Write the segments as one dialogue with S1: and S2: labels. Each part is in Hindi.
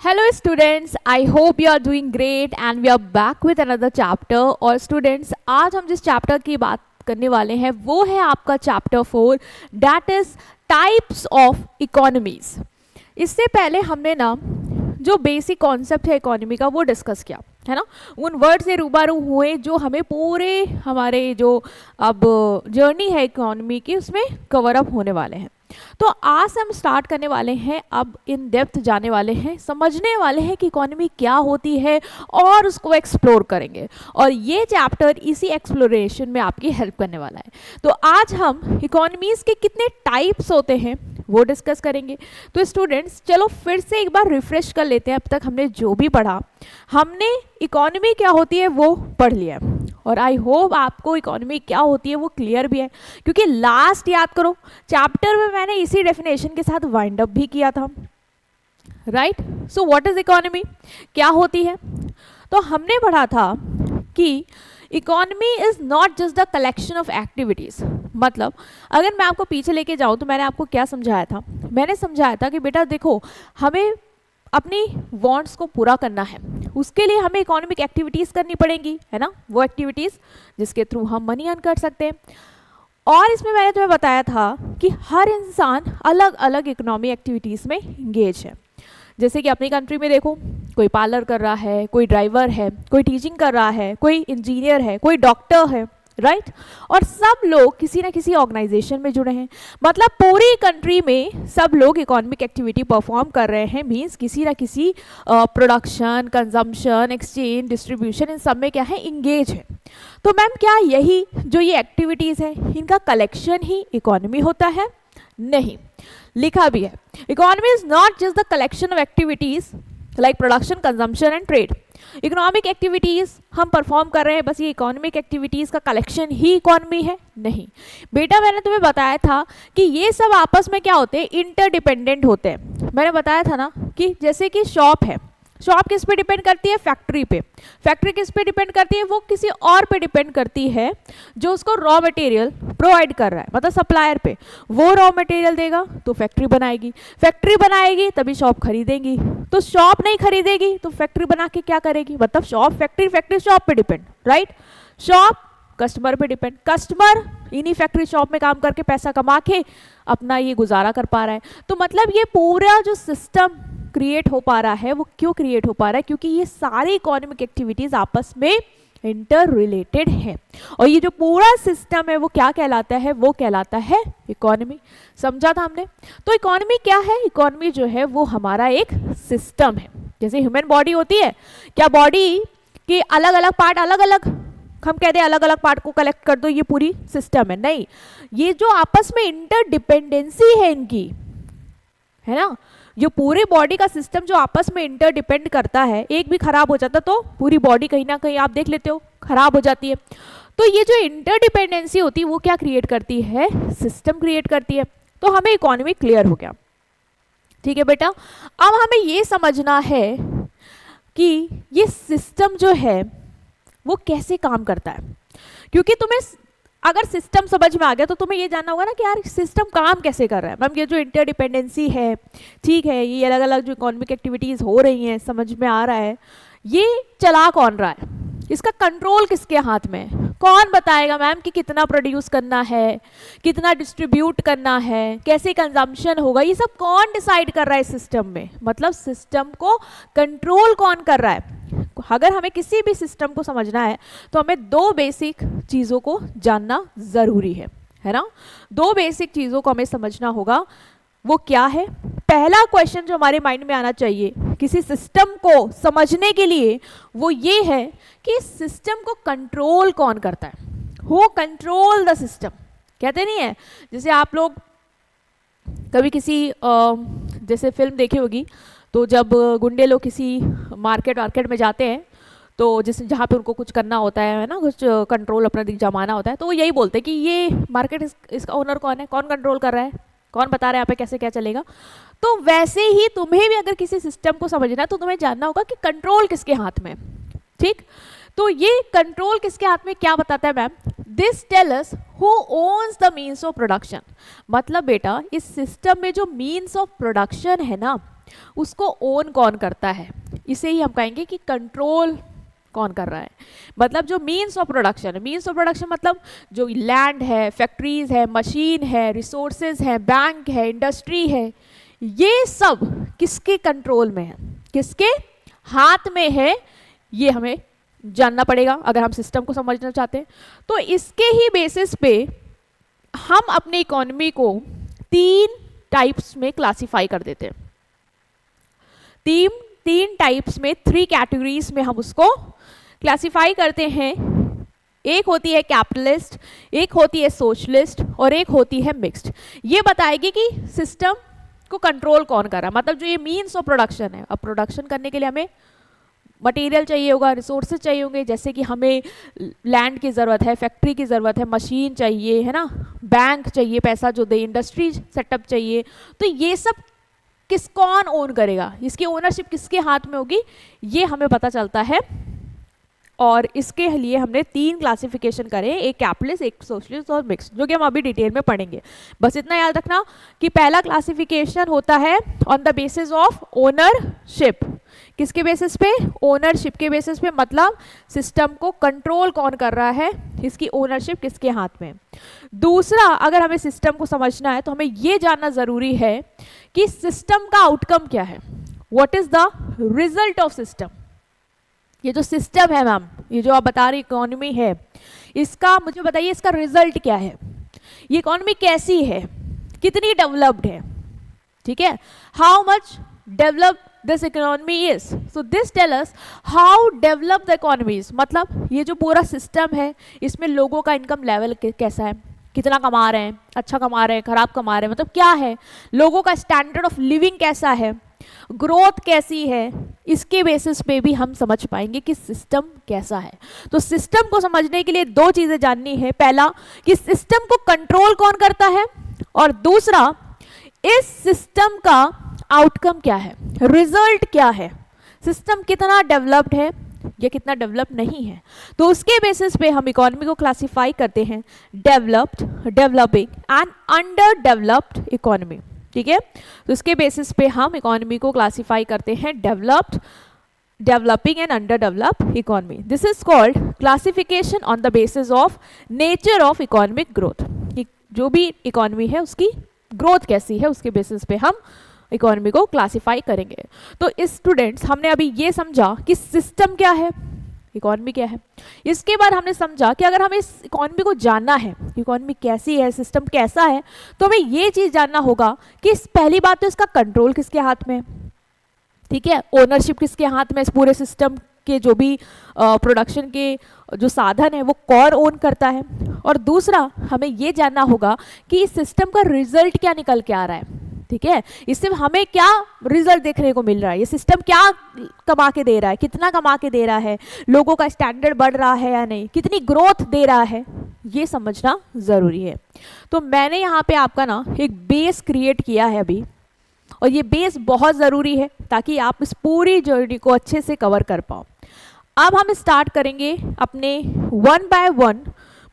S1: Hello students, I hope you are doing great and we are back with another chapter। और students आज हम जिस चैप्टर की बात करने वाले हैं वो है आपका chapter 4 that is types of economies. इससे पहले हमने ना जो बेसिक कॉन्सेप्ट है इकोनॉमी का वो डिस्कस किया है ना, उन वर्ड से रूबरू हुए जो हमें पूरे हमारे जो अब जर्नी है इकोनॉमी की उसमें कवर अप होने वाले हैं। तो आज हम स्टार्ट करने वाले हैं, अब इन डेप्थ जाने वाले हैं, समझने वाले हैं कि इकोनॉमी क्या होती है और उसको एक्सप्लोर करेंगे और ये चैप्टर इसी एक्सप्लोरेशन में आपकी हेल्प करने वाला है। तो आज हम इकोनॉमीज के कितने टाइप्स होते हैं वो डिस्कस करेंगे। तो स्टूडेंट्स चलो फिर से एक बार रिफ्रेश कर लेते हैं, अब तक हमने जो भी पढ़ा, हमने इकोनॉमी क्या होती है वो पढ़ लिया है और आई होप आपको इकोनॉमी क्या होती है वो क्लियर भी है, क्योंकि लास्ट याद करो चैप्टर में मैंने इसी डेफिनेशन के साथ वाइंड अप भी किया था, right. So what is economy, क्या होती है? तो हमने पढ़ा था कि economy is not just the collection of activities. मतलब अगर मैं आपको पीछे लेके जाऊं तो मैंने आपको क्या समझाया था? मैंने समझाया था कि बेटा देखो, हमें अपनी वांट्स को पूरा करना है, उसके लिए हमें इकोनॉमिक एक्टिविटीज़ करनी पड़ेंगी, है ना, वो एक्टिविटीज़ जिसके थ्रू हम मनी अर्न कर सकते हैं। और इसमें मैंने तुम्हें बताया था कि हर इंसान अलग अलग इकोनॉमिक एक्टिविटीज़ में इंगेज है। जैसे कि अपनी कंट्री में देखो, कोई पार्लर कर रहा है, कोई ड्राइवर है, कोई टीचिंग कर रहा है, कोई इंजीनियर है, कोई डॉक्टर है, राइट। और सब लोग किसी ना किसी ऑर्गेनाइजेशन में जुड़े हैं। मतलब पूरी कंट्री में सब लोग इकोनॉमिक एक्टिविटी परफॉर्म कर रहे हैं, मींस किसी ना किसी प्रोडक्शन, कंजम्पशन, एक्सचेंज, डिस्ट्रीब्यूशन, इन सब में क्या है, इंगेज है। तो मैम क्या यही जो ये एक्टिविटीज़ है इनका कलेक्शन ही इकोनॉमी होता है? नहीं, लिखा भी है, economy is not just the collection of activities like production, consumption and trade. Economic activities हम परफॉर्म कर रहे हैं, बस ये इकोनॉमिक एक्टिविटीज़ का कलेक्शन ही इकोनॉमी है? नहीं बेटा, मैंने तुम्हें बताया था कि ये सब आपस में क्या होते हैं, इंटरडिपेंडेंट होते हैं। मैंने बताया था ना कि जैसे कि शॉप है, शॉप किस पे डिपेंड करती है? फैक्ट्री पे। फैक्ट्री किस पे डिपेंड करती है? वो किसी और पे डिपेंड करती है जो उसको रॉ मटेरियल प्रोवाइड कर रहा है, मतलब सप्लायर पे। वो रॉ मटेरियल देगा तो फैक्ट्री बनाएगी, फैक्ट्री बनाएगी तभी शॉप खरीदेगी, तो शॉप नहीं खरीदेगी तो फैक्ट्री बना के क्या करेगी? मतलब शॉप फैक्ट्री, फैक्ट्री शॉप पे डिपेंड, राइट। शॉप कस्टमर पे डिपेंड, कस्टमर इन्हीं फैक्ट्री शॉप में काम करके पैसा कमा के अपना ये गुजारा कर पा रहा है। तो मतलब ये पूरा जो सिस्टम क्रिएट हो पा रहा है वो क्यों क्रिएट हो पा रहा है? क्योंकि ये सारी इकोनॉमिक एक्टिविटीज आपस में इंटर रिलेटेड है और ये जो पूरा सिस्टम है वो क्या कहलाता है? वो कहलाता है इकोनॉमी। समझा था हमने? तो इकोनॉमी क्या है? इकोनॉमी जो है वो हमारा एक सिस्टम है। जैसे ह्यूमन बॉडी होती है, क्या बॉडी के अलग अलग पार्ट अलग अलग, हम कहते हैं अलग अलग पार्ट को कलेक्ट कर दो ये पूरी सिस्टम है? नहीं, ये जो आपस में इंटरडिपेंडेंसी है इनकी, है ना, जो पूरी बॉडी का सिस्टम जो आपस में इंटरडिपेंड करता है, एक भी खराब हो जाता तो पूरी बॉडी कहीं ना कहीं आप देख लेते हो खराब हो जाती है। तो ये जो इंटरडिपेंडेंसी होती है वो क्या क्रिएट करती है? सिस्टम क्रिएट करती है। तो हमें इकोनॉमी क्लियर हो गया, ठीक है बेटा। अब हमें ये समझना है कि ये सिस्टम जो है वो कैसे काम करता है, क्योंकि तुम्हें अगर सिस्टम समझ में आ गया तो तुम्हें ये जानना होगा ना कि यार सिस्टम काम कैसे कर रहा है। मैम ये जो इंटरडिपेंडेंसी है, ठीक है, ये अलग अलग जो इकोनॉमिक एक्टिविटीज़ हो रही हैं समझ में आ रहा है, ये चला कौन रहा है, इसका कंट्रोल किसके हाथ में है? कौन बताएगा मैम कि कितना प्रोड्यूस करना है, कितना डिस्ट्रीब्यूट करना है, कैसे कंजम्पशन होगा, ये सब कौन डिसाइड कर रहा है सिस्टम में? मतलब सिस्टम को कंट्रोल कौन कर रहा है? अगर हमें किसी भी सिस्टम को समझना है तो हमें दो बेसिक चीज़ों को जानना ज़रूरी है ना। दो बेसिक चीज़ों को हमें समझना होगा। वो क्या है? पहला क्वेश्चन जो हमारे माइंड में आना चाहिए किसी सिस्टम को समझने के लिए वो ये है कि सिस्टम को कंट्रोल कौन करता है? Who control the system? कहते नहीं है, जैसे आप लोग कभी किसी जैसे फिल्म देखी होगी, तो जब गुंडे लोग किसी मार्केट में जाते हैं तो जिस जहाँ पे उनको कुछ करना होता है ना, कुछ कंट्रोल अपना जमाना होता है, तो वो यही बोलते हैं कि ये मार्केट इसका ओनर कौन है, कौन कंट्रोल कर रहा है, कौन बता रहा है यहाँ पे कैसे क्या चलेगा। तो वैसे ही तुम्हें भी अगर किसी सिस्टम को समझना है तो तुम्हें जानना होगा कि कंट्रोल किसके हाथ में, ठीक। तो ये कंट्रोल किसके हाथ में क्या बताता है ma'am? This tell us who owns the means of production. मतलब बेटा इस सिस्टम में जो मीन्स ऑफ प्रोडक्शन है ना, उसको ओन कौन करता है, इसे ही हम कहेंगे कि कंट्रोल कौन कर रहा है। मतलब जो मीन्स ऑफ प्रोडक्शन है, मीन्स ऑफ प्रोडक्शन मतलब जो लैंड है, फैक्ट्रीज है, मशीन है, रिसोर्सेज है, बैंक है, इंडस्ट्री है, ये सब किसके कंट्रोल में है, किसके हाथ में है, ये हमें जानना पड़ेगा अगर हम सिस्टम को समझना चाहते हैं। तो इसके ही बेसिस पे हम अपने इकोनॉमी को 3 टाइप्स में क्लासिफाई कर देते हैं। तीन टाइप्स में, 3 कैटेगरीज में हम उसको क्लासिफाई करते हैं। एक होती है कैपिटलिस्ट, एक होती है सोशलिस्ट और एक होती है मिक्स्ड। ये बताएगी कि सिस्टम को कंट्रोल कौन कर रहा है, मतलब जो ये मीन्स ऑफ प्रोडक्शन है। अब प्रोडक्शन करने के लिए हमें मटेरियल चाहिए होगा, रिसोर्सेज चाहिए होंगे, जैसे कि हमें लैंड की ज़रूरत है, फैक्ट्री की ज़रूरत है, मशीन चाहिए, है ना, बैंक चाहिए पैसा जो दे, इंडस्ट्री सेटअप चाहिए। तो ये सब कौन ओन करेगा, इसकी ओनरशिप किसके हाथ में होगी, ये हमें पता चलता है। और इसके लिए हमने 3 क्लासिफिकेशन करे, एक कैपिटलिस्ट, एक सोशलिस्ट और मिक्स, जो कि हम अभी डिटेल में पढ़ेंगे। बस इतना याद रखना कि पहला क्लासिफिकेशन होता है on the basis of ownership. किसके बेसिस पे, ओनरशिप के बेसिस पे, मतलब सिस्टम को कंट्रोल कौन कर रहा है, इसकी ओनरशिप किसके हाथ में। दूसरा, अगर हमें सिस्टम को समझना है तो हमें यह जानना जरूरी है कि सिस्टम का आउटकम क्या है, what is the result of system. ये जो सिस्टम है मैम, ये जो आप बता रही इकोनॉमी है, इसका मुझे बताइए इसका रिजल्ट क्या है, ये इकोनॉमी कैसी है, कितनी डेवलप्ड है, ठीक है, how much developed this economy is. So this tell us how develop the economy is, मतलब ये जो पूरा सिस्टम है इसमें लोगों का इनकम लेवल कैसा है, कितना कमा रहे हैं, अच्छा कमा रहे हैं, खराब कमा रहे हैं, मतलब क्या है, लोगों का स्टैंडर्ड ऑफ लिविंग कैसा है, ग्रोथ कैसी है, इसके बेसिस पे भी हम समझ पाएंगे कि सिस्टम कैसा है। तो सिस्टम को समझने के लिए 2 चीजें जाननी है, पहला कि सिस्टम को कंट्रोल कौन करता है, और दूसरा इस सिस्टम का आउटकम क्या है, रिजल्ट क्या है, सिस्टम कितना डेवलप्ड है या कितना डेवलप नहीं है। तो उसके बेसिस पे हम इकोनॉमी को क्लासिफाई करते हैं developed, developing and under developed economy, ठीक है। तो इसके बेसिस पे हम इकोनॉमी को क्लासिफाई करते हैं developed, developing and under developed economy. This is called classification on the basis of nature of economic growth. जो भी इकोनॉमी है उसकी ग्रोथ कैसी है, उसके बेसिस पे हम इकोनॉमी को क्लासिफाई करेंगे। तो इस स्टूडेंट्स हमने अभी ये समझा कि सिस्टम क्या है, इकोनॉमी क्या है। इसके बाद हमने समझा कि अगर हमें इस इकोनॉमी को जानना है, इकोनॉमी कैसी है, सिस्टम कैसा है, तो हमें ये चीज़ जानना होगा कि पहली बात तो इसका कंट्रोल किसके हाथ में है, ठीक है, ओनरशिप किसके हाथ में, इस पूरे सिस्टम के जो भी प्रोडक्शन के जो साधन है वो कौन ओन करता है। और दूसरा हमें ये जानना होगा कि इस सिस्टम का रिजल्ट क्या निकल के आ रहा है, ठीक है, इससे हमें क्या रिजल्ट देखने को मिल रहा है, ये सिस्टम क्या कमा के दे रहा है, कितना कमा के दे रहा है, लोगों का स्टैंडर्ड बढ़ रहा है या नहीं, कितनी ग्रोथ दे रहा है, ये समझना ज़रूरी है। तो मैंने यहाँ पे आपका ना एक बेस क्रिएट किया है अभी, और ये बेस बहुत ज़रूरी है ताकि आप इस पूरी जर्नी को अच्छे से कवर कर पाओ। अब हम स्टार्ट करेंगे अपने 1 बाय 1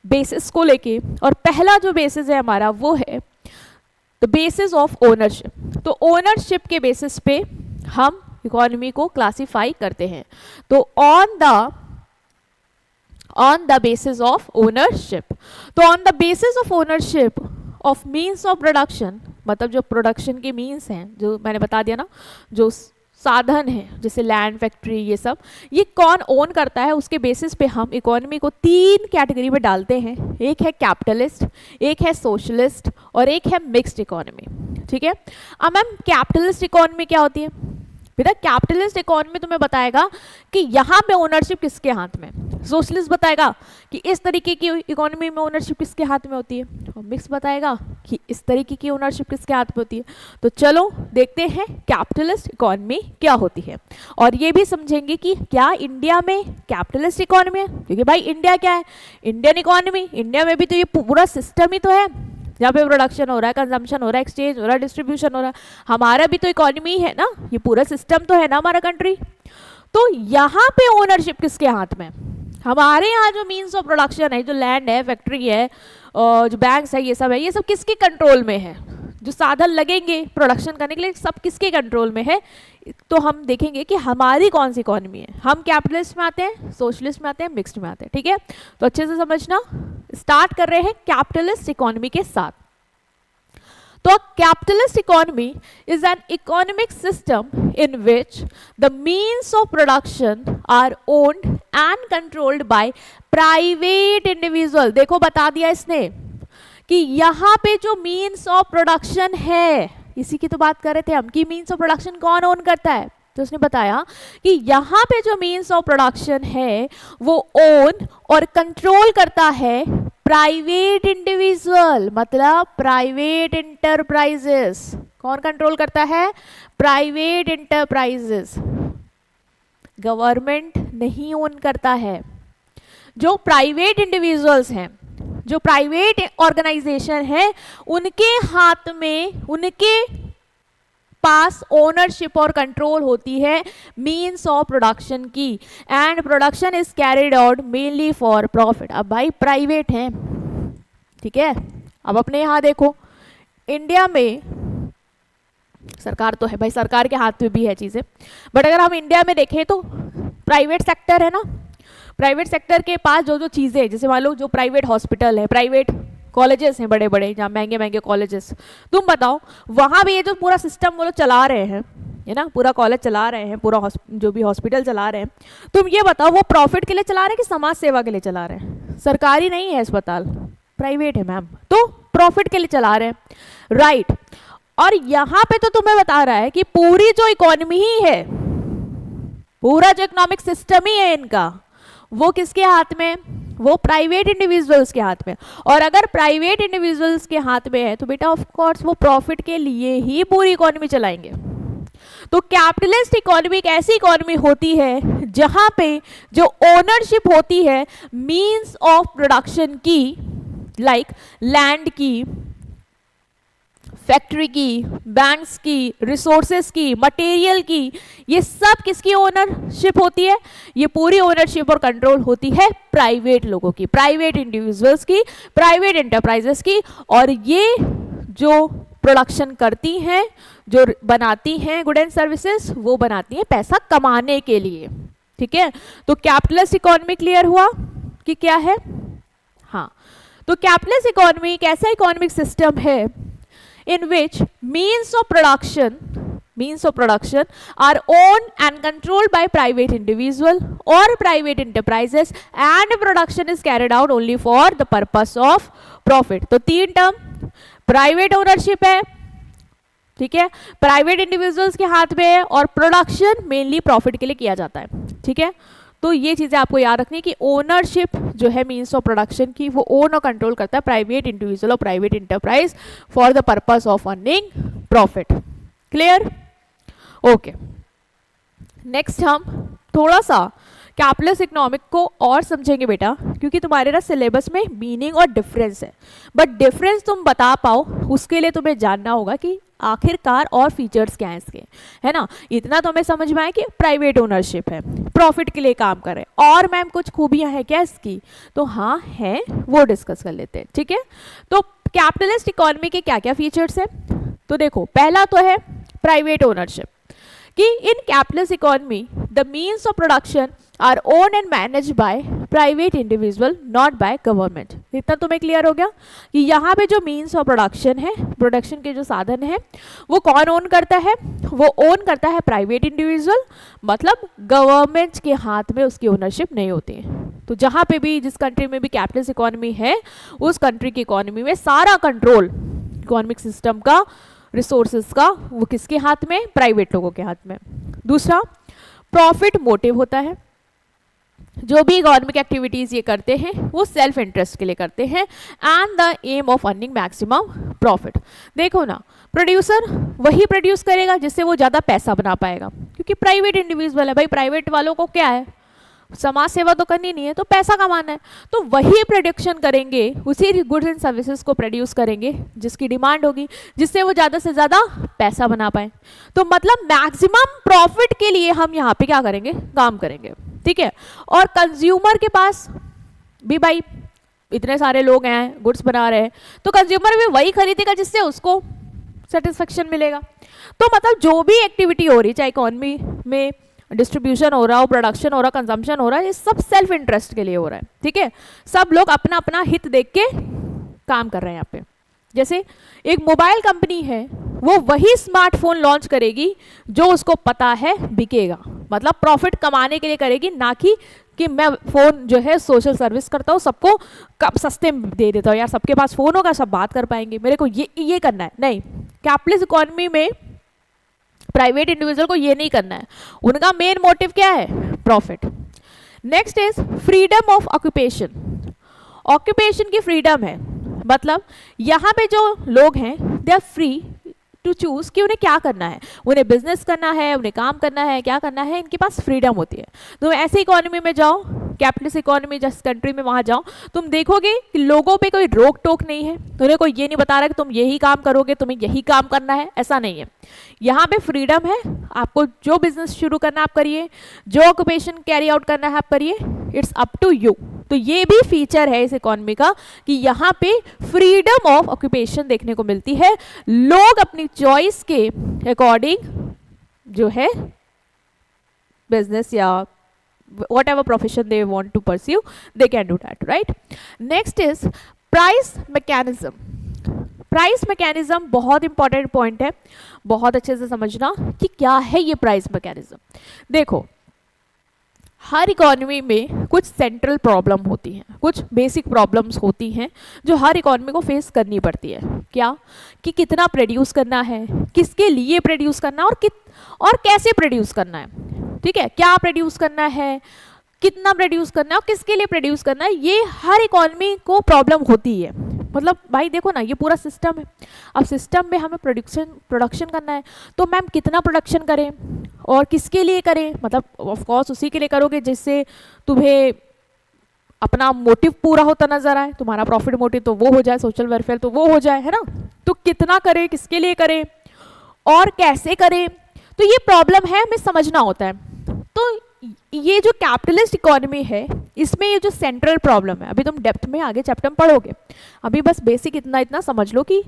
S1: बेसिस को लेके, और पहला जो बेसिस है हमारा वो है द बेसिस ऑफ ओनरशिप। तो ओनरशिप के बेसिस पे हम इकोनॉमी को क्लासिफाई करते हैं। तो on the basis of ownership, तो on the basis of ownership of means of production, मतलब जो प्रोडक्शन के मीन्स हैं, जो मैंने बता दिया ना, जो साधन है जैसे लैंड, फैक्ट्री, ये सब, ये कौन ओन करता है, उसके बेसिस पे हम इकोनॉमी को 3 कैटेगरी में डालते हैं। एक है कैपिटलिस्ट, एक है सोशलिस्ट और एक है मिक्स्ड इकोनॉमी, ठीक है। अब मैम कैपिटलिस्ट इकोनॉमी क्या होती है, बेटा कैपिटलिस्ट इकोनॉमी तुम्हें बताएगा कि यहाँ पे ओनरशिप किसके हाथ में, सोशलिस्ट बताएगा कि इस तरीके की इकोनॉमी में ओनरशिप किसके हाथ में होती है, और मिक्स बताएगा कि इस तरीके की ओनरशिप किसके हाथ में होती है। तो चलो देखते हैं कैपिटलिस्ट इकोनॉमी क्या होती है, और ये भी समझेंगे कि क्या इंडिया में कैपिटलिस्ट इकोनॉमी है, क्योंकि भाई इंडिया क्या है, इंडियन इकोनॉमी, इंडिया में भी तो ये पूरा सिस्टम ही तो है जहाँ पे प्रोडक्शन हो रहा है, कंजम्पशन हो रहा है, एक्सचेंज हो रहा है, डिस्ट्रीब्यूशन हो रहा है, हमारा भी तो इकोनॉमी है ना, ये पूरा सिस्टम तो है ना हमारा कंट्री। तो यहाँ पे ओनरशिप किसके हाथ में, हमारे यहाँ जो मीन्स ऑफ प्रोडक्शन है, जो लैंड है, फैक्ट्री है, जो बैंक्स है, ये सब है, ये सब किसके कंट्रोल में है, जो साधन लगेंगे प्रोडक्शन करने के लिए, सब किसके कंट्रोल में है? तो हम देखेंगे कि हमारी कौन सी इकोनॉमी है। हम कैपिटलिस्ट में आते हैं, सोशलिस्ट में आते हैं, मिक्स्ड में आते हैं, ठीक है? तो अच्छे से समझना। स्टार्ट कर रहे हैं कैपिटलिस्ट इकोनॉमी के साथ। तो capitalist economy is an economic system in which the means of production are owned and controlled by private individual। देखो बता दिया इसने कि यहाँ पे जो means of production है, इसी की तो बात कर रहे थे हम कि means of production कौन ओन करता है। तो उसने बताया कि यहाँ पे जो means of production है वो ओन और कंट्रोल करता है प्राइवेट इंडिविजुअल, मतलब प्राइवेट इंटरप्राइजेस। कौन कंट्रोल करता है? Private enterprises. गवर्नमेंट नहीं ओन करता है। जो प्राइवेट इंडिविजुअल्स हैं, जो प्राइवेट ऑर्गेनाइजेशन है, उनके हाथ में, उनके पास ओनरशिप और कंट्रोल होती है मीन्स ऑफ प्रोडक्शन की, and production is carried out mainly for profit. अब भाई प्राइवेट है, ठीक है? अब अपने यहाँ देखो, इंडिया में सरकार तो है भाई, सरकार के हाथ में भी है चीज़ें, बट अगर हम इंडिया में देखें तो प्राइवेट सेक्टर है ना। प्राइवेट सेक्टर के पास जो जो चीज़ें, जैसे मान लो जो प्राइवेट हॉस्पिटल है, प्राइवेट कॉलेजेस हैं बड़े बड़े, जहाँ महंगे महंगे कॉलेजेस, तुम बताओ वहाँ भी ये जो पूरा सिस्टम वो लोग चला रहे हैं, है ना, पूरा कॉलेज चला रहे हैं, पूरा जो भी हॉस्पिटल चला रहे हैं, तुम ये बताओ वो प्रॉफिट के लिए चला रहे हैं कि समाज सेवा के लिए चला रहे हैं? सरकारी नहीं है अस्पताल, प्राइवेट है मैम, तो प्रॉफिट के लिए चला रहे हैं, राइट। और यहाँ पे तो तुम्हें बता रहा है कि पूरी जो इकोनॉमी ही है, पूरा जो इकोनॉमिक सिस्टम ही है इनका, वो किसके हाथ में? वो प्राइवेट इंडिविजुअल्स के हाथ में। और अगर प्राइवेट इंडिविजुअल्स के हाथ में है तो बेटा ऑफ कोर्स वो प्रॉफिट के लिए ही पूरी इकोनॉमी चलाएंगे। तो कैपिटलिस्ट इकोनॉमी एक ऐसी इकोनॉमी होती है जहां पे जो ओनरशिप होती है मींस ऑफ प्रोडक्शन की, लाइक लैंड की, फैक्ट्री की, बैंक्स की, रिसोर्सेस की, मटेरियल की, ये सब किसकी ओनरशिप होती है? ये पूरी ओनरशिप और कंट्रोल होती है प्राइवेट लोगों की, प्राइवेट इंडिविजुअल्स की, प्राइवेट एंटरप्राइजेस की। और ये जो प्रोडक्शन करती हैं, जो बनाती हैं गुड एंड सर्विसेज, वो बनाती हैं पैसा कमाने के लिए, ठीक है? तो कैपिटलिस्ट इकोनॉमी क्लियर हुआ कि क्या है? हाँ, तो कैपिटलिस्ट इकोनॉमी एक ऐसा इकोनॉमिक सिस्टम है in which means of production are owned and controlled by private individual or private enterprises, and production is carried out only for the purpose of profit। तो तीन टर्म, प्राइवेट ओनरशिप है, ठीक है, प्राइवेट इंडिविजुअल्स के हाथ में है, और प्रोडक्शन मेनली प्रॉफिट के लिए किया जाता है, ठीक है? तो ये चीज़ें आपको याद रखनी कि ओनरशिप जो है मीन्स ऑफ प्रोडक्शन की, वो ओन और कंट्रोल करता है प्राइवेट इंडिविजुअल और private enterprise for the purpose of earning profit. Clear? Okay, next हम थोड़ा सा कैपिटलिस्ट इकोनॉमिक को और समझेंगे बेटा, क्योंकि तुम्हारे ना सिलेबस में मीनिंग और डिफरेंस है, बट डिफरेंस तुम बता पाओ उसके लिए तुम्हें जानना होगा कि आखिरकार और फीचर्स क्या हैं इसके, है ना? इतना तो हमें समझ में आए कि प्राइवेट ओनरशिप है, प्रॉफिट के लिए काम कर रहे हैं, और मैम कुछ खूबियां हैं क्या इसकी? तो हाँ है, वो डिस्कस कर लेते हैं, ठीक है? तो कैपिटलिस्ट इकोनॉमी के क्या क्या फीचर्स हैं? तो देखो, पहला तो है प्राइवेट ओनरशिप, कि in capitalist economy the means of production are owned and managed by private individual, not by government. इतना तुम्हें क्लियर हो गया कि यहाँ पे जो मीन्स ऑफ प्रोडक्शन है, प्रोडक्शन के जो साधन है, वो कौन ओन करता है? वो ओन करता है प्राइवेट इंडिविजुअल, मतलब गवर्नमेंट के हाथ में उसकी ओनरशिप नहीं होती है। तो जहाँ पे भी, जिस कंट्री में भी कैपिटलिस्ट इकोनॉमी है, उस कंट्री की इकोनॉमी में सारा कंट्रोल इकोनॉमिक सिस्टम का, रिसोर्सेज का, वो किसके हाथ में? प्राइवेट लोगों के हाथ में। दूसरा, प्रॉफिट मोटिव होता है। जो भी इकोनॉमिक एक्टिविटीज ये करते हैं वो सेल्फ इंटरेस्ट के लिए करते हैं, and the aim of earning maximum profit. देखो ना, प्रोड्यूसर वही प्रोड्यूस करेगा जिससे वो ज़्यादा पैसा बना पाएगा, क्योंकि प्राइवेट इंडिविजुअल है भाई, प्राइवेट वालों को क्या है, समाज सेवा तो करनी नहीं है, तो पैसा कमाना है, तो वही प्रोडक्शन करेंगे, उसी गुड्स एंड सर्विसेज को प्रोड्यूस करेंगे जिसकी डिमांड होगी, जिससे वो ज़्यादा से ज़्यादा पैसा बना पाए। तो मतलब मैक्सिमम प्रॉफिट के लिए हम यहाँ पे क्या करेंगे? काम करेंगे, ठीक है? और कंज्यूमर के पास भी भाई इतने सारे लोग हैं, गुड्स बना रहे हैं, तो कंज्यूमर भी वही खरीदेगा जिससे उसको सेटिस्फेक्शन मिलेगा। तो मतलब जो भी एक्टिविटी हो रही, चाहे इकोनॉमी में डिस्ट्रीब्यूशन हो रहा हो, प्रोडक्शन हो रहा, कंजम्पशन हो रहा है, ये सब सेल्फ इंटरेस्ट के लिए हो रहा है, ठीक है। सब लोग अपना अपना हित देख के काम कर रहे हैं यहाँ पे। जैसे एक मोबाइल कंपनी है, वो वही स्मार्टफोन लॉन्च करेगी जो उसको पता है बिकेगा, मतलब प्रॉफिट कमाने के लिए करेगी, ना कि मैं फ़ोन जो है सोशल सर्विस करता हूँ, सबको कब सस्ते में दे देता हूँ, यार सबके पास फ़ोन होगा, सब बात कर पाएंगे, मेरे को ये करना है। नहीं, कैपिटलिस्ट इकोनॉमी में प्राइवेट इंडिविजुअल को ये नहीं करना है, उनका मेन मोटिव क्या है? Profit. Next is freedom of occupation. Occupation की फ्रीडम है, मतलब यहाँ पे जो लोग हैं they are free to choose कि उन्हें क्या करना है, उन्हें बिजनेस करना है, उन्हें काम करना है, क्या करना है, इनके पास फ्रीडम होती है। तो ऐसी इकोनॉमी में जाओ, कैपिटलिस्ट इकोनॉमी जिस कंट्री में, वहां जाओ, तुम देखोगे कि लोगों पे कोई रोक टोक नहीं है, उन्हें कोई ये नहीं बता रहा कि तुम यही काम करोगे, तुम्हें यही काम करना है, ऐसा नहीं है। यहाँ पे फ्रीडम है, आपको जो बिजनेस शुरू करना आप करिए, जो ऑक्यूपेशन कैरी आउट करना है आप करिए, इट्स अप टू यू। तो ये भी फीचर है इस इकोनॉमी का कि यहाँ पे फ्रीडम ऑफ ऑक्यूपेशन देखने को मिलती है, लोग अपनी चॉइस के अकॉर्डिंग जो है बिजनेस या whatever profession they want to pursue, they can do that, right? Next is price mechanism. Price mechanism बहुत इंपॉर्टेंट पॉइंट है, बहुत अच्छे से समझना कि क्या है ये प्राइस मैकेनिज्म। देखो, हर इकोनॉमी में कुछ सेंट्रल प्रॉब्लम होती हैं, कुछ बेसिक प्रॉब्लम्स होती हैं जो हर इकोनॉमी को फेस करनी पड़ती है। क्या? कि कितना प्रोड्यूस करना है, किसके लिए प्रोड्यूस करना है, और कैसे प्रोड्यूस करना है, ठीक है, क्या प्रोड्यूस करना है, कितना प्रोड्यूस करना है और किसके लिए प्रोड्यूस करना है, ये हर इकोनॉमी को प्रॉब्लम होती है। मतलब भाई देखो ना, ये पूरा सिस्टम है, अब सिस्टम में हमें प्रोडक्शन करना है, तो मैम कितना प्रोडक्शन करें और किसके लिए करें, मतलब ऑफ कोर्स उसी के लिए करोगे जिससे तुम्हें अपना मोटिव पूरा होता नजर आए, तुम्हारा प्रॉफिट मोटिव तो वो हो जाए, सोशल वेलफेयर तो वो हो जाए, है ना। तो कितना करें, किसके लिए करें और कैसे करें, तो ये प्रॉब्लम है, हमें समझना होता है। तो ये जो कैपिटलिस्ट इकोनॉमी है, इसमें ये जो सेंट्रल प्रॉब्लम है, अभी तुम डेप्थ में आगे चैप्टर में पढ़ोगे, अभी बस बेसिक इतना समझ लो कि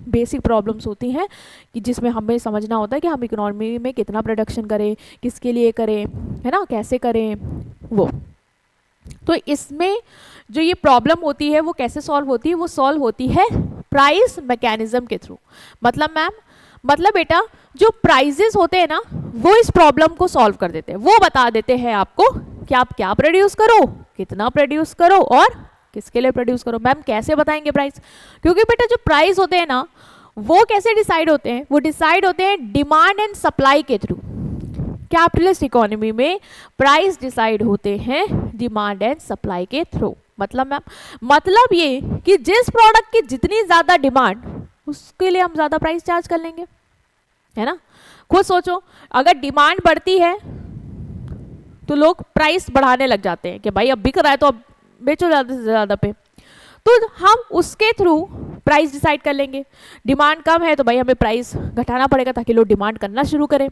S1: बेसिक प्रॉब्लम्स होती हैं कि जिसमें हमें समझना होता है कि हम इकोनॉमी में कितना प्रोडक्शन करें, किसके लिए करें, है ना, कैसे करें वो। तो इसमें जो ये प्रॉब्लम होती है वो कैसे सॉल्व होती है, वो सॉल्व होती है प्राइस मैकेनिज्म के थ्रू। मतलब मैम, मतलब बेटा जो प्राइजेस होते हैं ना, वो इस प्रॉब्लम को सॉल्व कर देते हैं, वो बता देते हैं आपको कि आप क्या प्रोड्यूस करो, कितना प्रोड्यूस करो और किसके लिए प्रोड्यूस करो। मैम कैसे बताएंगे प्राइस? क्योंकि बेटा जो प्राइस होते हैं ना, वो कैसे डिसाइड होते हैं, वो डिसाइड होते हैं डिमांड एंड सप्लाई के थ्रू। कैपिटलिस्ट इकोनॉमी में प्राइस डिसाइड होते हैं डिमांड एंड सप्लाई के थ्रू। मतलब मैम, मतलब ये कि जिस प्रोडक्ट की जितनी ज्यादा डिमांड, उसके लिए हम ज्यादा प्राइस चार्ज कर लेंगे, है ना। खुद सोचो, अगर डिमांड बढ़ती है तो लोग प्राइस बढ़ाने लग जाते हैं कि भाई अब बिक रहा है तो अब बेचो ज़्यादा से ज़्यादा पे, तो हम उसके थ्रू प्राइस डिसाइड कर लेंगे। डिमांड कम है तो भाई हमें प्राइस घटाना पड़ेगा ताकि लोग डिमांड करना शुरू करें।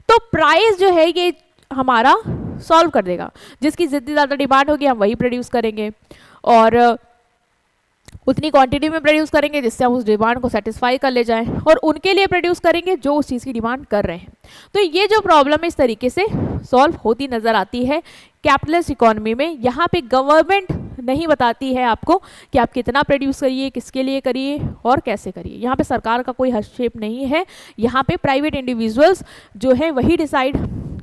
S1: तो प्राइस जो है ये हमारा सॉल्व कर देगा, जिसकी जितनी ज़्यादा डिमांड होगी हम वही प्रोड्यूस करेंगे और उतनी क्वांटिटी में प्रोड्यूस करेंगे जिससे हम उस डिमांड को सेटिस्फाई कर ले जाएं, और उनके लिए प्रोड्यूस करेंगे जो उस चीज़ की डिमांड कर रहे हैं। तो ये जो प्रॉब्लम इस तरीके से सॉल्व होती नज़र आती है कैपिटलिस्ट इकोनॉमी में। यहाँ पे गवर्नमेंट नहीं बताती है आपको कि आप कितना प्रोड्यूस करिए, किसके लिए करिए और कैसे करिए। यहाँ पे सरकार का कोई हस्तक्षेप नहीं है, यहाँ पे प्राइवेट इंडिविजुअल्स जो है वही डिसाइड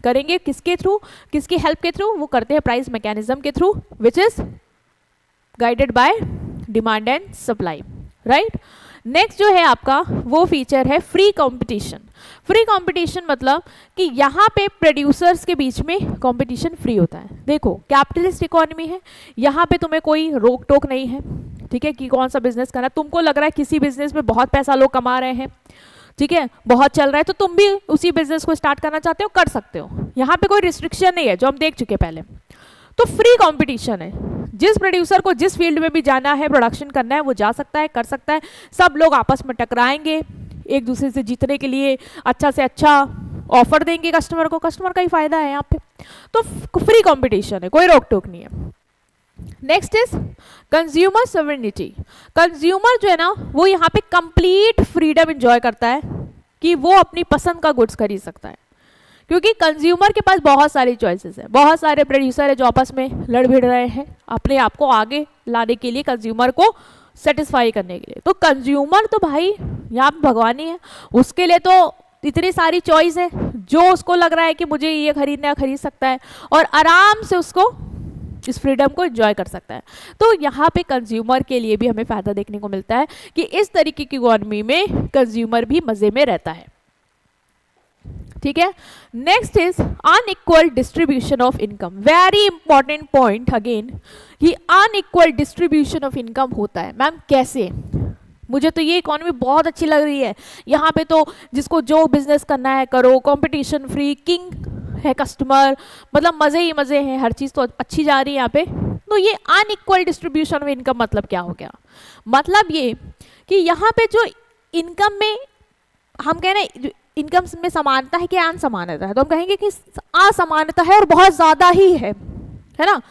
S1: करेंगे किसके थ्रू, किसकी हेल्प के थ्रू, वो करते हैं प्राइस मैकेनिज्म के through, which is guided by demand and supply, right. Next जो है आपका वो फीचर है फ्री कंपटीशन। फ्री कंपटीशन मतलब कि यहाँ पे प्रोड्यूसर्स के बीच में कंपटीशन फ्री होता है। देखो कैपिटलिस्ट इकोनॉमी है, यहाँ पे तुम्हें कोई रोक टोक नहीं है, ठीक है, कि कौन सा बिजनेस करना। तुमको लग रहा है किसी बिजनेस में बहुत पैसा लोग कमा रहे हैं, ठीक है, बहुत चल रहा है, तो तुम भी उसी बिजनेस को स्टार्ट करना चाहते हो, कर सकते हो। यहाँ पे कोई रिस्ट्रिक्शन नहीं है, जो हम देख चुके पहले। तो फ्री कंपटीशन है, जिस प्रोड्यूसर को जिस फील्ड में भी जाना है, प्रोडक्शन करना है, वो जा सकता है, कर सकता है। सब लोग आपस में टकराएंगे, एक दूसरे से जीतने के लिए अच्छा से अच्छा ऑफर देंगे कस्टमर को, कस्टमर का ही फायदा है यहाँ पे। तो फ्री कंपटीशन है, कोई रोक टोक नहीं है। Next is consumer sovereignty. Consumer जो है ना वो यहाँ पे कंप्लीट फ्रीडम एंजॉय करता है कि वो अपनी पसंद का गुड्स खरीद सकता है, क्योंकि कंज्यूमर के पास बहुत सारी चॉइसेस है, बहुत सारे प्रोड्यूसर है जो आपस में लड़ भिड़ रहे हैं अपने आप को आगे लाने के लिए, कंज्यूमर को सेटिस्फाई करने के लिए। तो कंज्यूमर तो भाई यहाँ पे भगवान ही है, उसके लिए तो इतनी सारी चॉइस है, जो उसको लग रहा है कि मुझे ये खरीदना है खरीद सकता है और आराम से उसको इस फ्रीडम को एंजॉय कर सकता है। तो यहाँ पे कंज्यूमर के लिए भी हमें फायदा देखने को मिलता है कि इस तरीके की इकोनॉमी में कंज्यूमर भी मजे में रहता है। ठीक है, next is unequal distribution of income. Very important point again, कि अनइक्वल डिस्ट्रीब्यूशन ऑफ इनकम होता है। मैम कैसे? मुझे तो ये इकोनॉमी बहुत अच्छी लग रही है, यहाँ पे तो जिसको जो बिजनेस करना है करो, कंपटीशन फ्री, किंग है कस्टमर, मतलब मजे ही मजे हैं, हर चीज तो अच्छी जा रही है यहाँ पे। तो ये अनइक्वल डिस्ट्रीब्यूशन ऑफ इनकम मतलब क्या हो गया? मतलब ये कि यहाँ पे जो इनकम में हम कह रहे हैं इनकम में समानता है कि असमानता है, तो हम कहेंगे कि असमानता है और बहुत ज्यादा ही है ना।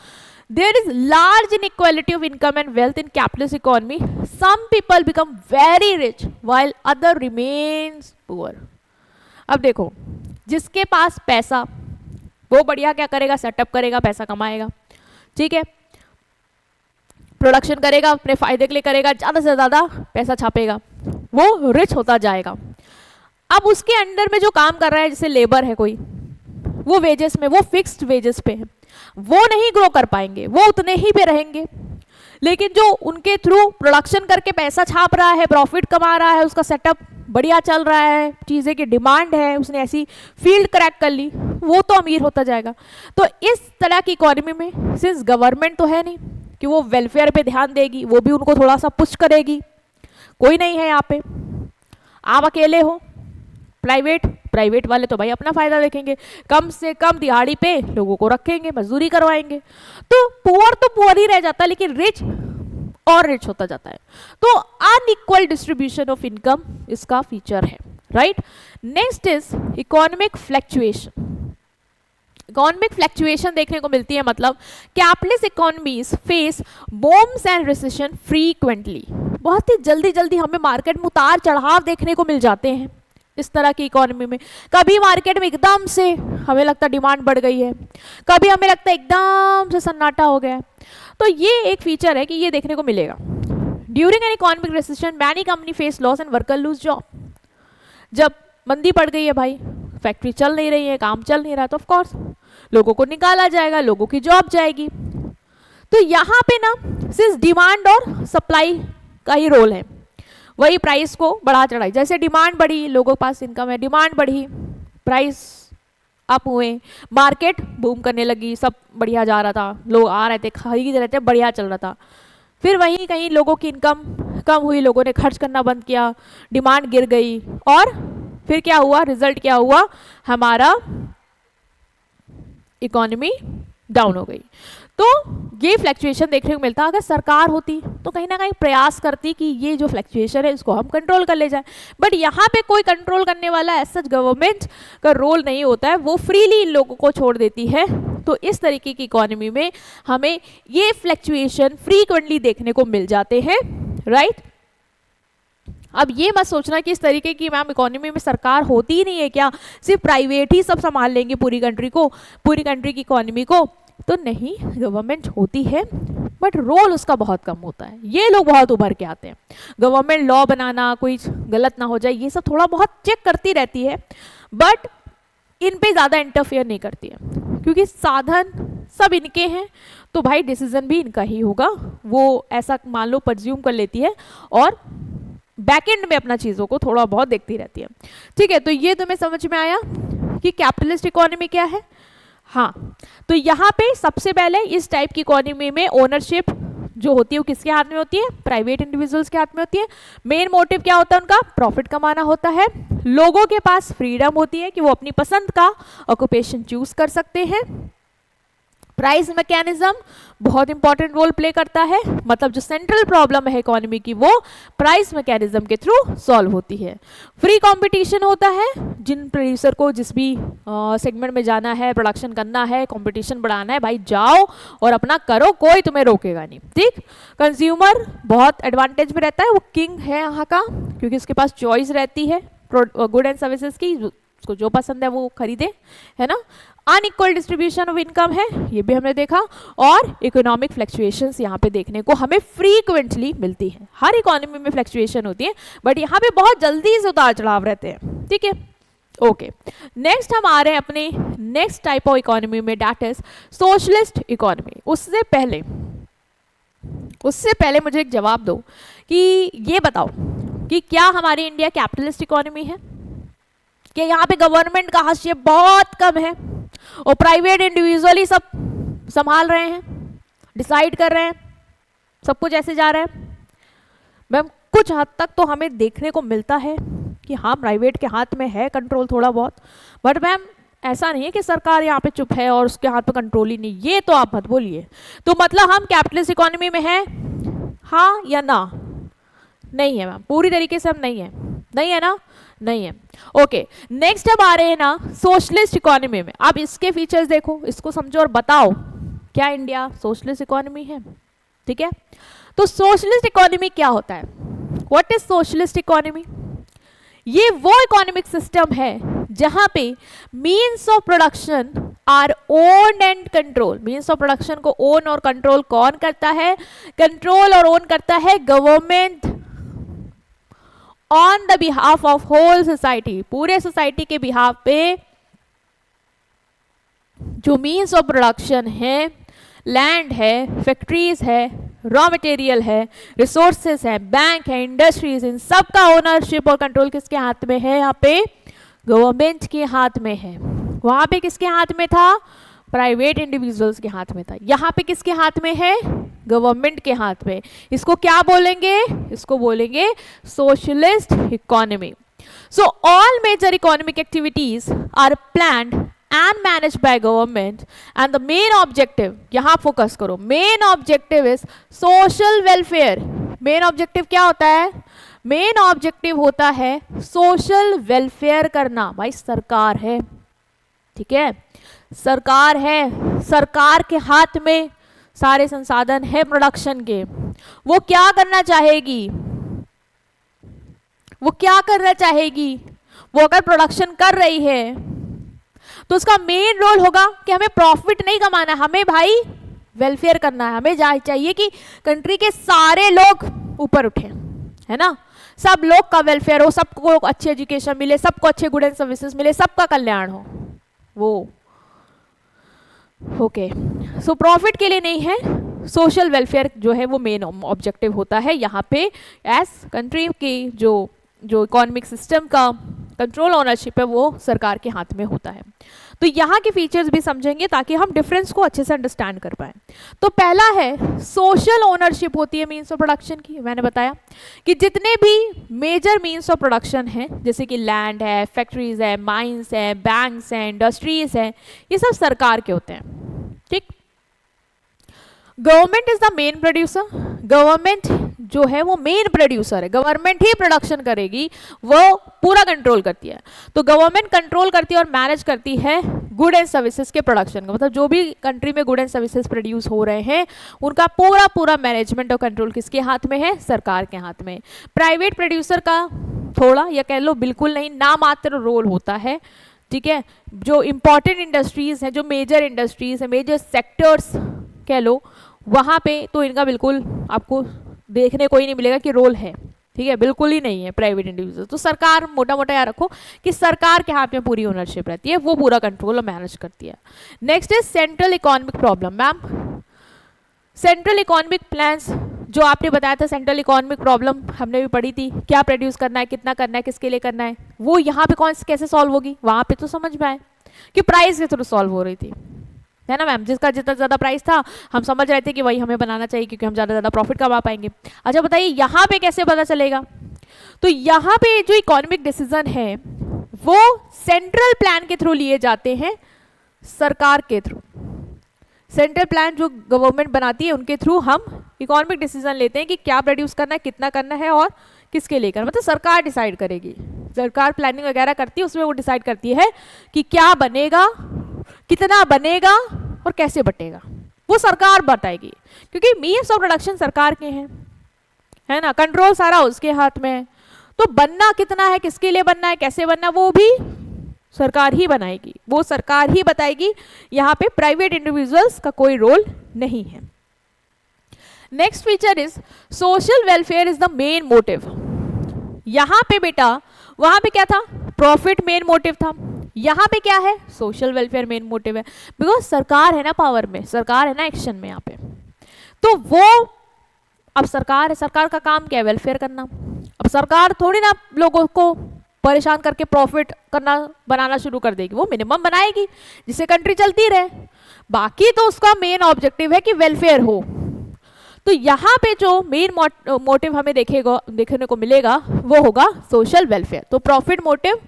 S1: There is large inequality of income and wealth in capitalist economy. Some people become very rich while other remains poor. अब देखो, जिसके पास पैसा वो बढ़िया क्या करेगा, सेटअप करेगा, पैसा कमाएगा, ठीक है, प्रोडक्शन करेगा, अपने फायदे के लिए करेगा, ज़्यादा से ज़्यादा पैसा छापेगा, वो रिच होता जाएगा। अब उसके अंडर में जो काम कर रहा है, जैसे लेबर है कोई, वो वेजेस में, वो फिक्स्ड वेजेस पे है, वो नहीं ग्रो कर पाएंगे, वो उतने ही पे रहेंगे। लेकिन जो उनके थ्रू प्रोडक्शन करके पैसा छाप रहा है, प्रॉफिट कमा रहा है, उसका सेटअप बढ़िया चल रहा है, चीज़ें की डिमांड है, उसने ऐसी फील्ड क्रैक कर ली, वो तो अमीर होता जाएगा। तो इस तरह की इकोनॉमी में सिंस गवर्नमेंट तो है नहीं कि वो वेलफेयर पे ध्यान देगी, वो भी उनको थोड़ा सा पुश करेगी, कोई नहीं है यहाँ पे, आप अकेले हो। प्राइवेट वाले तो भाई अपना फायदा देखेंगे, कम से कम दिहाड़ी पे लोगों को रखेंगे, मजदूरी करवाएंगे, तो पुअर ही रह जाता है, लेकिन रिच और रिच होता जाता है। तो अनइक्वल डिस्ट्रीब्यूशन ऑफ इनकम इसका फीचर है, right. Next is economic fluctuation. Economic fluctuation देखने को मिलती है, मतलब capitalist economies face बूम्स and recession frequently. बहुत ही जल्दी जल्दी हमें मार्केट में उतार चढ़ाव देखने को मिल जाते हैं इस तरह की इकोनॉमी में। कभी मार्केट में एकदम से हमें लगता है डिमांड बढ़ गई है, कभी हमें लगता है एकदम से सन्नाटा हो गया है। तो ये एक फीचर है कि ये देखने को मिलेगा। During an economic recession many company face loss and worker lose job. जब मंदी पड़ गई है भाई, फैक्ट्री चल नहीं रही है, काम चल नहीं रहा, तो ऑफकोर्स लोगों को निकाला जाएगा, लोगों की जॉब जाएगी। तो यहाँ पे ना सिर्फ डिमांड और सप्लाई का ही रोल है, वही प्राइस को बढ़ा चढ़ाई। जैसे डिमांड बढ़ी, लोगों के पास इनकम है, डिमांड बढ़ी, प्राइस अप हुए, मार्केट बूम करने लगी, सब बढ़िया जा रहा था, लोग आ रहे थे, खरीद रहे थे, बढ़िया चल रहा था। फिर वहीं कहीं लोगों की इनकम कम हुई, लोगों ने खर्च करना बंद किया, डिमांड गिर गई, और फिर क्या हुआ, रिजल्ट क्या हुआ, हमारा इकोनॉमी डाउन हो गई। तो ये फ्लक्चुएशन देखने को मिलता है। अगर सरकार होती तो कहीं ना कहीं प्रयास करती कि ये जो फ्लक्चुएशन है इसको हम कंट्रोल कर ले जाए, बट यहाँ पे कोई कंट्रोल करने वाला एज सच गवर्नमेंट का रोल नहीं होता है, वो फ्रीली इन लोगों को छोड़ देती है। तो इस तरीके की इकोनॉमी में हमें ये फ्लक्चुएशन फ्रीक्वेंटली देखने को मिल जाते हैं, राइट। अब ये मत सोचना कि इस तरीके की मैम इकोनॉमी में सरकार होती ही नहीं है क्या, सिर्फ प्राइवेट ही सब संभाल लेंगे पूरी कंट्री को, पूरी कंट्री की इकोनॉमी को। तो नहीं, गवर्नमेंट होती है बट रोल उसका बहुत कम होता है। ये लोग बहुत उभर के आते हैं, गवर्नमेंट लॉ बनाना, कोई गलत ना हो जाए, ये सब थोड़ा बहुत चेक करती रहती है, बट इन पे ज़्यादा इंटरफेयर नहीं करती है, क्योंकि साधन सब इनके हैं, तो भाई डिसीजन भी इनका ही होगा। वो ऐसा मान लो परज्यूम कर लेती है और बैकएंड में अपना चीज़ों को थोड़ा बहुत देखती रहती है, ठीक है। तो ये तुम्हें समझ में आया कि कैपिटलिस्ट इकोनॉमी क्या है। हाँ, तो यहाँ पे सबसे पहले इस टाइप की इकोनॉमी में ओनरशिप जो होती है वो किसके हाथ में होती है, प्राइवेट इंडिविजुअल्स के हाथ में होती है। मेन मोटिव क्या होता है उनका, प्रॉफिट कमाना होता है। लोगों के पास फ्रीडम होती है कि वो अपनी पसंद का ऑक्यूपेशन चूज कर सकते हैं। प्राइस मैकेनिज्म बहुत इंपॉर्टेंट रोल प्ले करता है, मतलब जो सेंट्रल प्रॉब्लम है इकोनॉमी की वो प्राइस मैकेनिज्म के थ्रू सॉल्व होती है। फ्री कंपटीशन होता है, जिन प्रोड्यूसर को जिस भी सेगमेंट में जाना है, प्रोडक्शन करना है, कंपटीशन बढ़ाना है, भाई जाओ और अपना करो, कोई तुम्हें रोकेगा नहीं, ठीक। कंज्यूमर बहुत एडवांटेज में रहता है, वो किंग है यहाँ का, क्योंकि उसके पास चॉइस रहती है गुड एंड सर्विसेज की, उसको जो पसंद है वो खरीदे, है ना। अनइक्वल डिस्ट्रीब्यूशन ऑफ इनकम है, ये भी हमने देखा, और इकोनॉमिक फ्लक्चुएशंस यहाँ पे देखने को हमें फ्रीक्वेंटली मिलती है। हर इकोनॉमी में फ्लक्चुएशन होती है, बट यहाँ पे बहुत जल्दी से उतार चढ़ाव रहते हैं, ठीक है। ओके, नेक्स्ट हम आ रहे हैं अपने नेक्स्ट टाइप ऑफ इकोनॉमी में, दैट इज सोशलिस्ट इकोनॉमी। उससे पहले मुझे एक जवाब दो कि ये बताओ कि क्या हमारी इंडिया कैपिटलिस्ट इकोनॉमी है, कि यहाँ पे गवर्नमेंट का हस्तक्षेप बहुत कम है और प्राइवेट इंडिविजुअली सब संभाल रहे हैं, डिसाइड कर रहे हैं, सब कुछ ऐसे जा रहा है। मैम कुछ हद तक तो हमें देखने को मिलता है कि हाँ प्राइवेट के हाथ में है कंट्रोल थोड़ा बहुत, बट मैम ऐसा नहीं है कि सरकार यहाँ पे चुप है और उसके हाथ में कंट्रोल ही नहीं, ये तो आप मत बोलिए। तो मतलब हम कैपिटलिस्ट इकोनॉमी में हैं, हाँ या ना? नहीं है मैम, पूरी तरीके से हम नहीं है, नहीं है ना, नहीं है। ओके, नेक्स्ट अब आ रहे हैं ना सोशलिस्ट इकोनॉमी में। अब इसके फीचर्स देखो, इसको समझो और बताओ क्या इंडिया सोशलिस्ट इकोनॉमी है, ठीक है। तो सोशलिस्ट इकोनॉमी क्या होता है? What is socialist economy? ये वो इकोनॉमिक सिस्टम है जहां पे means of production are owned and control. Means of production को ओन और कंट्रोल कौन करता है? कंट्रोल और ओन करता है government on the behalf of whole society. पूरे सोसाइटी के बिहाफ पे जो मीन्स ऑफ प्रोडक्शन है, लैंड है, फैक्ट्रीज है, रॉ मटेरियल है, रिसोर्सेज है, बैंक है, इंडस्ट्रीज, इन सब का ओनरशिप और कंट्रोल किसके हाथ में है? यहाँ पे गवर्नमेंट के हाथ में है। वहां पे किसके हाथ में था? प्राइवेट इंडिविजुअल्स के हाथ में था। यहाँ पे किसके हाथ में है? गवर्नमेंट के हाथ में। इसको क्या बोलेंगे? इसको बोलेंगे socialist economy. So all major economic activities are planned and managed by government and the main objective, यहाँ फोकस करो, main objective is social welfare। main objective क्या होता है? main objective होता है social welfare करना। भाई सरकार है, ठीक है, सरकार है, सरकार के हाथ में सारे संसाधन है प्रोडक्शन के। वो क्या करना चाहेगी? वो क्या करना चाहेगी? वो अगर प्रोडक्शन कर रही है तो उसका मेन रोल होगा कि हमें प्रॉफिट नहीं कमाना, हमें भाई वेलफेयर करना है। हमें चाहिए कि कंट्री के सारे लोग ऊपर उठे, है ना, सब लोग का वेलफेयर हो, सबको अच्छी एजुकेशन मिले, सबको अच्छे गुड एंड सर्विसेज मिले, सबका कल्याण हो। वो ओके, सो प्रॉफिट के लिए नहीं है, सोशल वेलफेयर जो है वो मेन ऑब्जेक्टिव होता है यहाँ पे। एज कंट्री की जो इकोनॉमिक सिस्टम का कंट्रोल ओनरशिप है वो सरकार के हाथ में होता है। तो यहाँ के फीचर्स भी समझेंगे ताकि हम डिफरेंस को अच्छे से अंडरस्टैंड कर पाए। तो पहला है सोशल ओनरशिप होती है मीन्स ऑफ प्रोडक्शन की। मैंने बताया कि जितने भी मेजर मीन्स ऑफ प्रोडक्शन हैं, जैसे कि लैंड है, फैक्ट्रीज है, माइंस है, बैंक्स हैं, इंडस्ट्रीज हैं, ये सब सरकार के होते हैं, ठीक। Government is the main producer. Government जो है वो मेन प्रोड्यूसर है, गवर्नमेंट ही प्रोडक्शन करेगी, वो पूरा कंट्रोल करती है। तो गवर्नमेंट कंट्रोल करती है और मैनेज करती है गुड एंड सर्विसेज के प्रोडक्शन का। मतलब जो भी कंट्री में गुड एंड सर्विसेज प्रोड्यूस हो रहे हैं उनका पूरा मैनेजमेंट और कंट्रोल किसके हाथ में है? सरकार के हाथ में। प्राइवेट प्रोड्यूसर का थोड़ा या कह लो बिल्कुल नहीं, नामात्र रोल होता है, ठीक है। जो इंपॉर्टेंट इंडस्ट्रीज हैं, जो मेजर इंडस्ट्रीज है, मेजर सेक्टर्स कह लो, वहाँ पे तो इनका बिल्कुल आपको देखने को ही नहीं मिलेगा कि रोल है, ठीक है, बिल्कुल ही नहीं है प्राइवेट इंडिविजुअल। तो सरकार मोटा मोटा याद रखो कि सरकार के हाथ में पूरी ओनरशिप रहती है, वो पूरा कंट्रोल और मैनेज करती है। Next is central economic problem. Ma'am central economic plans जो आपने बताया था, सेंट्रल इकोनॉमिक प्रॉब्लम हमने भी पढ़ी थी, क्या प्रोड्यूस करना है, कितना करना है, किसके लिए करना है, वो यहाँ पे कैसे सॉल्व होगी? वहाँ पे तो समझ में आए कि प्राइस के थ्रू सॉल्व हो रही थी, है ना मैम। जिसका जितना ज़्यादा प्राइस था हम समझ रहे थे कि वही हमें बनाना चाहिए क्योंकि हम ज़्यादा प्रॉफिट कमा पाएंगे। अच्छा बताइए यहाँ पे कैसे पता चलेगा? तो यहाँ पे जो इकोनॉमिक डिसीजन है वो सेंट्रल प्लान के थ्रू लिए जाते हैं, सरकार के थ्रू। सेंट्रल प्लान जो गवर्नमेंट बनाती है उनके थ्रू हम इकोनॉमिक डिसीजन लेते हैं कि क्या प्रोड्यूस करना है, कितना करना है और किसके लिए करना, मतलब सरकार डिसाइड करेगी, सरकार प्लानिंग वगैरह करती है, उसमें वो डिसाइड करती है कि क्या बनेगा, कितना बनेगा और कैसे बटेगा, वो सरकार बताएगी, क्योंकि मीन्स ऑफ प्रोडक्शन सरकार के हैं, है ना, कंट्रोल सारा उसके हाथ में है। तो बनना कितना है, किसके लिए बनना है, कैसे बनना है, वो भी सरकार ही बनाएगी, वो सरकार ही बताएगी, यहाँ पे प्राइवेट इंडिविजुअल्स का कोई रोल नहीं है। Next feature is social welfare is the main motive. यहाँ पे बेटा, वहां पे क्या था, प्रॉफिट मेन मोटिव था, यहाँ पे क्या है, सोशल वेलफेयर मेन मोटिव है, बिकॉज सरकार है ना पावर में, सरकार है ना एक्शन में यहाँ पे, तो वो अब सरकार है, सरकार का काम क्या है, वेलफेयर करना। अब सरकार थोड़ी ना लोगों को परेशान करके प्रॉफिट करना बनाना शुरू कर देगी, वो मिनिमम बनाएगी जिससे कंट्री चलती रहे, बाकी तो उसका मेन ऑब्जेक्टिव है कि वेलफेयर हो। तो यहाँ पे जो मेन मोटिव हमें देखने को मिलेगा वो होगा सोशल वेलफेयर। तो प्रॉफिट मोटिव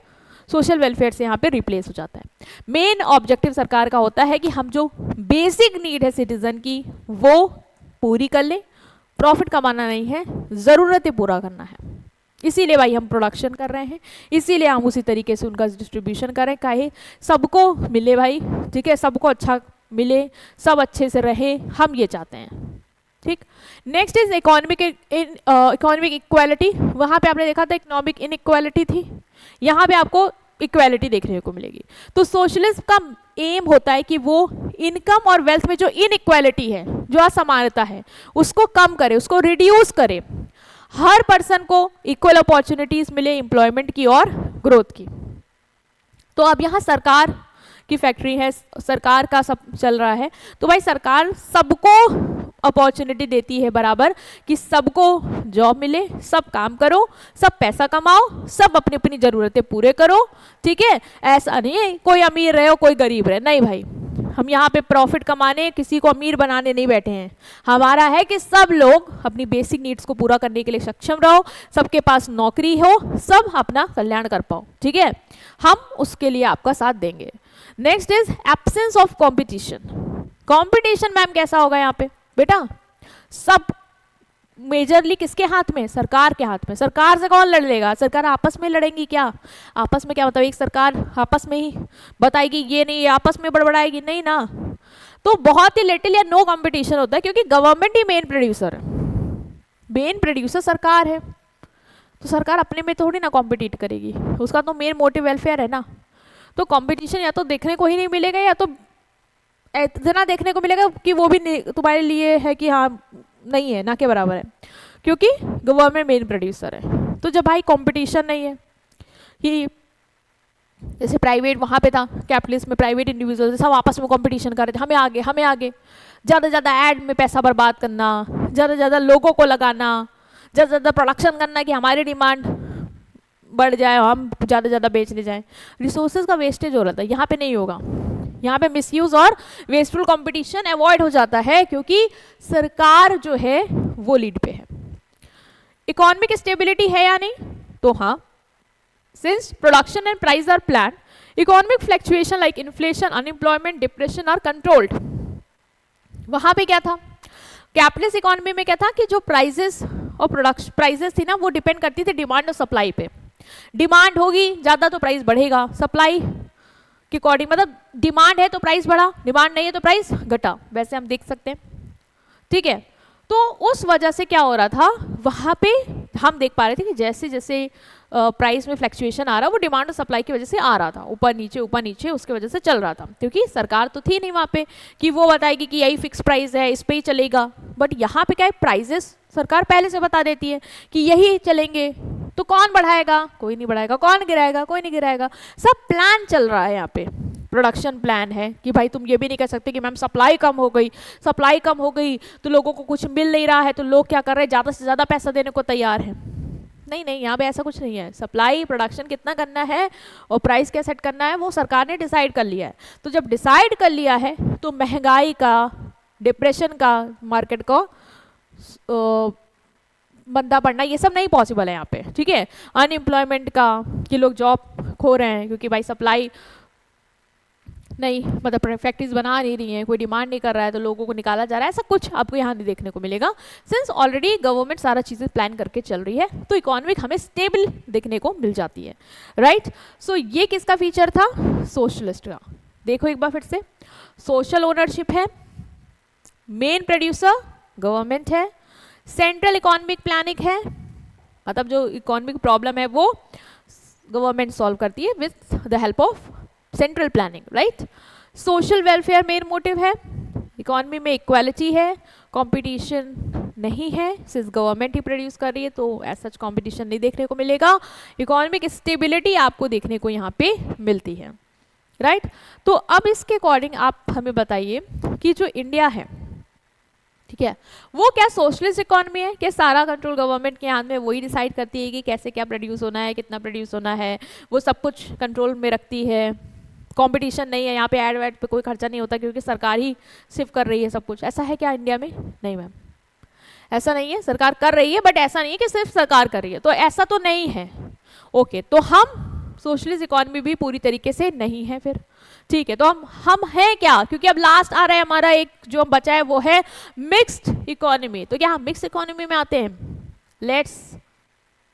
S1: सोशल वेलफेयर से यहाँ पे रिप्लेस हो जाता है। मेन ऑब्जेक्टिव सरकार का होता है कि हम जो बेसिक नीड है सिटीजन की वो पूरी कर ले, प्रॉफिट कमाना नहीं है, ज़रूरतें पूरा करना है। इसीलिए भाई हम प्रोडक्शन कर रहे हैं, इसीलिए हम उसी तरीके से उनका डिस्ट्रीब्यूशन करें, काहे सबको मिले भाई, ठीक है, सबको अच्छा मिले, सब अच्छे से रहे, हम ये चाहते हैं, ठीक। Next is economic equality. वहाँ पे आपने देखा था इकोनॉमिक इनइक्वालिटी थी, यहाँ पे आपको इक्वालिटी देखने को मिलेगी। तो सोशलिज्म का एम होता है कि वो इनकम और वेल्थ में जो इनइक्वालिटी है, जो असमानता है, उसको कम करे, उसको रिड्यूस करे, हर पर्सन को इक्वल अपॉर्चुनिटीज मिले एम्प्लॉयमेंट की और ग्रोथ की। तो अब यहाँ सरकार की फैक्ट्री है, सरकार का सब चल रहा है, तो भाई सरकार सबको अपॉर्चुनिटी देती है बराबर कि सबको जॉब मिले, सब काम करो, सब पैसा कमाओ, सब अपनी अपनी ज़रूरतें पूरे करो, ठीक है। ऐसा नहीं है कोई अमीर रहे हो कोई गरीब रहे, नहीं भाई, हम यहाँ पे प्रॉफिट कमाने, किसी को अमीर बनाने नहीं बैठे हैं। हमारा है कि सब लोग अपनी बेसिक नीड्स को पूरा करने के लिए सक्षम रहो, सबके पास नौकरी हो, सब अपना कल्याण कर पाओ, ठीक है, हम उसके लिए आपका साथ देंगे। Next is absence of competition. Competition ma'am कैसा होगा यहाँ पे बेटा, सब मेजरली किसके हाथ में, सरकार के हाथ में। सरकार से कौन लड़ लेगा, सरकार आपस में लड़ेंगी क्या, आपस में क्या मतलब एक सरकार आपस में ही बताएगी ये नहीं, ये आपस में बड़बड़ाएगी, नहीं ना। तो बहुत ही लिटिल या नो कंपटीशन होता है, क्योंकि गवर्नमेंट ही मेन प्रोड्यूसर है, मेन प्रोड्यूसर सरकार है, तो सरकार अपने में थोड़ी ना कॉम्पिटिट करेगी, उसका तो मेन मोटिव वेलफेयर है ना। तो कॉम्पिटिशन या तो देखने को ही नहीं मिलेगा, या तो इतना देखने को मिलेगा कि वो भी तुम्हारे लिए है कि हाँ नहीं है, ना के बराबर है, क्योंकि गवर्नमेंट मेन प्रोड्यूसर है। तो जब भाई कंपटीशन नहीं है, कि जैसे प्राइवेट वहाँ पे था कैपिटलिस्ट में, प्राइवेट इंडिविजुअल सब आपस में कंपटीशन कर रहे थे, हमें आगे हमें आगे, ज़्यादा से ज़्यादा ऐड में पैसा बर्बाद करना, ज़्यादा से ज़्यादा लोगों को लगाना, ज़्यादा से ज़्यादा प्रोडक्शन करना कि हमारी डिमांड बढ़ जाए, हम ज़्यादा से ज़्यादा बेचने जाएँ, रिसोर्सेज का वेस्टेज हो रहा था। यहाँ पे नहीं होगा, यहाँ पे मिसयूज और वेस्टफुल कंपटीशन अवॉइड हो जाता है, क्योंकि सरकार जो है वो लीड पे है। इकोनॉमिक स्टेबिलिटी है या नहीं, तो हाँ, since production and price are plan, economic fluctuation like inflation, unemployment, depression are controlled. वहाँ पे क्या था, कैपिटलिस्ट इकोनॉमी में क्या था कि जो प्राइजेस और प्रोडक्शन प्राइजेस थी ना, वो डिपेंड करती थी डिमांड और सप्लाई पे। डिमांड होगी ज़्यादा तो प्राइस बढ़ेगा, सप्लाई के अकॉर्डिंग, मतलब डिमांड है तो प्राइस बढ़ा, डिमांड नहीं है तो प्राइस घटा, वैसे हम देख सकते हैं, ठीक है। तो उस वजह से क्या हो रहा था, वहाँ पे हम देख पा रहे थे कि जैसे जैसे प्राइस में फ्लक्चुएशन आ रहा, वो डिमांड और सप्लाई की वजह से आ रहा था, ऊपर नीचे उसके वजह से चल रहा था, क्योंकि सरकार तो थी नहीं वहाँ पे कि वो बताएगी कि यही फिक्स प्राइस है, इस पे ही चलेगा। बट यहाँ पे क्या है, प्राइजेस सरकार पहले से बता देती है कि यही चलेंगे, तो कौन बढ़ाएगा, कोई नहीं बढ़ाएगा, कौन गिराएगा, कोई नहीं गिराएगा, सब प्लान चल रहा है यहाँ पे। प्रोडक्शन प्लान है कि भाई तुम ये भी नहीं कह सकते कि मैम सप्लाई कम हो गई, सप्लाई कम हो गई तो लोगों को कुछ मिल नहीं रहा है, तो लोग क्या कर रहे हैं, ज़्यादा से ज़्यादा पैसा देने को तैयार है। नहीं नहीं, यहाँ पे ऐसा कुछ नहीं है, सप्लाई प्रोडक्शन कितना करना है और प्राइस क्या सेट करना है वो सरकार ने डिसाइड कर लिया है। तो जब डिसाइड कर लिया है तो महंगाई का, डिप्रेशन का, मार्केट को मंदा पड़ना, ये सब नहीं पॉसिबल है यहाँ पे, ठीक है। अनएम्प्लॉयमेंट का कि लोग जॉब खो रहे हैं क्योंकि भाई सप्लाई नहीं, मतलब फैक्ट्रीज बना नहीं रही हैं, कोई डिमांड नहीं कर रहा है तो लोगों को निकाला जा रहा है, ऐसा कुछ आपको यहाँ नहीं देखने को मिलेगा, सिंस ऑलरेडी गवर्नमेंट सारा चीज़ें प्लान करके चल रही है, तो इकोनॉमिक हमें स्टेबल देखने को मिल जाती है, राइट। सो ये किसका फीचर था? सोशलिस्ट का। देखो एक बार फिर से, सोशल ओनरशिप है, मेन प्रोड्यूसर गवर्नमेंट है, सेंट्रल इकोनॉमिक प्लानिंग है, मतलब जो इकोनॉमिक प्रॉब्लम है वो गवर्नमेंट सॉल्व करती है with the help of central planning, right. Social welfare main motive है, इकोनॉमी में इक्वालिटी है, कंपटीशन नहीं है, सिर्फ गवर्नमेंट ही प्रोड्यूस कर रही है तो ऐसा कंपटीशन नहीं देखने को मिलेगा, इकोनॉमिक स्टेबिलिटी आपको देखने को यहाँ पे मिलती है, राइट। तो अब इसके अकॉर्डिंग आप हमें बताइए कि जो इंडिया है, ठीक है, वो क्या सोशलिस्ट इकोनॉमी है? क्या सारा कंट्रोल गवर्नमेंट के हाथ में, वही डिसाइड करती है कि कैसे क्या प्रोड्यूस होना है, कितना प्रोड्यूस होना है, वो सब कुछ कंट्रोल में रखती है, कंपटीशन नहीं है यहाँ पे, एड वैड पे कोई खर्चा नहीं होता क्योंकि सरकार ही सिर्फ कर रही है सब कुछ, ऐसा है क्या इंडिया में? नहीं मैम, ऐसा नहीं है, सरकार कर रही है बट ऐसा नहीं है कि सिर्फ सरकार कर रही है, तो ऐसा तो नहीं है। ओके, तो हम सोशलिस्ट इकोनॉमी भी पूरी तरीके से नहीं है फिर, ठीक है। तो हम हैं क्या? क्योंकि अब लास्ट आ रहा है हमारा एक जो बचा है वो है मिक्स्ड इकोनॉमी, तो क्या हम मिक्स्ड इकोनॉमी में आते हैं? लेट्स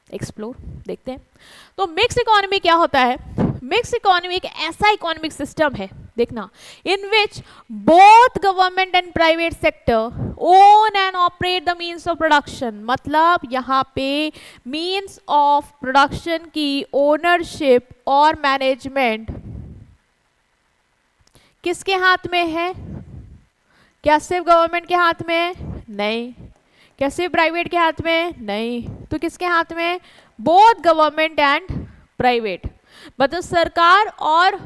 S1: एक्सप्लोर, देखते हैं। तो मिक्स्ड इकोनॉमी क्या होता है? मिक्स्ड इकोनॉमी एक ऐसा इकोनॉमिक सिस्टम है, देखना, in which both government and private sector own and operate the means of production, मतलब यहाँ पे मीन्स ऑफ प्रोडक्शन की ओनरशिप और मैनेजमेंट किसके हाथ में है? क्या सिर्फ गवर्नमेंट के हाथ में है? नहीं। क्या सिर्फ प्राइवेट के हाथ में? नहीं। तो किसके हाथ में? बोथ गवर्नमेंट एंड प्राइवेट, मतलब सरकार और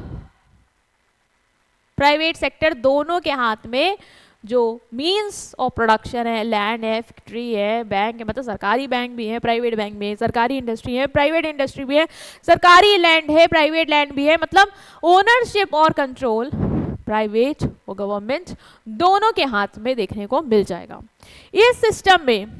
S1: प्राइवेट सेक्टर दोनों के हाथ में जो मींस ऑफ प्रोडक्शन है, लैंड है, फैक्ट्री है, बैंक है, मतलब सरकारी बैंक भी है, प्राइवेट बैंक भी है, सरकारी इंडस्ट्री है, प्राइवेट इंडस्ट्री भी है, सरकारी लैंड है, प्राइवेट लैंड भी है, मतलब ओनरशिप और कंट्रोल प्राइवेट और गवर्नमेंट दोनों के हाथ में देखने को मिल जाएगा। इस सिस्टम में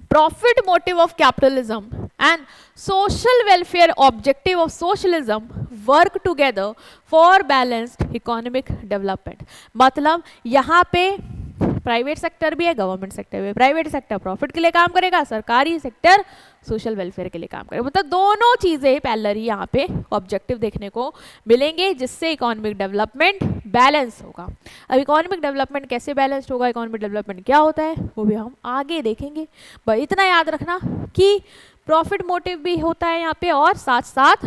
S1: profit motive of capitalism and social welfare objective of socialism work together for balanced economic development, मतलब यहाँ पे प्राइवेट सेक्टर भी है, गवर्नमेंट सेक्टर भी है, प्राइवेट सेक्टर प्रॉफिट के लिए काम करेगा, सरकारी सेक्टर सोशल वेलफेयर के लिए काम करेगा, मतलब दोनों चीजें पैरेलल यहाँ पे ऑब्जेक्टिव देखने को मिलेंगे, जिससे इकोनॉमिक डेवलपमेंट बैलेंस होगा। अब इकोनॉमिक डेवलपमेंट कैसे बैलेंस्ड होगा, इकोनॉमिक डेवलपमेंट क्या होता है, वो भी हम आगे देखेंगे। बस इतना याद रखना कि प्रॉफिट मोटिव भी होता है यहाँ पे और साथ साथ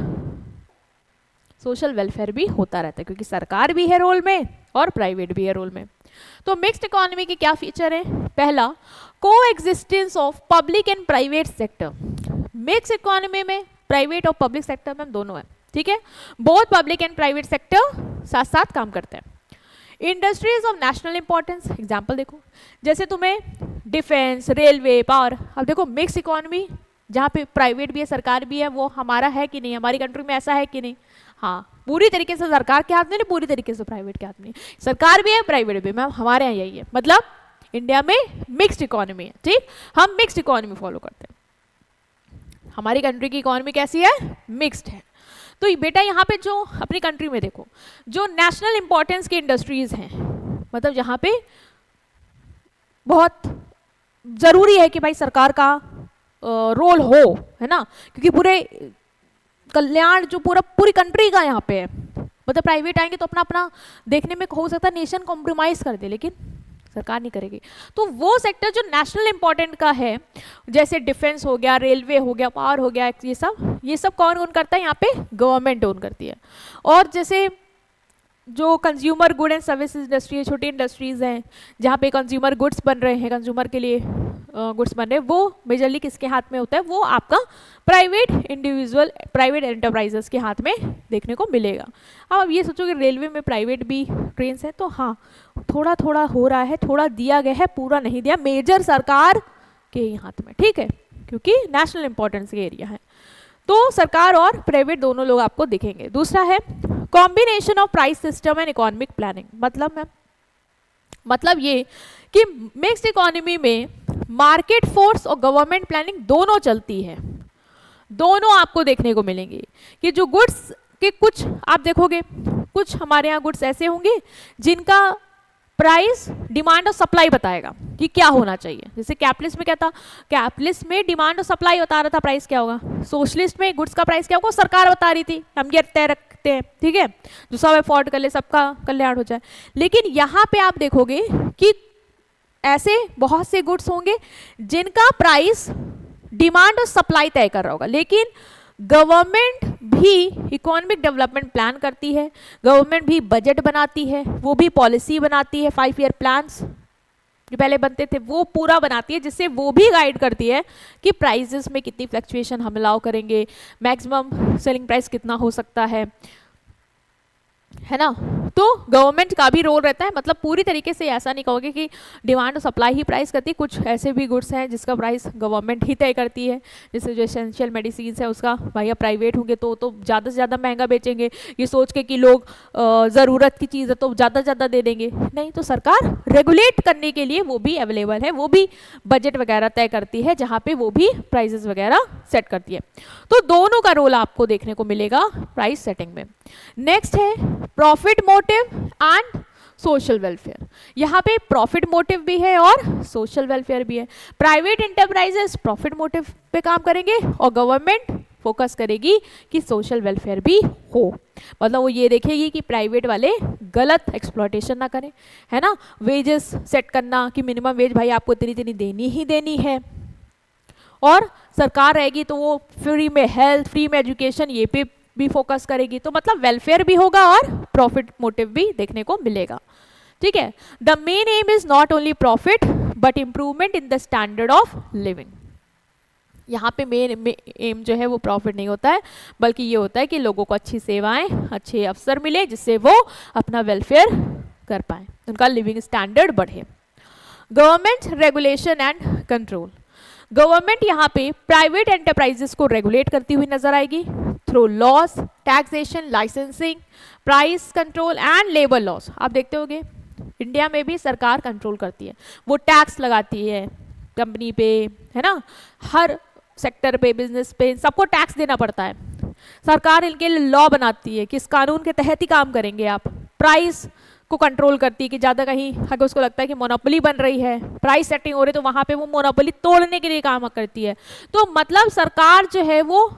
S1: सोशल वेलफेयर भी होता रहता है, क्योंकि सरकार भी है रोल में और प्राइवेट भी है रोल में। तो मिक्स्ड इकोनॉमी के क्या फीचर है? पहला, को existence of public and private sector. Mixed economy में प्राइवेट और पब्लिक सेक्टर में दोनों है, ठीक है, both public and private sector साथ साथ काम करते हैं। Industries of national importance, example देखो, जैसे तुम्हें डिफेंस, रेलवे, पावर, अब देखो मिक्स्ड इकोनॉमी जहाँ पे प्राइवेट भी है सरकार भी है, वो हमारा है कि नहीं, हमारी कंट्री में ऐसा है कि नहीं? हाँ, पूरी तरीके से सरकार के हाथ में नहीं, पूरी तरीके से प्राइवेट के हाथ में, सरकार भी है प्राइवेट भी, मैम हमारे यहाँ यही है, मतलब इंडिया में मिक्स्ड इकोनॉमी है, ठीक, हम मिक्स्ड इकोनॉमी फॉलो करते हैं। हमारी कंट्री की इकोनॉमी कैसी है? मिक्स्ड है। तो बेटा यहाँ पे जो अपनी कंट्री में देखो, जो नेशनल इंपॉर्टेंस की इंडस्ट्रीज हैं, मतलब जहाँ पे बहुत जरूरी है कि भाई सरकार का रोल हो, है ना, क्योंकि पूरे कल्याण जो पूरी कंट्री का यहाँ पे है, मतलब प्राइवेट आएंगे तो अपना अपना देखने में हो सकता है नेशन कॉम्प्रोमाइज कर दे, लेकिन सरकार नहीं करेगी। तो वो सेक्टर जो नेशनल इंपॉर्टेंट का है, जैसे डिफेंस हो गया, रेलवे हो गया, पावर हो गया, ये सब कौन ओन करता है? यहाँ पे गवर्नमेंट ओन करती है। और जैसे जो consumer good and service industry है, छोटी इंडस्ट्रीज हैं जहाँ पे कंज्यूमर गुड्स बन रहे हैं, कंज्यूमर के लिए गुड्स बन रहे हैं, वो मेजरली किसके हाथ में होता है? वो आपका प्राइवेट इंडिविजुअल, प्राइवेट एंटरप्राइजेस के हाथ में देखने को मिलेगा। अब ये सोचो कि रेलवे में प्राइवेट भी ट्रेन है, तो हाँ थोड़ा थोड़ा हो रहा है, थोड़ा दिया गया है, पूरा नहीं दिया, मेजर सरकार के ही हाथ में, ठीक है, क्योंकि नेशनल इंपॉर्टेंस के एरिया है। तो सरकार और प्राइवेट दोनों लोग आपको दिखेंगे। दूसरा है combination of price system and economic planning, मतलब ये कि मिक्स्ड इकोनॉमी में मार्केट फोर्स और गवर्नमेंट प्लानिंग दोनों चलती है, दोनों आपको देखने को मिलेंगी कि जो गुड्स के कुछ आप देखोगे, कुछ हमारे यहाँ गुड्स ऐसे होंगे जिनका प्राइस डिमांड और सप्लाई बताएगा कि क्या होना चाहिए। जैसे कैपिटलिस्ट में क्या था, कैपिटलिस्ट में डिमांड और सप्लाई बता रहा था प्राइस क्या होगा, सोशलिस्ट में गुड्स का प्राइस क्या होगा सरकार बता रही थी, हम ये तय रखते हैं, ठीक है, जो सब अफोर्ड कर ले सबका कल्याण हो जाए। लेकिन यहाँ पे आप देखोगे कि ऐसे बहुत से गुड्स होंगे जिनका प्राइस डिमांड और सप्लाई तय कर रहा होगा, लेकिन गवर्नमेंट भी इकोनॉमिक डेवलपमेंट प्लान करती है, गवर्नमेंट भी बजट बनाती है, वो भी पॉलिसी बनाती है, 5 ईयर प्लान्स जो पहले बनते थे वो पूरा बनाती है, जिससे वो भी गाइड करती है कि प्राइसेस में कितनी फ्लक्चुएशन हम अलाउ करेंगे, मैक्सिमम सेलिंग प्राइस कितना हो सकता है ना। तो गवर्नमेंट का भी रोल रहता है, मतलब पूरी तरीके से ऐसा नहीं कहोगे कि डिमांड और सप्लाई ही प्राइस करती है, कुछ ऐसे भी गुड्स हैं जिसका प्राइस गवर्नमेंट ही तय करती है। जैसे जो एसेंशियल मेडिसिन है उसका भैया प्राइवेट होंगे तो ज़्यादा से ज़्यादा महंगा बेचेंगे, ये सोच के कि लोग ज़रूरत की चीज़ है तो ज़्यादा से ज़्यादा दे देंगे, नहीं, तो सरकार रेगुलेट करने के लिए वो भी अवेलेबल है, वो भी बजट वगैरह तय करती है जहाँ पे वो भी प्राइसेस वगैरह सेट करती है। तो दोनों का रोल आपको देखने को मिलेगा प्राइस सेटिंग में। नेक्स्ट है profit motive and social welfare. यहाँ पे प्रॉफिट मोटिव भी है और सोशल वेलफेयर भी है। प्राइवेट एंटरप्राइजेस प्रॉफिट मोटिव पे काम करेंगे और गवर्नमेंट फोकस करेगी कि सोशल वेलफेयर भी हो, मतलब वो ये देखेगी कि प्राइवेट वाले गलत एक्सप्लॉयटेशन ना करें, है ना। वेजेस सेट करना कि मिनिमम वेज भाई आपको इतनी इतनी देनी ही देनी है, और सरकार रहेगी तो वो फ्री में हेल्थ, फ्री में एजुकेशन, ये पे भी फोकस करेगी, तो मतलब वेलफेयर भी होगा और प्रॉफिट मोटिव भी देखने को मिलेगा, ठीक है। The main M is not only profit but improvement in the standard of living. यहाँ पे मेन एम जो है वो प्रॉफिट नहीं होता है, बल्कि ये होता है कि लोगों को अच्छी सेवाएं, अच्छे अवसर मिले जिससे वो अपना वेलफेयर कर पाए, उनका लिविंग स्टैंडर्ड बढ़े। Government regulation and control. Government यहाँ पे प्राइवेट एंटरप्राइजेस को रेगुलेट करती हुई नजर आएगी through loss, taxation, licensing, price control and labour laws. आप देखते होंगे इंडिया में भी सरकार कंट्रोल करती है, वो टैक्स लगाती है कंपनी पे, है ना, हर सेक्टर पे, बिजनेस पे, सबको टैक्स देना पड़ता है। सरकार इनके लिए लॉ बनाती है कि इस कानून के तहत ही काम करेंगे आप। प्राइस को कंट्रोल करती है कि ज़्यादा कहीं अगर उसको लगता है कि मोनोपोली बन रही है, प्राइस सेटिंग हो रही है, तो वहाँ पे वो मोनोपोली तोड़ने के लिए काम करती है। तो मतलब सरकार जो है वो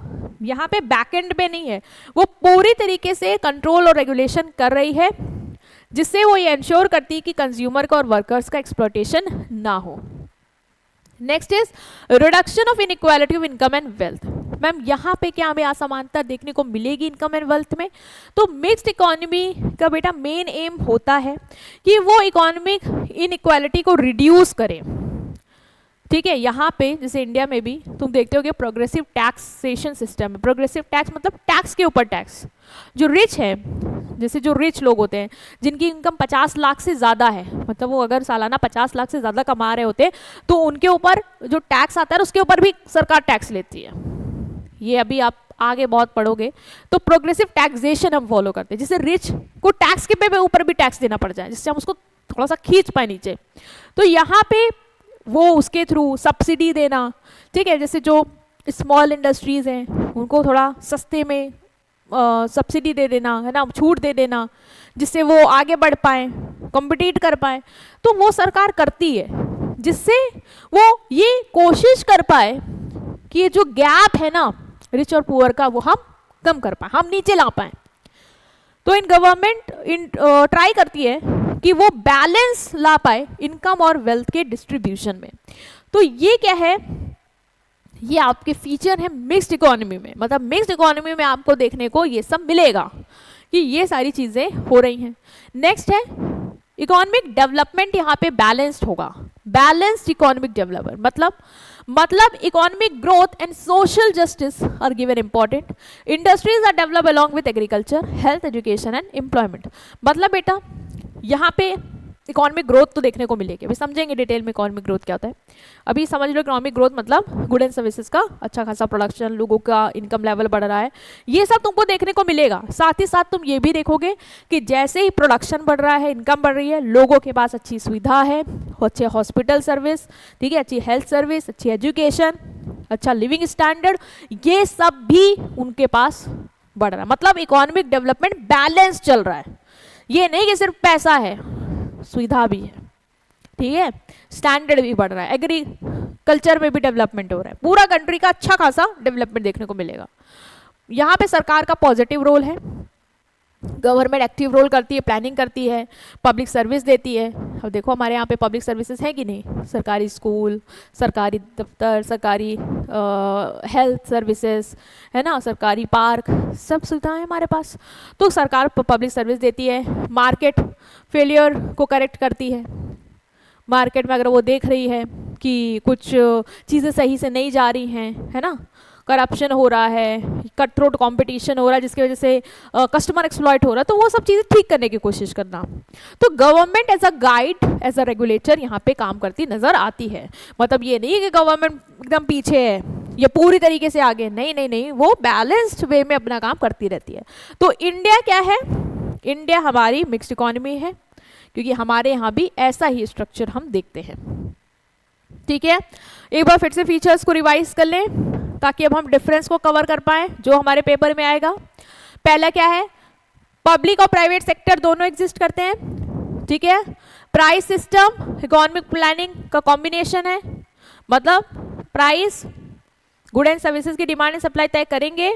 S1: यहाँ पे बैकएंड पे नहीं है, वो पूरी तरीके से कंट्रोल और रेगुलेशन कर रही है, जिससे वो ये इंश्योर करती है कि कंज्यूमर का और वर्कर्स का एक्सप्लॉयटेशन ना हो। Next is reduction of inequality of income and wealth. Ma'am यहाँ पे क्या हमें असमानता देखने को मिलेगी इनकम एंड वेल्थ में? तो मिक्स्ड इकोनॉमी का बेटा मेन एम होता है कि वो इकोनॉमिक इनइक्वालिटी को रिड्यूस करे, ठीक है। यहाँ पे जैसे इंडिया में भी तुम देखते होगे प्रोग्रेसिव टैक्सेशन सिस्टम है। प्रोग्रेसिव टैक्स मतलब टैक्स के ऊपर टैक्स। जो रिच है, जैसे जो रिच लोग होते हैं जिनकी इनकम 50 लाख से ज़्यादा है, मतलब वो अगर सालाना 50 लाख से ज़्यादा कमा रहे होते तो उनके ऊपर जो टैक्स आता है उसके ऊपर भी सरकार टैक्स लेती है। ये अभी आप आगे बहुत पढ़ोगे तो प्रोग्रेसिव टैक्सेशन हम फॉलो करते हैं, जिससे रिच को टैक्स के ऊपर भी टैक्स देना पड़ जाए, जिससे हम उसको थोड़ा सा खींच पाए नीचे। तो यहाँ पे वो उसके थ्रू सब्सिडी देना, ठीक है, जैसे जो स्मॉल इंडस्ट्रीज़ हैं उनको थोड़ा सस्ते में सब्सिडी दे देना, है ना, छूट दे देना, जिससे वो आगे बढ़ पाए, कॉम्पिटिट कर पाए। तो वो सरकार करती है, जिससे वो ये कोशिश कर पाए कि ये जो गैप है ना रिच और पुअर का, वो हम कम कर पाए, हम नीचे ला पाए। तो इन गवर्नमेंट ट्राई करती है कि वो बैलेंस ला पाए इनकम और वेल्थ के डिस्ट्रीब्यूशन में। तो ये क्या है, ये आपके फीचर है मिक्स्ड इकोनॉमी में। मतलब मिक्स्ड इकोनॉमी में आपको देखने को ये सब मिलेगा कि ये सारी चीज़ें हो रही हैं। नेक्स्ट है इकोनॉमिक डेवलपमेंट, यहाँ पे बैलेंस्ड होगा, बैलेंस्ड इकोनॉमिक डेवलपमेंट मतलब economic growth and social justice are given important. Industries are develop along with agriculture, health, education and employment. मतलब बेटा यहाँ पे इकोनॉमिक ग्रोथ तो देखने को मिलेगी, अभी समझेंगे डिटेल में इकोनॉमिक ग्रोथ क्या होता है। अभी समझ लो इकोनॉमिक ग्रोथ मतलब गुड एंड सर्विसेज का अच्छा खासा प्रोडक्शन, लोगों का इनकम लेवल बढ़ रहा है, ये सब तुमको देखने को मिलेगा। साथ ही साथ तुम ये भी देखोगे कि जैसे ही प्रोडक्शन बढ़ रहा है, इनकम बढ़ रही है, लोगों के पास अच्छी सुविधा है, अच्छे हॉस्पिटल सर्विस, ठीक है, अच्छी हेल्थ सर्विस, अच्छी एजुकेशन, अच्छा लिविंग स्टैंडर्ड, ये सब भी उनके पास बढ़ रहा है, मतलब इकोनॉमिक डेवलपमेंट बैलेंस चल रहा है। ये नहीं कि सिर्फ पैसा है, सुविधा भी है, ठीक है, स्टैंडर्ड भी बढ़ रहा है, एग्रीकल्चर में भी डेवलपमेंट हो रहा है, पूरा कंट्री का अच्छा खासा डेवलपमेंट देखने को मिलेगा। यहाँ पे सरकार का पॉजिटिव रोल है, गवर्नमेंट एक्टिव रोल करती है, प्लानिंग करती है, पब्लिक सर्विस देती है। अब देखो हमारे यहाँ पे पब्लिक सर्विसेज है कि नहीं, सरकारी स्कूल, सरकारी दफ्तर, सरकारी हेल्थ सर्विसेज, है ना, सरकारी पार्क, सब सुविधाएं हमारे पास। तो सरकार पब्लिक सर्विस देती है, मार्केट फेलियर को करेक्ट करती है। मार्केट में अगर वो देख रही है कि कुछ चीज़ें सही से नहीं जा रही हैं, है ना, करप्शन हो रहा है, कट थ्रोट कॉम्पिटिशन हो रहा है जिसकी वजह से कस्टमर एक्सप्लॉइट हो रहा है, तो वो सब चीज़ें ठीक करने की कोशिश करना। तो government as a guide, as a regulator यहाँ पे काम करती नजर आती है। मतलब ये नहीं कि गवर्नमेंट एकदम पीछे है या पूरी तरीके से आगे, नहीं नहीं नहीं, वो बैलेंस्ड वे में अपना काम करती रहती है। तो इंडिया क्या है, इंडिया हमारी मिक्स्ड इकोनॉमी है, क्योंकि हमारे यहाँ भी ऐसा ही स्ट्रक्चर हम देखते हैं। ठीक है, एक बार फिर से फीचर्स को रिवाइज कर लें ताकि अब हम डिफरेंस को कवर कर पाए जो हमारे पेपर में आएगा। पहला क्या है, पब्लिक और प्राइवेट सेक्टर दोनों एग्जिस्ट करते हैं। ठीक है, प्राइस सिस्टम इकोनॉमिक प्लानिंग का कॉम्बिनेशन है, मतलब प्राइस गुड एंड सर्विसेज की डिमांड एंड सप्लाई तय करेंगे,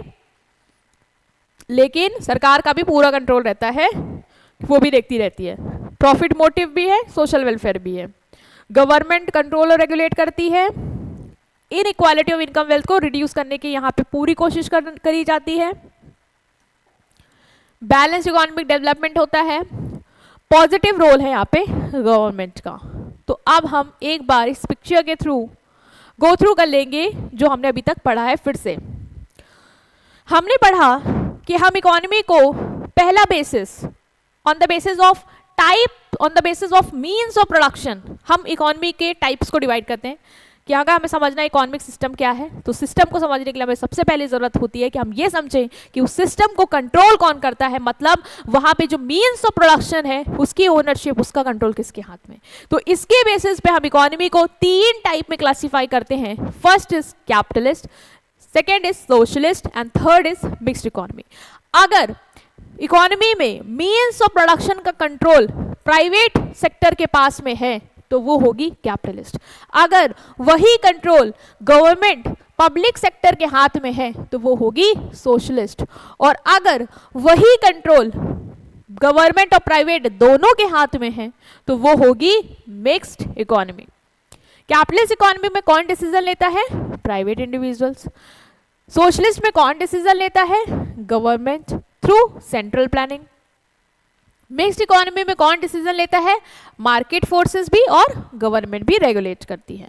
S1: लेकिन सरकार का भी पूरा कंट्रोल रहता है, वो भी देखती रहती है। प्रॉफिट मोटिव भी है, सोशल वेलफेयर भी है। गवर्नमेंट कंट्रोल और रेगुलेट करती है। इनइक्वालिटी ऑफ इनकम वेल्थ को रिड्यूस करने की यहाँ पे पूरी कोशिश करी जाती है। बैलेंस इकोनॉमिक डेवलपमेंट होता है। पॉजिटिव रोल है यहाँ पे गवर्नमेंट का। तो अब हम एक बार इस पिक्चर के थ्रू गो थ्रू कर लेंगे जो हमने अभी तक पढ़ा है। फिर से हमने पढ़ा कि हम इकोनॉमी को पहला basis on the basis of type, on the basis of means of production, हम इकोनॉमी के टाइप्स को डिवाइड करते हैं कि अगर हमें समझना इकोनॉमिक सिस्टम क्या है, तो सिस्टम को समझने के लिए हमें सबसे पहले जरूरत होती है कि हम ये समझें कि उस सिस्टम को कंट्रोल कौन करता है, मतलब वहां पे जो मीन्स ऑफ प्रोडक्शन है उसकी ओनरशिप, उसका कंट्रोल किसके हाथ में। तो इसके बेसिस पे हम इकोनॉमी को 3 टाइप में क्लासिफाई करते हैं। First is capitalist, second is socialist and third is mixed economy. अगर इकोनॉमी में मीन्स ऑफ प्रोडक्शन का कंट्रोल प्राइवेट सेक्टर के पास में है तो वो होगी कैपिटलिस्ट। अगर वही कंट्रोल गवर्नमेंट पब्लिक सेक्टर के हाथ में है तो वो होगी सोशलिस्ट। और अगर वही कंट्रोल गवर्नमेंट और प्राइवेट दोनों के हाथ में है तो वो होगी मिक्स्ड इकोनॉमी। कैपिटलिस्ट इकोनॉमी में कौन डिसीजन लेता है? Private individuals. सोशलिस्ट में कौन डिसीजन लेता है? Government through central planning. Mixed economy में कौन डिसीजन लेता है? मार्केट फोर्सेस भी और गवर्नमेंट भी रेगुलेट करती है।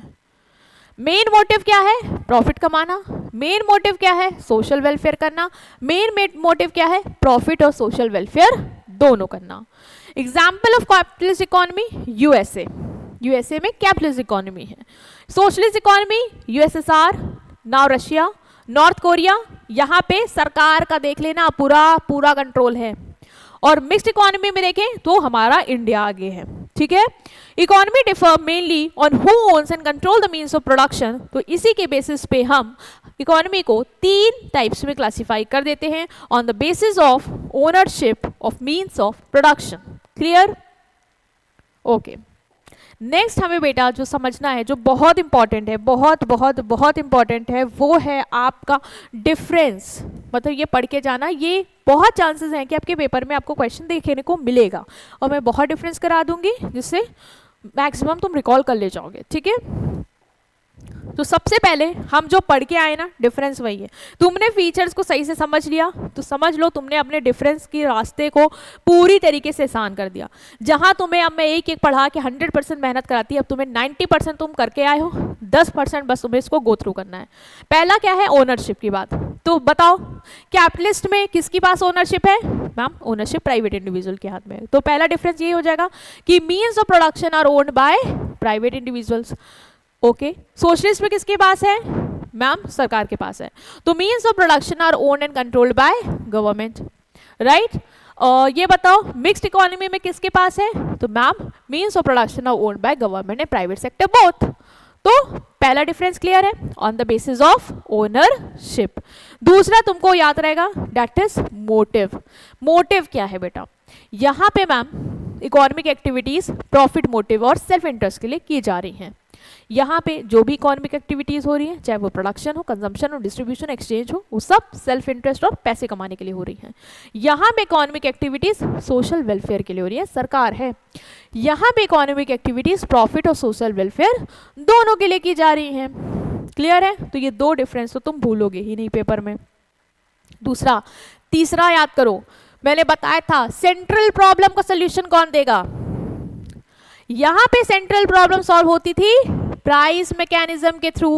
S1: मेन मोटिव क्या है? प्रॉफिट कमाना। मेन मोटिव क्या है? सोशल वेलफेयर करना। मेन मोटिव क्या है? प्रॉफिट और सोशल वेलफेयर दोनों करना। Example of capitalist economy USA. USA में कैपिटलिस्ट इकोनॉमी है। Socialist economy USSR, now Russia, north Korea, यहाँ पे सरकार का देख लेना पूरा कंट्रोल है। और मिक्स्ड इकोनॉमी में देखें तो हमारा इंडिया आगे है। ठीक है, economy differ mainly on who owns and control the means of production. तो इसी के बेसिस पे हम इकोनॉमी को 3 टाइप्स में क्लासिफाई कर देते हैं on the basis of ownership of means of production. Clear? Okay, next हमें बेटा जो समझना है, जो बहुत इंपॉर्टेंट है, बहुत इंपॉर्टेंट है, वो है आपका डिफरेंस। मतलब ये पढ़ के जाना, ये बहुत चांसेस हैं कि आपके पेपर में आपको क्वेश्चन देखने को मिलेगा और मैं बहुत डिफरेंस करा दूंगी जिससे मैक्सिमम तुम रिकॉल कर ले जाओगे। ठीक है, तो सबसे पहले हम जो पढ़ के आए ना, डिफरेंस वही है। तुमने फीचर्स को सही से समझ लिया तो समझ लो तुमने अपने डिफरेंस के रास्ते को पूरी तरीके से आसान कर दिया। जहां तुम्हें अब मैं एक पढ़ा के 100% मेहनत कराती है, अब तुम्हें 90% तुम करके आए हो, 10% बस तुम्हें इसको गो थ्रू करना है। पहला क्या है? ओनरशिप की बात। तो बताओ कैपिटलिस्ट में किसके पास ओनरशिप है? मैम, ओनरशिप प्राइवेट इंडिविजुअल के हाथ में है। तो पहला डिफरेंस ये हो जाएगा कि means of production are owned by private individuals. Okay, socialist में किसके पास है? मैम, सरकार के पास है। तो means of production are owned and controlled by government, right. ये बताओ मिक्स्ड इकोनॉमी में किसके पास है? तो ma'am, means of production are owned by government and private sector both. तो पहला डिफरेंस क्लियर है, on the basis of ownership. दूसरा तुमको याद रहेगा, दैट इज मोटिव। मोटिव क्या है बेटा, यहां पे ma'am economic activities profit motive और सेल्फ इंटरेस्ट के लिए की जा रही हैं। यहाँ पे जो भी इकोनॉमिक एक्टिविटीज हो रही है, चाहे वो प्रोडक्शन हो, कंजम्पशन हो, डिस्ट्रीब्यूशन, एक्सचेंज हो, वो सब सेल्फ इंटरेस्ट और पैसे कमाने के लिए हो रही हैं। यहाँ पे इकोनॉमिक एक्टिविटीज सोशल वेलफेयर के लिए हो रही है, सरकार है। यहाँ पे इकोनॉमिक एक्टिविटीज प्रॉफिट और सोशल वेलफेयर दोनों के लिए की जा रही हैं। क्लियर है? तो ये दो डिफरेंस तो तुम भूलोगे ही नहीं पेपर में। दूसरा, तीसरा याद करो, मैंने बताया था सेंट्रल प्रॉब्लम का सोल्यूशन कौन देगा। यहां पे सेंट्रल प्रॉब्लम सॉल्व होती थी प्राइस मैकेनिज्म के थ्रू,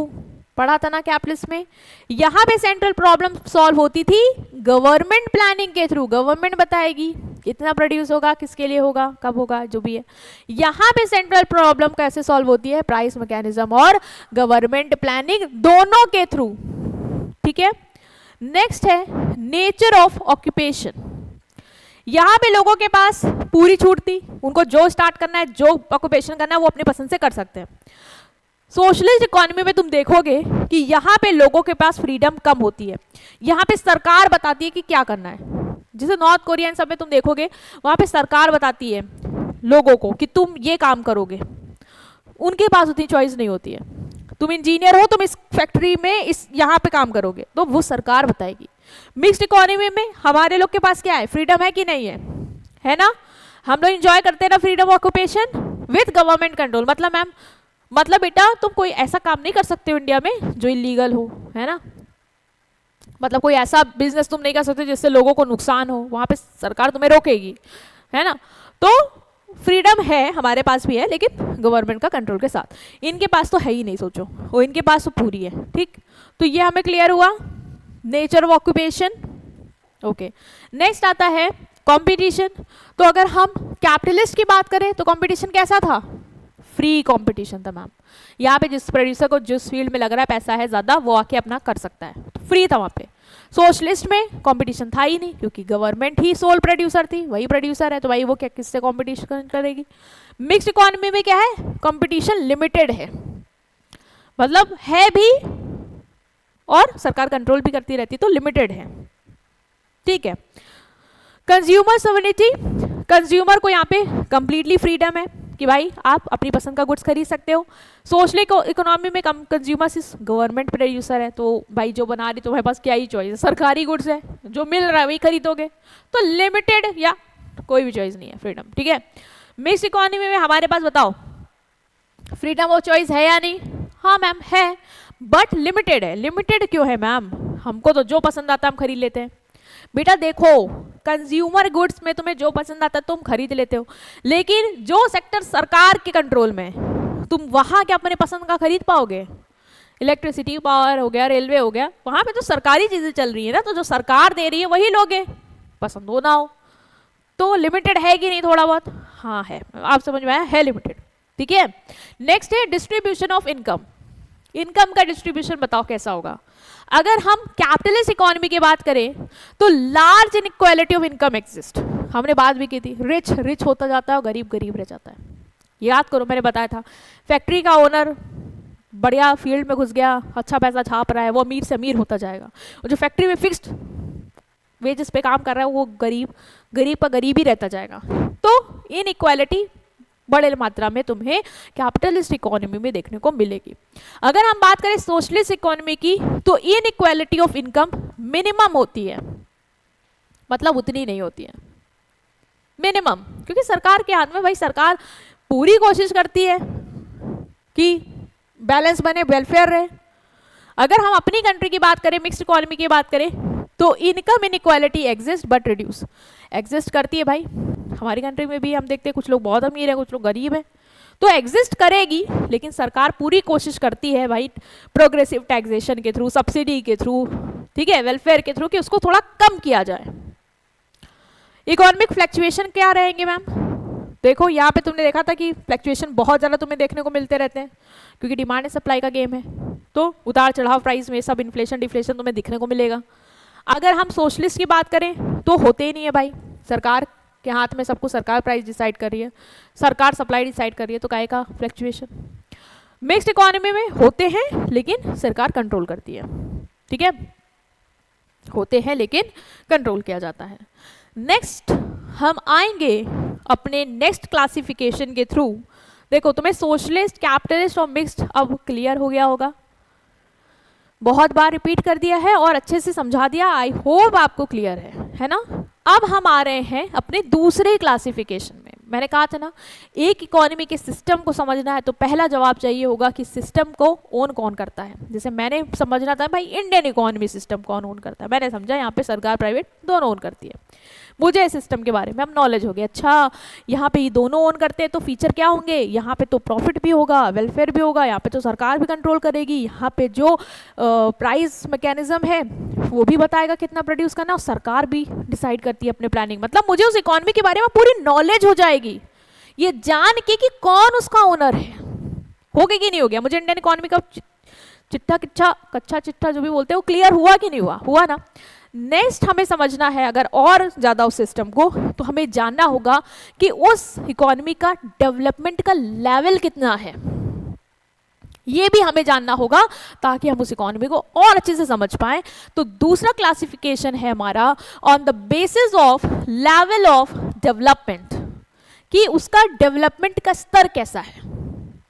S1: पढ़ा था ना कैपिटलिस्ट में। यहां पे सेंट्रल प्रॉब्लम सॉल्व होती थी गवर्नमेंट प्लानिंग के थ्रू, गवर्नमेंट बताएगी कितना प्रोड्यूस होगा, किसके लिए होगा, कब होगा, जो भी है। यहां पे सेंट्रल प्रॉब्लम कैसे सॉल्व होती है, प्राइस मैकेनिज्म और गवर्नमेंट प्लानिंग दोनों के थ्रू। ठीक है, नेक्स्ट है नेचर ऑफ ऑक्यूपेशन। यहाँ पे लोगों के पास पूरी छूट थी, उनको जो स्टार्ट करना है, जो ऑक्यूपेशन करना है, वो अपनी पसंद से कर सकते हैं। सोशलिस्ट इकोनॉमी में तुम देखोगे कि यहाँ पे लोगों के पास फ्रीडम कम होती है, यहाँ पे सरकार बताती है कि क्या करना है। जैसे नॉर्थ कोरिया सब में तुम देखोगे, वहाँ पे सरकार बताती है लोगों को कि तुम ये काम करोगे, उनके पास उतनी चॉइस नहीं होती है। तुम इंजीनियर हो, तुम इस फैक्ट्री में इस यहाँ पे काम करोगे, तो वो सरकार बताएगी। मिक्स्ड इकोनॉमी में हमारे लोग के पास क्या है, फ्रीडम है कि नहीं है, है ना। हम लोग एंजॉय करते हैं ना freedom occupation with government control. मतलब मैम, मतलब बेटा तुम कोई ऐसा काम नहीं कर सकते हो इंडिया में जो इलीगल हो, है ना। मतलब कोई ऐसा बिजनेस तुम नहीं कर सकते जिससे लोगों को नुकसान हो, वहां पे सरकार तुम्हें रोकेगी, है ना। तो फ्रीडम है, हमारे पास भी है, लेकिन गवर्नमेंट का कंट्रोल के साथ। इनके पास तो है ही नहीं, सोचो, वो इनके पास तो पूरी है। ठीक, तो ये हमें क्लियर हुआ nature of occupation. Okay, next आता है कंपटीशन। तो अगर हम कैपिटलिस्ट की बात करें तो कंपटीशन कैसा था, फ्री कंपटीशन था मैम। यहाँ पे जिस प्रोड्यूसर को जिस फील्ड में लग रहा है पैसा है ज्यादा, वो आके अपना कर सकता है, तो फ्री था वहाँ पे। सोशलिस्ट में कंपटीशन था ही नहीं, क्योंकि गवर्नमेंट ही सोल प्रोड्यूसर थी, वही प्रोड्यूसर है, तो भाई वो क्या किससे कंपटीशन करेगी। मिक्स्ड इकोनॉमी में क्या है, कंपटीशन लिमिटेड है, मतलब है भी और सरकार कंट्रोल भी करती रहती, तो लिमिटेड है। ठीक है, कंज्यूमर सॉवरेनिटी, कंज्यूमर को यहाँ पे कंप्लीटली फ्रीडम है कि भाई आप अपनी पसंद का गुड्स खरीद सकते हो। सोशल इकोनॉमी में कंज्यूमर सिर्फ गवर्नमेंट प्रोड्यूसर है, तो भाई जो बना रही तुम्हारे पास क्या ही चॉइस है, सरकारी गुड्स है, जो मिल रहा है वही खरीदोगे, तो लिमिटेड या कोई भी चॉइस नहीं है, फ्रीडम। ठीक है, मिक्स इकोनॉमी में हमारे पास बताओ फ्रीडम ऑफ चॉइस है या नहीं। हाँ मैम है, बट लिमिटेड है। लिमिटेड क्यों है मैम, हमको तो जो पसंद आता है हम खरीद लेते हैं। बेटा देखो, कंज्यूमर गुड्स में तुम्हें जो पसंद आता है तुम खरीद लेते हो, लेकिन जो सेक्टर सरकार के कंट्रोल में, तुम वहां क्या अपने पसंद का खरीद पाओगे। इलेक्ट्रिसिटी, पावर हो गया, रेलवे हो गया, वहां पे तो सरकारी चीजें चल रही है ना, तो जो सरकार दे रही है वही लोगे, पसंद हो ना हो। तो लिमिटेड है कि नहीं थोड़ा बहुत, हाँ है, आप समझ में आया, है लिमिटेड। ठीक है, नेक्स्ट है डिस्ट्रीब्यूशन ऑफ इनकम। इनकम का डिस्ट्रीब्यूशन बताओ कैसा होगा। अगर हम कैपिटलिस्ट इकोनॉमी की बात करें तो large inequality of income exist, हमने बात भी की थी, रिच रिच होता जाता है और गरीब गरीब रह जाता है। याद करो, मैंने बताया था, फैक्ट्री का ओनर बढ़िया फील्ड में घुस गया, अच्छा पैसा छाप रहा है, वो अमीर से अमीर होता जाएगा, और जो फैक्ट्री में फिक्स्ड वेजेस पे काम कर रहा है वो गरीब गरीब का गरीब ही रहता जाएगा। तो इनइक्वालिटी बड़े मात्रा में तुम्हें कैपिटलिस्ट इकोनॉमी में देखने को मिलेगी। अगर हम बात करें सोशलिस्ट इकोनॉमी की, तो इनइक्वालिटी ऑफ इनकम मिनिमम होती है, मतलब उतनी नहीं होती है, मिनिमम, क्योंकि सरकार के हाथ में, भाई सरकार पूरी कोशिश करती है कि बैलेंस बने, वेलफेयर रहे। अगर हम अपनी कंट्री की बात करें, मिक्स्ड इकोनॉमी की बात करें, तो income inequality exist but reduce, exist करती है भाई। हमारी कंट्री में भी हम देखते हैं कुछ लोग बहुत अमीर हैं, कुछ लोग गरीब हैं, तो एग्जिस्ट करेगी, लेकिन सरकार पूरी कोशिश करती है भाई प्रोग्रेसिव टैक्सेशन के थ्रू, सब्सिडी के थ्रू, ठीक है, वेलफेयर के थ्रू, कि उसको थोड़ा कम किया जाए। इकोनॉमिक फ्लक्चुएशन क्या रहेंगे मैम, देखो यहाँ पे तुमने देखा था कि फ्लक्चुएशन बहुत ज़्यादा तुम्हें देखने को मिलते रहते हैं, क्योंकि डिमांड एंड सप्लाई का गेम है, तो उतार चढ़ाव प्राइस में सब इन्फ्लेशन डिफ्लेशन तुम्हें दिखने को मिलेगा। अगर हम सोशलिस्ट की बात करें तो होते ही नहीं है भाई, सरकार के हाथ में सब कुछ, सरकार प्राइस डिसाइड कर रही है, सरकार सप्लाई डिसाइड कर रही है, तो काहे का फ्लक्चुएशन। मिक्स्ड इकोनॉमी में होते हैं लेकिन सरकार कंट्रोल करती है, ठीक है, होते हैं लेकिन कंट्रोल किया जाता है। नेक्स्ट हम आएंगे अपने नेक्स्ट क्लासिफिकेशन के थ्रू। देखो तुम्हें सोशलिस्ट, कैपिटलिस्ट और मिक्स्ड अब क्लियर हो गया होगा, बहुत बार रिपीट कर दिया है और अच्छे से समझा दिया, आई होप आपको क्लियर है ना। अब हम आ रहे हैं अपने दूसरे क्लासिफिकेशन में। मैंने कहा था ना, एक इकोनॉमी के सिस्टम को समझना है तो पहला जवाब चाहिए होगा कि सिस्टम को ओन कौन करता है। जैसे मैंने समझना था भाई इंडियन इकोनॉमी सिस्टम कौन ओन करता है, मैंने समझा यहाँ पे सरकार प्राइवेट दोनों ओन करती है। मुझे इस सिस्टम के बारे में अब नॉलेज हो गया, अच्छा यहाँ पे ये दोनों ओन करते हैं तो फीचर क्या होंगे, यहाँ पे तो प्रॉफिट भी होगा, वेलफेयर भी होगा, यहाँ पे तो सरकार भी कंट्रोल करेगी, यहाँ पे जो प्राइस मैकेनिज्म है वो भी बताएगा कितना प्रोड्यूस करना, और सरकार भी डिसाइड करती है अपने प्लानिंग। मतलब मुझे उस इकोनॉमी के बारे में पूरी नॉलेज हो जाएगी, ये जान के कि कौन उसका ओनर है। हो गया कि नहीं हो गया? मुझे इंडियन इकोनॉमी का चिट्ठा कच्चा चिट्ठा जो भी बोलते हैं वो क्लियर हुआ कि नहीं हुआ? हुआ ना। नेक्स्ट हमें समझना है अगर और ज़्यादा उस सिस्टम को, तो हमें जानना होगा कि उस इकोनॉमी का डेवलपमेंट का लेवल कितना है, ये भी हमें जानना होगा ताकि हम उस इकोनॉमी को और अच्छे से समझ पाएं। तो दूसरा क्लासिफिकेशन है हमारा on the basis of level of development, कि उसका डेवलपमेंट का स्तर कैसा है,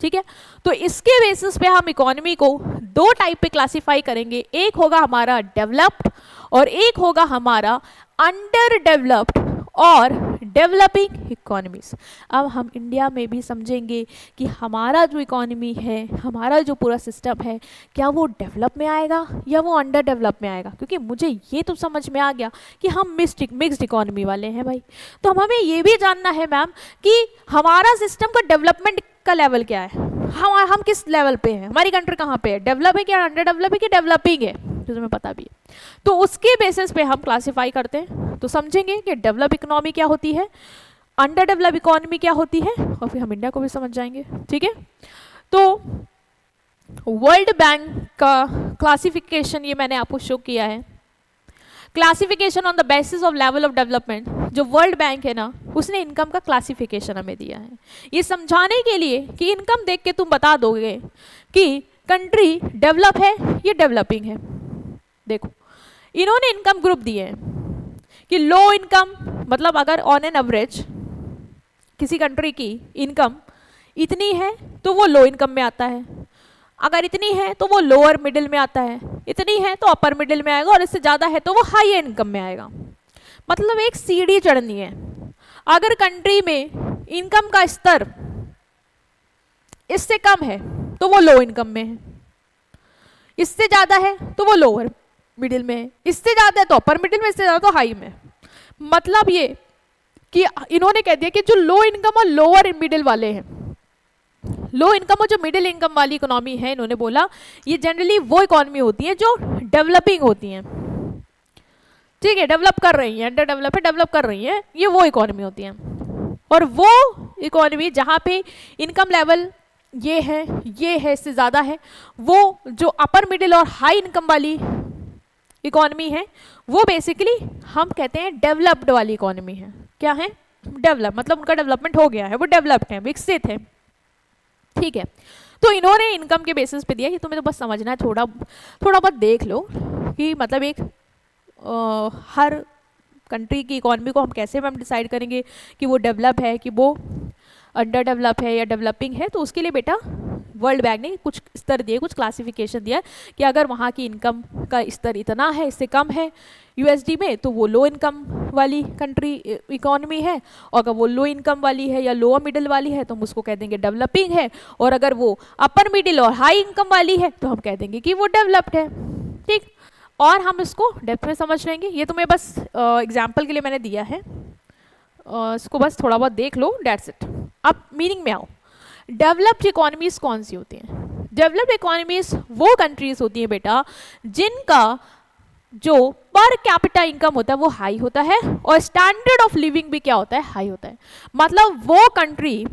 S1: ठीक है। तो इसके बेसिस पे हम इकोनॉमी को दो टाइप पे क्लासिफाई करेंगे, एक होगा हमारा डेवलप्ड और एक होगा हमारा अंडर डेवलप्ड और डेवलपिंग इकोनॉमीज। अब हम इंडिया में भी समझेंगे कि हमारा जो इकोनॉमी है, हमारा जो पूरा सिस्टम है, क्या वो डेवलप में आएगा या वो अंडर डेवलप में आएगा। क्योंकि मुझे ये तो समझ में आ गया कि हम मिक्स्ड इकोनॉमी वाले हैं भाई, तो हमें ये भी जानना है मैम कि हमारा सिस्टम का डेवलपमेंट का लेवल क्या है, हम किस लेवल पे हैं, हमारी कंट्री कहाँ पे है, डेवलप है क्या, अंडर डेवलप है कि डेवलपिंग है, जो तुम्हें पता भी है। तो उसके बेसिस पे हम क्लासिफाई करते हैं, तो समझेंगे कि डेवलप इकोनॉमी क्या होती है, अंडर डेवलप इकोनॉमी क्या होती है, और फिर हम इंडिया को भी समझ जाएंगे, ठीक है। तो वर्ल्ड बैंक का क्लासिफिकेशन ये मैंने आपको शो किया है, classification on the basis of level of development. जो वर्ल्ड बैंक है ना, उसने इनकम का क्लासिफिकेशन हमें दिया है, ये समझाने के लिए कि इनकम देख के तुम बता दोगे कि कंट्री डेवलप है या डेवलपिंग है। देखो इन्होंने इनकम ग्रुप दिए हैं कि लो इनकम, मतलब अगर ऑन एन एवरेज किसी कंट्री की इनकम इतनी है तो वो लो इनकम में आता है, अगर इतनी है तो वो लोअर मिडिल में आता है, इतनी है तो अपर मिडिल में आएगा, और इससे ज़्यादा है तो वो हाई इनकम में आएगा। मतलब एक सीढ़ी चढ़नी है। अगर कंट्री में इनकम का स्तर इससे कम है तो वो लो इनकम में है, इससे ज़्यादा है तो वो लोअर मिडिल में है, इससे ज़्यादा है तो अपर मिडिल में, इससे ज़्यादा तो हाई में। मतलब ये कि इन्होंने कह दिया कि जो लो इनकम और लोअर मिडिल वाले हैं, लो इनकम और जो मिडिल इनकम वाली इकोनॉमी है, इन्होंने बोला ये जनरली वो इकोनॉमी होती है जो डेवलपिंग होती हैं, ठीक है, डेवलप कर रही हैं, अंडर डेवलप है, डेवलप कर रही हैं, ये वो इकोनॉमी होती हैं। और वो इकोनॉमी जहाँ पे इनकम लेवल ये है इससे ज़्यादा है, वो जो अपर मिडिल और हाई इनकम वाली इकोनॉमी है, वो बेसिकली हम कहते हैं डेवलप्ड वाली इकोनॉमी है। क्या है? डेवलप, मतलब उनका डेवलपमेंट हो गया है, वो डेवलप्ड है, विकसित है, ठीक है। तो इन्होंने इनकम के बेसिस पे दिया, ये तुम्हें तो बस समझना है, थोड़ा बहुत देख लो कि मतलब एक हर कंट्री की इकोनॉमी को हम कैसे मैम डिसाइड करेंगे कि वो डेवलप है कि वो अंडर डेवलप है या डेवलपिंग है। तो उसके लिए बेटा वर्ल्ड बैंक ने कुछ स्तर दिए, कुछ क्लासिफिकेशन दिया कि अगर वहाँ की इनकम का स्तर इतना है, इससे कम है यूएसडी में, तो वो लो इनकम वाली कंट्री इकोनॉमी है, और अगर वो लो इनकम वाली है या लोअर मिडिल वाली है तो हम उसको कह देंगे डेवलपिंग है, और अगर वो अपर मिडिल और हाई इनकम वाली है तो हम कह देंगे कि वो डेवलप्ड है, ठीक। और हम इसको डेप्थ में समझ लेंगे, ये तुम्हें बस एग्जाम्पल के लिए मैंने दिया है, इसको बस थोड़ा बहुत देख लो, डेट्स इट। अब मीनिंग में आओ, डेवलप्ड इकोनॉमीज कौन सी होती हैं? डेवलप्ड इकोनॉमीज वो कंट्रीज होती हैं बेटा जिनका जो पर कैपिटा इनकम होता है वो हाई होता है, और स्टैंडर्ड ऑफ लिविंग भी क्या होता है? हाई होता है। मतलब वो कंट्री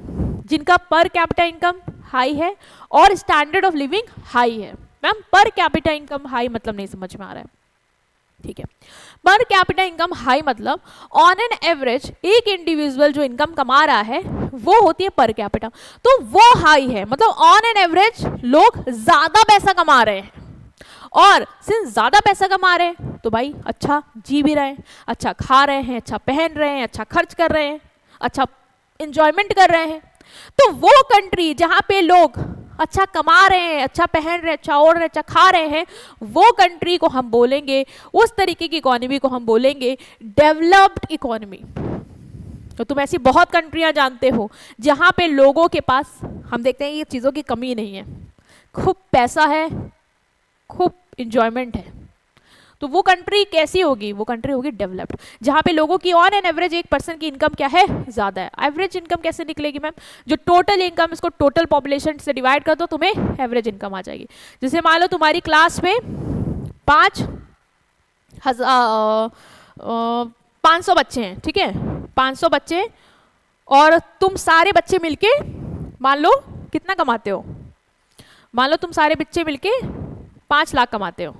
S1: जिनका पर कैपिटा इनकम हाई है और स्टैंडर्ड ऑफ लिविंग हाई है। मैम पर कैपिटा इनकम हाई मतलब नहीं समझ में आ रहा है, ठीक है। पर कैपिटा इनकम हाई मतलब ऑन एन एवरेज एक इंडिविजुअल जो इनकम कमा रहा है वो होती है पर कैपिटा। तो वो हाई है, मतलब ऑन एन एवरेज लोग ज्यादा पैसा कमा रहे हैं, और सिंस ज्यादा पैसा कमा रहे हैं तो भाई अच्छा जी भी रहे हैं, अच्छा खा रहे हैं, अच्छा पहन रहे हैं, अच्छा खर्च कर रहे हैं, अच्छा इंजॉयमेंट कर रहे हैं। तो वो कंट्री जहां पे लोग अच्छा कमा रहे हैं, अच्छा पहन रहे हैं, अच्छा ओढ़ रहे हैं, अच्छा खा रहे हैं, वो कंट्री को हम बोलेंगे, उस तरीके की इकोनॉमी को हम बोलेंगे डेवलप्ड इकोनॉमी। तो तुम ऐसी बहुत कंट्रियां जानते हो जहां पे लोगों के पास, हम देखते हैं ये चीज़ों की कमी नहीं है, खूब पैसा है, खूब इंजॉयमेंट है, तो वो कंट्री कैसी होगी? वो कंट्री होगी डेवलप्ड, जहां पे लोगों की ऑन एन एवरेज एक पर्सन की इनकम क्या है? ज़्यादा है। एवरेज इनकम कैसे निकलेगी मैम? जो टोटल इनकम, इसको टोटल पॉपुलेशन से डिवाइड कर दो, तुम्हें एवरेज इनकम आ जाएगी। जैसे मान लो तुम्हारी क्लास में 500 बच्चे हैं, ठीक है, 500 बच्चे, और तुम सारे बच्चे मिलके मान लो कितना कमाते हो? मान लो तुम सारे बच्चे मिलके 5 लाख कमाते हो।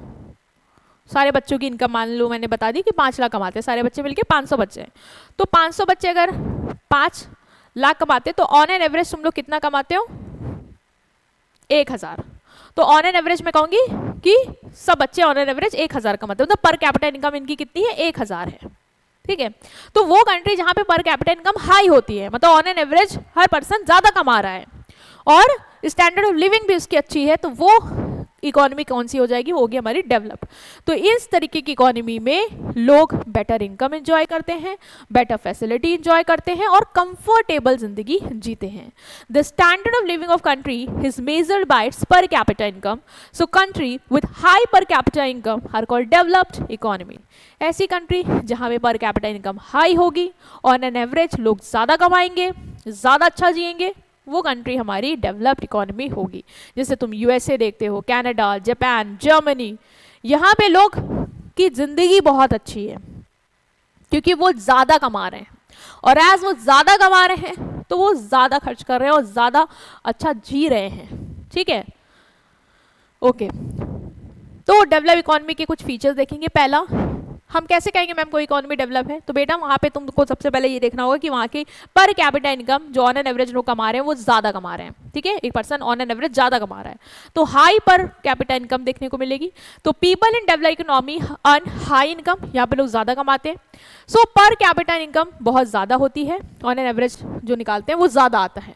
S1: सारे बच्चों की इनकम मान लो मैंने बता दी कि 5 लाख कमाते हैं, सारे बच्चे मिलके 500 बच्चे हैं। तो 500 बच्चे अगर 5 लाख कमाते तो ऑन एन एवरेज तुम लोग कितना कमाते हो? 1000। तो ऑन एन एवरेज मैं कहूंगी कि सब बच्चे ऑन एन एवरेज 1000 कमाते हैं, तो पर कैपिटा इनकम इनकी कितनी है? 1000 है, ठीक है। तो वो कंट्री जहां पे पर कैपिटा इनकम हाई होती है, मतलब on an average her person ज्यादा कमा रहा है और स्टैंडर्ड ऑफ लिविंग भी उसकी अच्छी है, तो वो इकोनॉमी कौन सी हो जाएगी? वो होगी हमारी डेवलप्ड। तो इस तरीके की इकोनॉमी में लोग बेटर इनकम एंजॉय करते हैं, बेटर फैसिलिटी एंजॉय करते हैं और कंफर्टेबल जिंदगी जीते हैं। The standard of living of country is measured by its per capita income, so country with high per capita income are called developed economy. ऐसी कंट्री जहां पे पर कैपिटा इनकम हाई होगी, ऑन एन एवरेज लोग ज्यादा कमाएंगे, ज्यादा अच्छा जिएंगे, वो कंट्री हमारी डेवलप्ड इकोनॉमी होगी। जैसे तुम यूएसए देखते हो, कनाडा, जापान, जर्मनी, यहाँ पे लोग की जिंदगी बहुत अच्छी है क्योंकि वो ज्यादा कमा रहे हैं, और एज वो ज्यादा कमा रहे हैं तो वो ज्यादा खर्च कर रहे हैं और ज्यादा अच्छा जी रहे हैं, ठीक है, ओके। तो डेवलप इकोनॉमी के कुछ फीचर्स देखेंगे। पहला, हम कैसे कहेंगे मैम कोई इकोनॉमी डेवलप है? तो बेटा वहाँ पे तुमको सबसे पहले ये देखना होगा कि वहाँ की पर कैपिटा इनकम जो ऑन एन एवरेज लोग कमा रहे हैं वो ज़्यादा कमा रहे हैं, ठीक है, एक पर्सन ऑन एन एवरेज ज़्यादा कमा रहा है, तो हाई पर कैपिटा इनकम देखने को मिलेगी। तो people in develop economy earn high income, यहाँ पे लोग ज़्यादा कमाते हैं, सो पर कैपिटा इनकम बहुत ज़्यादा होती है, ऑन एन एवरेज जो निकालते हैं वो ज़्यादा आता है।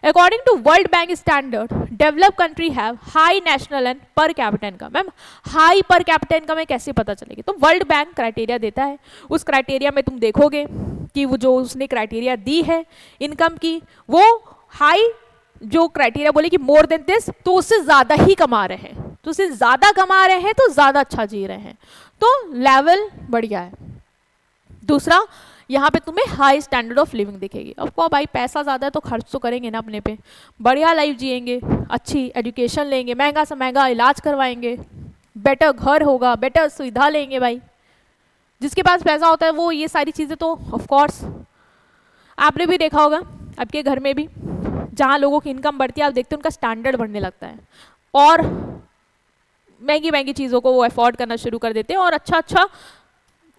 S1: According to World Bank standard, developed country have high national and per capita income. Ma'am high per capita income है कैसे पता चलेगी? तो वर्ल्ड बैंक क्राइटेरिया देता है, उस क्राइटेरिया में तुम देखोगे कि वो जो उसने क्राइटेरिया दी है इनकम की, वो हाई जो क्राइटेरिया बोले कि मोर देन दिस, तो उससे ज़्यादा ही कमा रहे हैं, तो उससे ज़्यादा कमा रहे हैं तो ज़्यादा अच्छा जी रहे हैं, तो लेवल बढ़िया है। दूसरा, यहाँ पे तुम्हें हाई स्टैंडर्ड ऑफ लिविंग दिखेगी। अब को भाई पैसा ज़्यादा है तो खर्च तो करेंगे ना अपने पे, बढ़िया लाइफ जिएंगे, अच्छी एजुकेशन लेंगे, महंगा से महंगा इलाज करवाएंगे, बेटर घर होगा, बेटर सुविधा लेंगे। भाई जिसके पास पैसा होता है वो ये सारी चीज़ें तो ऑफ कोर्स आपने भी देखा होगा आपके घर में भी, जहाँ लोगों की इनकम बढ़ती है आप देखते हैं उनका स्टैंडर्ड बढ़ने लगता है और महंगी महंगी चीज़ों को वो अफोर्ड करना शुरू कर देते हैं और अच्छा अच्छा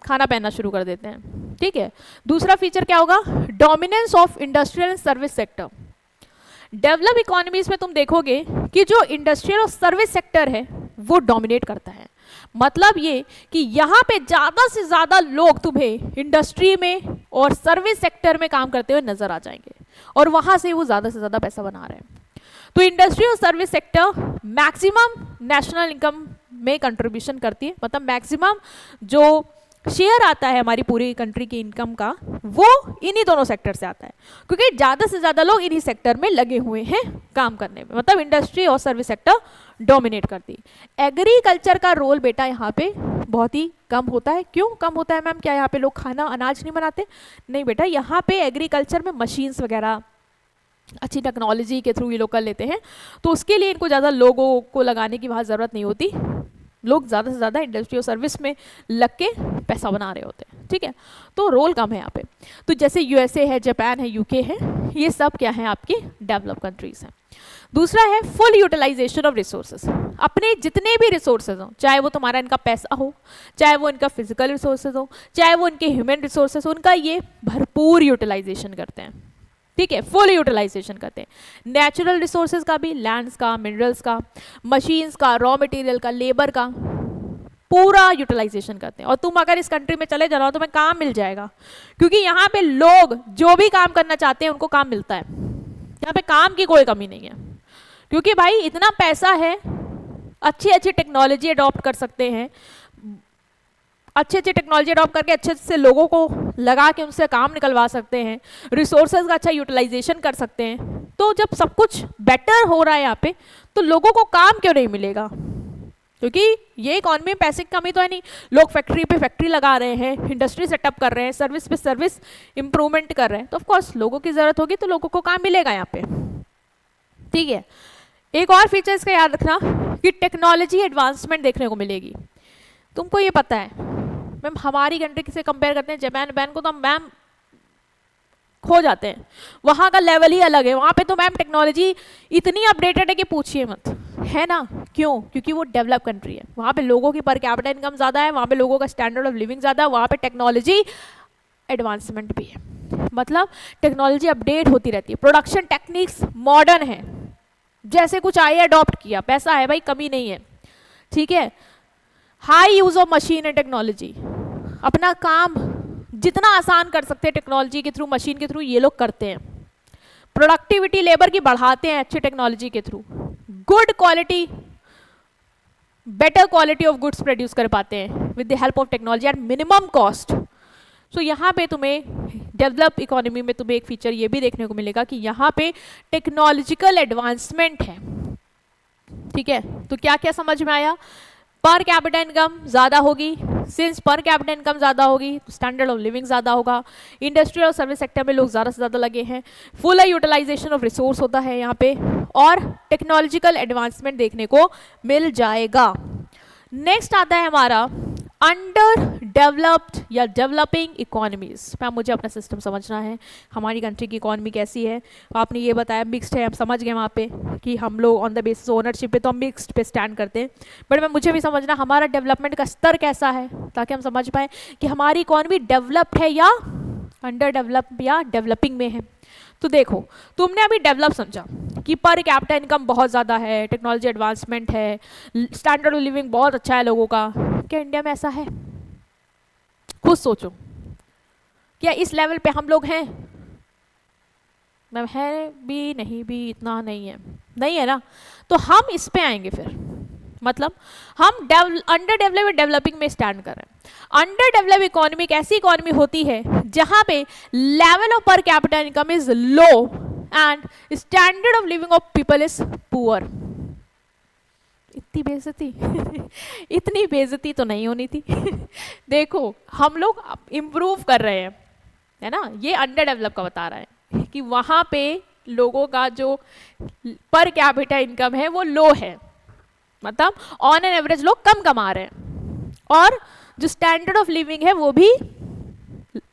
S1: खाना पहनना शुरू कर देते हैं, ठीक है। दूसरा फीचर क्या होगा? Dominance of industrial and service sector. Develop economies में तुम देखोगे कि जो इंडस्ट्रियल और सर्विस सेक्टर है वो डोमिनेट करता है, मतलब ये कि यहाँ पे ज़्यादा से ज़्यादा लोग तुम्हें इंडस्ट्री में और सर्विस सेक्टर में काम करते हुए नजर आ जाएंगे और वहाँ से वो ज़्यादा से ज़्यादा पैसा बना रहे हैं। तो इंडस्ट्री और service sector maximum national income में कंट्रीब्यूशन करती है, मतलब मैक्सिमम जो शेयर आता है हमारी पूरी कंट्री की इनकम का वो इन्हीं दोनों सेक्टर से आता है, क्योंकि ज़्यादा से ज़्यादा लोग इन्हीं सेक्टर में लगे हुए हैं काम करने में, मतलब इंडस्ट्री और सर्विस सेक्टर डोमिनेट करती है। एग्रीकल्चर का रोल बेटा यहाँ पे बहुत ही कम होता है। क्यों कम होता है मैम? क्या यहाँ पे लोग खाना अनाज नहीं बनाते? नहीं बेटा, यहाँ पे एग्रीकल्चर में मशीन्स वगैरह अच्छी टेक्नोलॉजी के थ्रू ये लोग कर लेते हैं, तो उसके लिए इनको ज़्यादा लोगों को लगाने की वहाँ ज़रूरत नहीं होती, लोग ज़्यादा से ज़्यादा इंडस्ट्री और सर्विस में लग के पैसा बना रहे होते हैं, ठीक है। तो रोल कम है यहाँ पे। तो जैसे यूएसए है, जापान है, यूके है, ये सब क्या है आपकी डेवलप कंट्रीज हैं। दूसरा है फुल यूटिलाइजेशन ऑफ रिसोर्सेज। अपने जितने भी रिसोर्सेज हो, चाहे वो तुम्हारा इनका पैसा हो, चाहे वो इनका फिजिकल रिसोर्सेज हो, चाहे वो इनके ह्यूमन रिसोर्सेज हो, उनका ये भरपूर यूटिलाइजेशन करते हैं, ठीक है, फुल यूटिलाइजेशन करते हैं नेचुरल रिसोर्सेज का भी, लैंड्स का, मिनरल्स का, मशीन्स का, रॉ मटेरियल का, लेबर का, पूरा यूटिलाइजेशन करते हैं। और तुम अगर इस कंट्री में चले जाओ तुम्हें काम मिल जाएगा, क्योंकि यहाँ पे लोग जो भी काम करना चाहते हैं उनको काम मिलता है, यहाँ पे काम की कोई कमी नहीं है, क्योंकि भाई इतना पैसा है, अच्छी अच्छी टेक्नोलॉजी अडॉप्ट कर सकते हैं, अच्छी अच्छी टेक्नोलॉजी अडॉप्ट करके अच्छे से लोगों को लगा के उनसे काम निकलवा सकते हैं, रिसोर्सेज का अच्छा यूटिलाइजेशन कर सकते हैं। तो जब सब कुछ बेटर हो रहा है यहाँ पे, तो लोगों को काम क्यों नहीं मिलेगा? क्योंकि ये इकॉनमी में पैसे की कमी तो है नहीं, लोग फैक्ट्री पे फैक्ट्री लगा रहे हैं, इंडस्ट्री सेटअप कर रहे हैं, सर्विस पे सर्विस इंप्रूवमेंट कर रहे हैं, तो ऑफ कोर्स लोगों की ज़रूरत होगी तो लोगों को काम मिलेगा यहाँ पे। ठीक है, एक और फीचर इसका याद रखना कि टेक्नोलॉजी एडवांसमेंट देखने को मिलेगी। तुमको ये पता है मैम, हमारी कंट्री से कंपेयर करते हैं जापान को, तो हम मैम खो जाते हैं, वहाँ का लेवल ही अलग है। वहाँ पे तो मैम टेक्नोलॉजी इतनी अपडेटेड है कि पूछिए मत, है ना? क्यों? क्योंकि वो डेवलप कंट्री है, वहाँ पे लोगों की पर कैपिटा इनकम ज़्यादा है, वहाँ पे लोगों का स्टैंडर्ड ऑफ लिविंग ज़्यादा है, वहाँ पे टेक्नोलॉजी एडवांसमेंट भी है, मतलब टेक्नोलॉजी अपडेट होती रहती है, प्रोडक्शन टेक्निक्स मॉडर्न है, जैसे कुछ आए अडॉप्ट किया, पैसा है भाई, कमी नहीं है। ठीक है, high use of machine and technology, अपना काम जितना आसान कर सकते हैं टेक्नोलॉजी के थ्रू, मशीन के थ्रू, ये लोग करते हैं। प्रोडक्टिविटी लेबर की बढ़ाते हैं अच्छी टेक्नोलॉजी के थ्रू, good quality, better quality of goods produce कर पाते हैं with the help of technology at minimum cost. So यहाँ पे तुम्हें डेवलप इकोनॉमी में तुम्हें एक फीचर ये भी देखने को मिलेगा कि यहाँ पे टेक्नोलॉजिकल एडवांसमेंट है। ठीक है, तो क्या क्या समझ में आया? पर कैपिटा इनकम ज़्यादा होगी, सिंस पर कैपिटा इनकम ज़्यादा होगी स्टैंडर्ड ऑफ लिविंग ज़्यादा होगा, इंडस्ट्रियल और सर्विस सेक्टर में लोग ज़्यादा से ज़्यादा लगे हैं, फुल यूटिलाइजेशन ऑफ रिसोर्स होता है यहाँ पे, और टेक्नोलॉजिकल एडवांसमेंट देखने को मिल जाएगा। नेक्स्ट आता है हमारा अंडर डेवलप्ड या डेवलपिंग इकोनॉमीज। मैम मुझे अपना सिस्टम समझना है, हमारी कंट्री की इकोनॉमी कैसी है, आपने ये बताया मिक्स्ड है, हम समझ गए वहाँ पे कि हम लोग ऑन द बेसिस ओनरशिप पे तो हम मिक्स्ड पे स्टैंड करते हैं, बट मैम मुझे भी समझना हमारा डेवलपमेंट का स्तर कैसा है, ताकि हम समझ पाएँ कि हमारी इकोनॉमी डेवलप्ड है या अंडर डेवलप या डेवलपिंग में है। तो देखो, तुमने अभी डेवलप समझा कि पर कैपिटा इनकम बहुत ज़्यादा है, टेक्नोलॉजी एडवांसमेंट है, स्टैंडर्ड ऑफ लिविंग बहुत अच्छा है लोगों का, क्या इंडिया में ऐसा है? खुद सोचो, क्या इस लेवल पे हम लोग हैं? मैम है भी नहीं, भी इतना नहीं है, नहीं है ना? तो हम इस पे आएंगे फिर, मतलब हम अंडर डेवलप डेवलपिंग में स्टैंड कर रहे हैं। अंडर डेवलप इकोनॉमी एक ऐसी इकोनॉमी होती है जहां पे लेवल ऑफ पर capita income is low and standard of living of people is poor. इतनी बेइज्जती इतनी बेइज्जती तो नहीं होनी थी देखो, हम लोग इम्प्रूव कर रहे हैं, है ना? ये अंडर डेवलप का बता रहा है कि वहां पे लोगों का जो पर कैपिटा इनकम है वो लो है, मतलब ऑन एन एवरेज लोग कम कमा रहे हैं, और जो स्टैंडर्ड ऑफ लिविंग है वो भी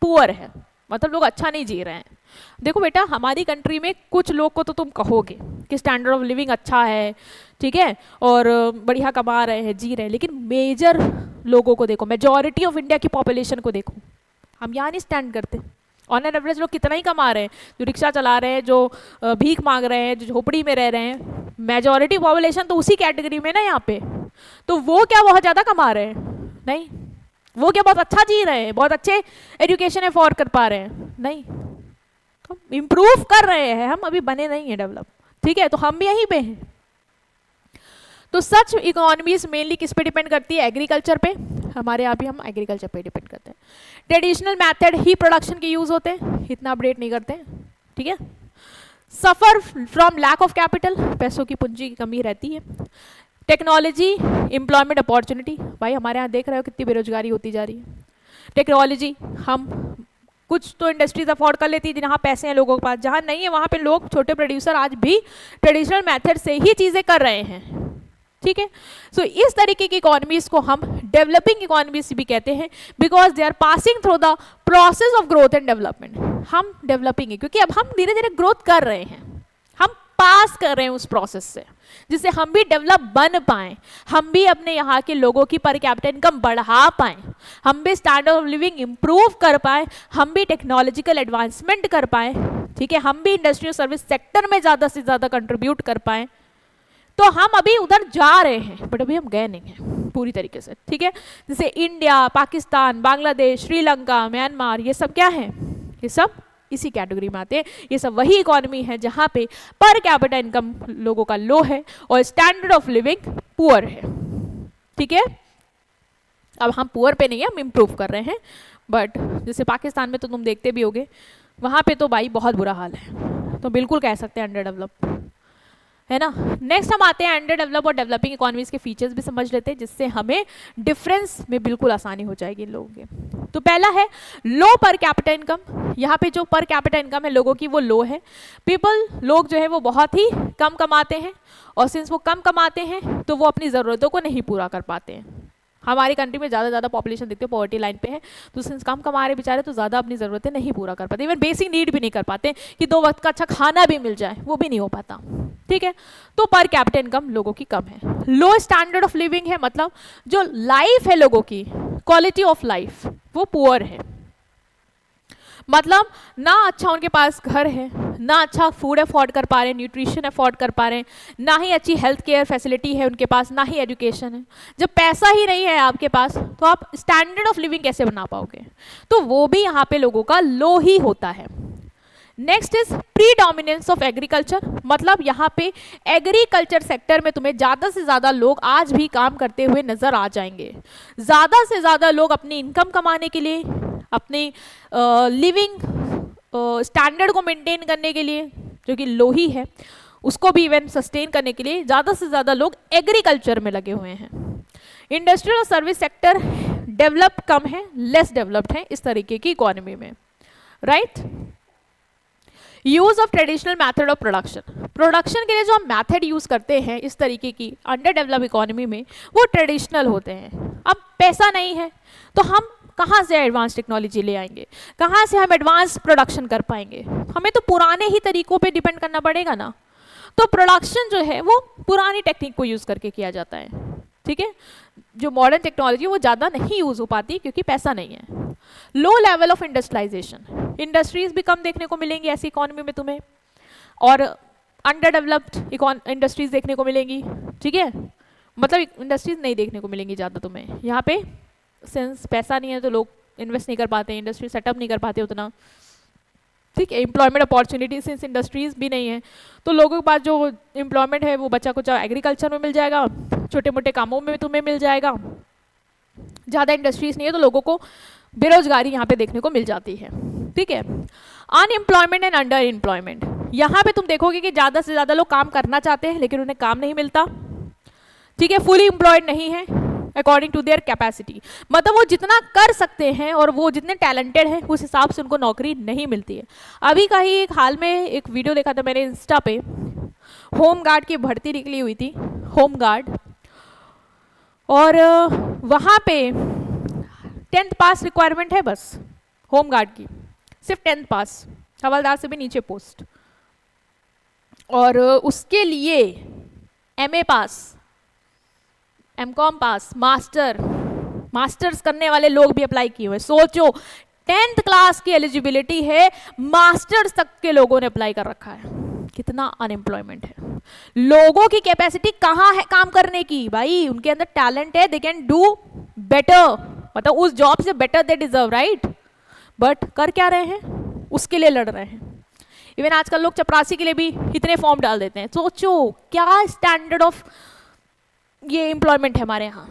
S1: पुअर है, मतलब लोग अच्छा नहीं जी रहे हैं। देखो बेटा, हमारी कंट्री में कुछ लोग को तो तुम कहोगे कि स्टैंडर्ड ऑफ लिविंग अच्छा है, ठीक है, और बढ़िया कमा रहे हैं, जी रहे हैं, लेकिन मेजर लोगों को देखो, मेजॉरिटी ऑफ इंडिया की पॉपुलेशन को देखो, हम यहाँ नहीं स्टैंड करते। ऑन एन एवरेज लोग कितना ही कमा रहे हैं, जो रिक्शा चला रहे हैं, जो भीख मांग रहे हैं, जो झोपड़ी में रह रहे हैं, मेजॉरिटी पॉपुलेशन तो उसी कैटेगरी में ना यहाँ पे, तो वो क्या बहुत ज़्यादा कमा रहे हैं? नहीं। वो क्या बहुत अच्छा जी रहे हैं, बहुत अच्छे एजुकेशन अफोर्ड कर पा रहे हैं? नहीं। तो इम्प्रूव कर रहे हैं, हम अभी बने नहीं हैं डेवलप, ठीक है, तो हम भी यहीं पे हैं। तो सच इकोनॉमीज मेनली किस पे डिपेंड करती है? एग्रीकल्चर पे। हमारे यहाँ भी हम एग्रीकल्चर पे डिपेंड करते हैं। ट्रेडिशनल मेथड ही प्रोडक्शन के यूज होते हैं, इतना अपडेट नहीं करते हैं, ठीक है। Suffer from lack of capital, पैसों की पूंजी की कमी रहती है। टेक्नोलॉजी एम्प्लॉयमेंट अपॉर्चुनिटी, भाई हमारे यहाँ देख रहे हो कितनी बेरोजगारी होती जा रही है। टेक्नोलॉजी, हम कुछ तो इंडस्ट्रीज अफोर्ड कर लेती है जहाँ पैसे हैं लोगों के पास, जहाँ नहीं है वहाँ पे लोग छोटे प्रोड्यूसर आज भी ट्रेडिशनल मेथड से ही चीज़ें कर रहे हैं, ठीक है। सो इस तरीके की इकोनॉमीज को हम डेवलपिंग इकोनॉमीज भी कहते हैं, because they are passing through the process of growth and development. हम डेवलपिंग है क्योंकि अब हम धीरे धीरे ग्रोथ कर रहे हैं, हम पास कर रहे हैं उस प्रोसेस से, जिससे हम भी डेवलप बन पाएं, हम भी अपने यहाँ के लोगों की पर कैपिटा इनकम बढ़ा पाएं, हम भी स्टैंडर्ड ऑफ लिविंग इम्प्रूव कर पाएं, हम भी टेक्नोलॉजिकल एडवांसमेंट कर पाएं, ठीक है, हम भी इंडस्ट्रियल सर्विस सेक्टर में ज़्यादा से ज़्यादा कंट्रीब्यूट कर पाएँ, तो हम अभी उधर जा रहे हैं, बट अभी हम गए नहीं हैं पूरी तरीके से, ठीक है। जैसे इंडिया, पाकिस्तान, बांग्लादेश, श्रीलंका, म्यांमार, ये सब क्या है, ये सब इसी कैटेगरी में आते हैं। ये सब वही इकोनॉमी है जहाँ पे पर कैपिटा इनकम लोगों का लो है और स्टैंडर्ड ऑफ लिविंग पुअर है, ठीक है। अब हम पुअर पे नहीं है, हम इम्प्रूव कर रहे हैं, बट जैसे पाकिस्तान में तो तुम देखते भी होगे, वहाँ पे तो भाई बहुत बुरा हाल है, तो बिल्कुल कह सकते हैं अंडर डेवलप, है ना। नेक्स्ट हम आते हैं अंडर डेवलप और डेवलपिंग इकोनॉमीज के फीचर्स भी समझ लेते हैं, जिससे हमें डिफरेंस में बिल्कुल आसानी हो जाएगी इन लोगों के। तो पहला है लो पर कैपिटा इनकम। यहाँ पे जो पर कैपिटा इनकम है लोगों की वो लो है। लोग जो है वो बहुत ही कम कमाते हैं, और सिंस वो कम कमाते हैं तो वो अपनी ज़रूरतों को नहीं पूरा कर पाते हैं। हमारी कंट्री में ज़्यादा पॉपुलेशन देखते हो पॉवर्टी लाइन पे है, तो सिंस कम कमा रहे बेचारे तो ज़्यादा अपनी ज़रूरतें नहीं पूरा कर पाते, इवन बेसिक नीड भी नहीं कर पाते कि 2 वक्त का अच्छा खाना भी मिल जाए, वो भी नहीं हो पाता, ठीक है। तो पर कैपिटा इनकम लोगों की कम है। लो स्टैंडर्ड ऑफ लिविंग है, मतलब जो लाइफ है लोगों की, क्वालिटी ऑफ लाइफ, वो पुअर है। मतलब ना अच्छा उनके पास घर है, ना अच्छा फूड अफोर्ड कर पा रहे हैं, न्यूट्रिशन अफोर्ड कर पा रहे हैं, ना ही अच्छी हेल्थ केयर फैसिलिटी है उनके पास, ना ही एजुकेशन है। जब पैसा ही नहीं है आपके पास तो आप स्टैंडर्ड ऑफ लिविंग कैसे बना पाओगे, तो वो भी यहाँ पे लोगों का लो ही होता है। Next is predominance of agriculture, मतलब यहाँ पे एग्रीकल्चर सेक्टर में तुम्हें ज़्यादा से ज़्यादा लोग आज भी काम करते हुए नजर आ जाएंगे। ज़्यादा से ज़्यादा लोग अपनी इनकम कमाने के लिए, अपनी लिविंग स्टैंडर्ड को मेंटेन करने के लिए, जो कि लो ही है, उसको भी इवन सस्टेन करने के लिए ज़्यादा से ज़्यादा लोग एग्रीकल्चर में लगे हुए हैं। इंडस्ट्रियल और सर्विस सेक्टर डेवलप कम है, लेस डेवलप्ड है इस तरीके की इकोनॉमी में, right. Use of traditional method of production के लिए जो हम मैथड यूज करते हैं इस तरीके की अंडर डेवलप इकोनॉमी में, वो ट्रेडिशनल होते हैं। अब पैसा नहीं है तो हम कहाँ से एडवांस टेक्नोलॉजी ले आएंगे, कहाँ से हम एडवांस प्रोडक्शन कर पाएंगे, हमें तो पुराने ही तरीकों पे डिपेंड करना पड़ेगा ना। तो प्रोडक्शन जो है वो पुरानी टेक्निक को यूज करके किया जाता है, ठीक है। जो मॉडर्न टेक्नोलॉजी वो ज़्यादा नहीं यूज हो पाती क्योंकि पैसा नहीं है। Low level of industrialization, industries भी कम देखने को मिलेंगी ऐसी इकोनॉमी में तुम्हें, और अंडर डेवलप्ड इंडस्ट्रीज देखने को मिलेंगी, ठीक है। मतलब इंडस्ट्रीज नहीं देखने को मिलेंगी ज़्यादा तुम्हें यहाँ पे, सिंस पैसा नहीं है तो लोग इन्वेस्ट नहीं कर पाते, इंडस्ट्री सेटअप नहीं कर पाते उतना, ठीक है। एम्प्लॉयमेंट अपॉर्चुनिटी सिंस इंडस्ट्रीज भी नहीं है तो लोगों के पास जो एम्प्लॉयमेंट है वो बच्चा कुछ एग्रीकल्चर में मिल जाएगा, छोटे मोटे कामों में तुम्हें मिल जाएगा। ज़्यादा इंडस्ट्रीज नहीं है तो लोगों को बेरोजगारी यहाँ पे देखने को मिल जाती है, ठीक है। अनएम्प्लॉयमेंट एंड अंडर एम्प्लॉयमेंट, यहाँ पे तुम देखोगे कि ज़्यादा से ज़्यादा लोग काम करना चाहते हैं लेकिन उन्हें काम नहीं मिलता, ठीक है। फुली एम्प्लॉयड नहीं है अकॉर्डिंग टू देयर कैपेसिटी, मतलब वो जितना कर सकते हैं और वो जितने टैलेंटेड हैं उस हिसाब से उनको नौकरी नहीं मिलती है। अभी का ही एक हाल में एक वीडियो देखा था मैंने इंस्टा पे, होम गार्ड की भर्ती निकली हुई थी, होम गार्ड, और वहाँ पे 10th पास रिक्वायरमेंट है बस होम गार्ड की, सिर्फ 10th पास, हवलदार से भी नीचे पोस्ट, और उसके लिए MA पास, MCOM पास, मास्टर्स करने वाले लोग भी अप्लाई किए हुए। सोचो 10th क्लास की एलिजिबिलिटी है, मास्टर्स तक के लोगों ने अप्लाई कर रखा है, कितना अनएम्प्लॉयमेंट है। लोगों की कैपेसिटी कहाँ है काम करने की, भाई उनके अंदर टैलेंट है, दे कैन डू बेटर, मतलब उस जॉब से better they deserve, right, but कर क्या रहे हैं, उसके लिए लड़ रहे हैं। इवन आजकल लोग चपरासी के लिए भी इतने फॉर्म डाल देते हैं। सोचो क्या स्टैंडर्ड ऑफ ये एम्प्लॉयमेंट है हमारे यहाँ,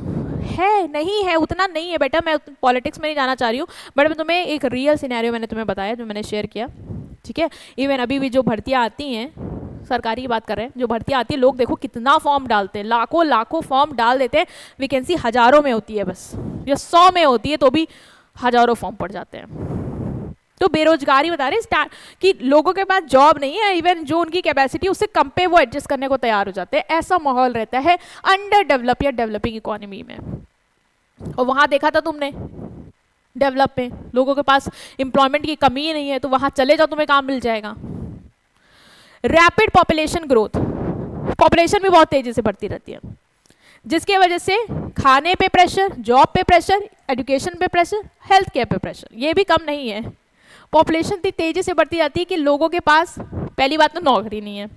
S1: है नहीं है, उतना नहीं है बेटा। मैं पॉलिटिक्स में नहीं जाना चाह रही हूँ, बट मैं तुम्हें एक रियल सिनेरियो मैंने तुम्हें बताया, जो मैंने शेयर किया, ठीक है। इवन अभी भी जो भर्तियाँ आती हैं, सरकारी की बात कर रहे हैं, जो भर्तियाँ आती है, लोग देखो कितना फॉर्म डालते हैं, लाखों फॉर्म डाल देते हैं, वैकेंसी हज़ारों में होती है बस, या 100 में होती है तो भी हज़ारों फॉर्म पड़ जाते हैं। तो बेरोजगारी बता रहे कि लोगों के पास जॉब नहीं है, इवन जो उनकी कैपेसिटी उससे कम पे वो एडजस्ट करने को तैयार हो जाते हैं। ऐसा माहौल रहता है अंडर डेवलप या डेवलपिंग इकोनॉमी में। और वहाँ देखा था तुमने डेवलप में लोगों के पास एम्प्लॉयमेंट की कमी ही नहीं है, तो वहाँ चले जाओ तुम्हें काम मिल जाएगा। रैपिड पॉपुलेशन ग्रोथ, पॉपुलेशन भी बहुत तेजी से बढ़ती रहती है, जिसकी वजह से खाने पे प्रेशर, जॉब पे प्रेशर, एजुकेशन पे प्रेशर, हेल्थ केयर पे प्रेशर, ये भी कम नहीं है। पॉपुलेशन इतनी तेजी से बढ़ती जाती है कि लोगों के पास पहली बात तो नौकरी नहीं है,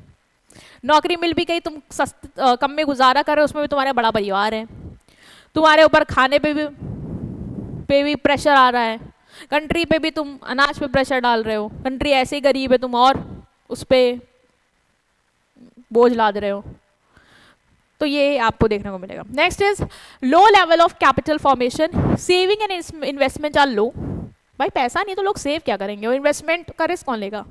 S1: नौकरी मिल भी गई तुम कम में गुजारा कर रहे हो, उसमें भी तुम्हारा बड़ा परिवार है, तुम्हारे ऊपर खाने पे भी प्रेशर आ रहा है, कंट्री पे भी तुम अनाज पे प्रेशर डाल रहे हो, कंट्री ऐसे ही गरीब है तुम और उस पर बोझ लाद रहे हो, तो ये आपको देखने को मिलेगा। Next is low level of capital formation, saving and investment are low. भाई पैसा नहीं तो लोग सेव क्या करेंगे और इन्वेस्टमेंट का रिस्क कौन लेगा,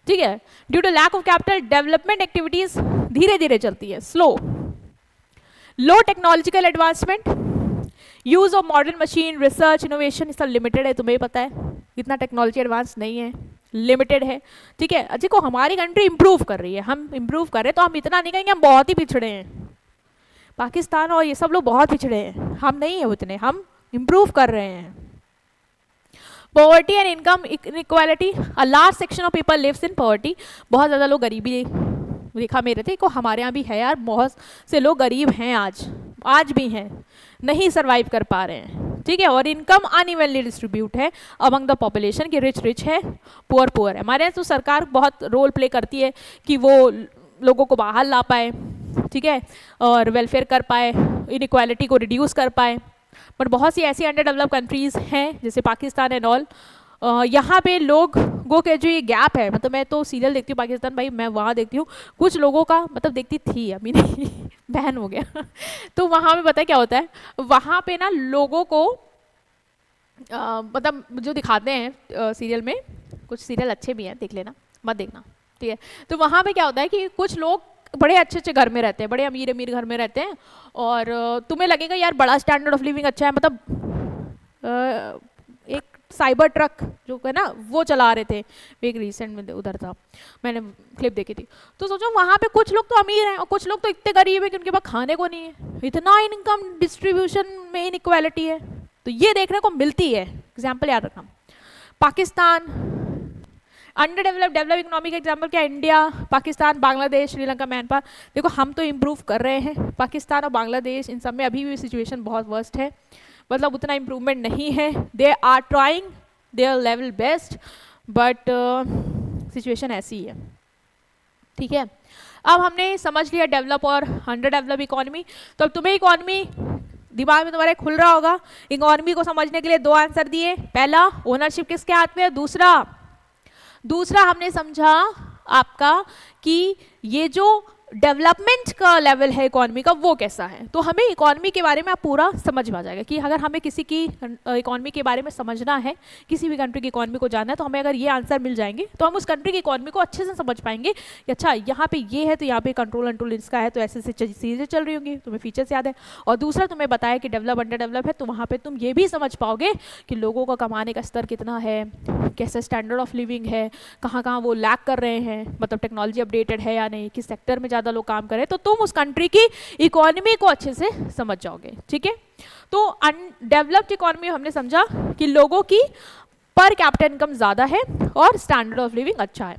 S1: ठीक है। Due to lack of capital development activities धीरे धीरे चलती है, slow. Low technological advancement, use of modern machine, research innovation सब लिमिटेड है, तुम्हें पता है इतना टेक्नोलॉजी एडवांस नहीं है, लिमिटेड है, ठीक है। देखो हमारी कंट्री इंप्रूव कर रही है, हम इंप्रूव कर रहे हैं तो हम इतना नहीं कहेंगे हम बहुत ही पिछड़े हैं, पाकिस्तान और ये सब लोग बहुत पिछड़े हैं, हम नहीं है उतने, हम इंप्रूव कर रहे हैं। Poverty and income inequality, a large section of people lives in poverty, बहुत ज़्यादा लोग गरीबी देखा मेरे थे को हमारे यहाँ भी है यार, बहुत से लोग गरीब हैं, आज भी हैं, नहीं सरवाइव कर पा रहे हैं, ठीक है। और इनकम अनइवनली डिस्ट्रीब्यूट है अमंग द पॉपुलेशन, की रिच है, पुअर है। हमारे यहाँ तो सरकार बहुत रोल प्ले करती है कि वो लोगों को बाहर ला पाए, ठीक है, और वेलफेयर कर पाए, इनइक्वालिटी को रिड्यूस कर पाए, बट बहुत सी ऐसी अंडर डेवलप कंट्रीज़ हैं जैसे पाकिस्तान एंड ऑल, यहाँ पे लोगों के जो ये गैप है, मतलब मैं तो सीरियल देखती हूँ पाकिस्तान, भाई मैं वहाँ देखती हूँ, कुछ लोगों का मतलब देखती थी अभी नहीं बैन हो गया तो वहाँ पे पता है क्या होता है, वहाँ पे ना लोगों को मतलब जो दिखाते हैं सीरियल में, कुछ सीरियल अच्छे भी हैं, देख लेना मत देखना, ठीक है। तो वहाँ पे क्या होता है कि कुछ लोग बड़े अच्छे अच्छे घर में रहते हैं, बड़े अमीर अमीर घर में रहते हैं, और तुम्हें लगेगा यार बड़ा स्टैंडर्ड ऑफ लिविंग अच्छा है, मतलब एक साइबर ट्रक जो है ना वो चला रहे थे, एक रिसेंट में उधर था, मैंने क्लिप देखी थी, तो सोचो वहाँ पे कुछ लोग तो अमीर हैं और कुछ लोग तो इतने गरीब हैं कि उनके पास खाने को नहीं है, इतना इनकम डिस्ट्रीब्यूशन में इनइक्वालिटी है, तो ये देखने को मिलती है। एग्जाम्पल याद रखना, पाकिस्तान अंडर डेवलप इकोनॉमी का एग्जाम्पल क्या, इंडिया, पाकिस्तान, बांग्लादेश, श्रीलंका, म्यांमार। देखो हम तो इम्प्रूव कर रहे हैं, पाकिस्तान और बांग्लादेश इन सब में अभी भी सिचुएशन बहुत वर्स्ट है, मतलब उतना इम्प्रूवमेंट नहीं है, they are trying their level best, but situation ऐसी ही है, ठीक है। अब हमने समझ लिया डेवलप और अंडर डेवलप इकोनॉमी, तो अब तुम्हें इकोनॉमी दिमाग में तुम्हारे खुल रहा होगा। इकोनॉमी को समझने के लिए दो आंसर दिए, पहला ओनरशिप किसके हाथ में है, दूसरा हमने समझा आपका कि ये जो डेवलपमेंट का लेवल है इकोनॉमी का वो कैसा है, तो हमें इकोनॉमी के बारे में आप पूरा समझ में आ जाएगा कि अगर हमें किसी की इकोनॉमी के बारे में समझना है, किसी भी कंट्री की इकोनॉमी को जानना है, तो हमें अगर ये आंसर मिल जाएंगे तो हम उस कंट्री की इकोनॉमी को अच्छे से समझ पाएंगे कि अच्छा यहाँ पे ये है तो यहाँ पे कंट्रोल कंट्रोल इसका है, तो ऐसे ऐसे चीज़ें चल रही होंगी, तुम्हें फीचर्स याद है। और दूसरा तुम्हें बताया कि डेवलप अंडर डेवलप है, तो वहाँ पर तुम ये भी समझ पाओगे कि लोगों का कमाने का स्तर कितना है, कैसा स्टैंडर्ड ऑफ लिविंग है, कहाँ कहाँ वो लैक कर रहे हैं, मतलब टेक्नोलॉजी अपडेटेड है या नहीं, किस सेक्टर में ज़्यादा लोग काम करें, तो तुम उस कंट्री की इकोनॉमी को अच्छे से समझ जाओगे, ठीक है। तो अनडेवलप्ड इकोनॉमी हमने समझा कि लोगों की पर कैपिटल इनकम ज़्यादा है और स्टैंडर्ड ऑफ लिविंग अच्छा है,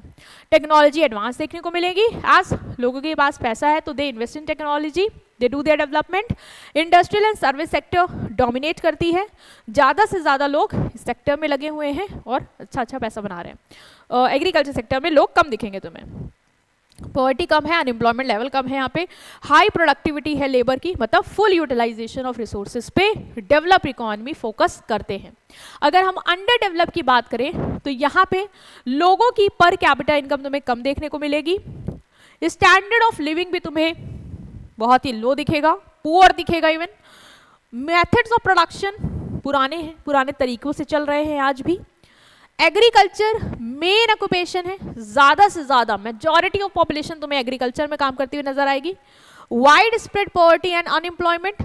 S1: टेक्नोलॉजी एडवांस देखने को मिलेगी, एज लोगों के पास पैसा है तो they invest in technology, they do their development. Industrial and service sector dominate करती है, ज़्यादा से ज़्यादा लोग इस सेक्टर में लगे हुए हैं और अच्छा अच्छा पैसा बना रहे हैं। एग्रीकल्चर सेक्टर में लोग कम दिखेंगे तुम्हें, पॉवर्टी कम है, अनएम्प्लॉयमेंट लेवल कम है, यहाँ पे हाई प्रोडक्टिविटी है लेबर की, मतलब फुल यूटिलाइजेशन ऑफ रिसोर्सेज पे डेवलप इकोनॉमी फोकस करते हैं। अगर हम अंडर डेवलप की बात करें तो यहाँ पे लोगों की पर कैपिटल इनकम तुम्हें कम देखने को मिलेगी, स्टैंडर्ड ऑफ लिविंग भी तुम्हें बहुत ही लो दिखेगा, पुअर दिखेगा, इवन मेथड्स ऑफ प्रोडक्शन पुराने हैं, पुराने तरीकों से चल रहे हैं आज भी। एग्रीकल्चर मेन ऑक्यूपेशन है, ज़्यादा से ज़्यादा मेजॉरिटी ऑफ पॉपुलेशन तुम्हें एग्रीकल्चर में काम करती हुई नजर आएगी। Wide spread poverty and unemployment,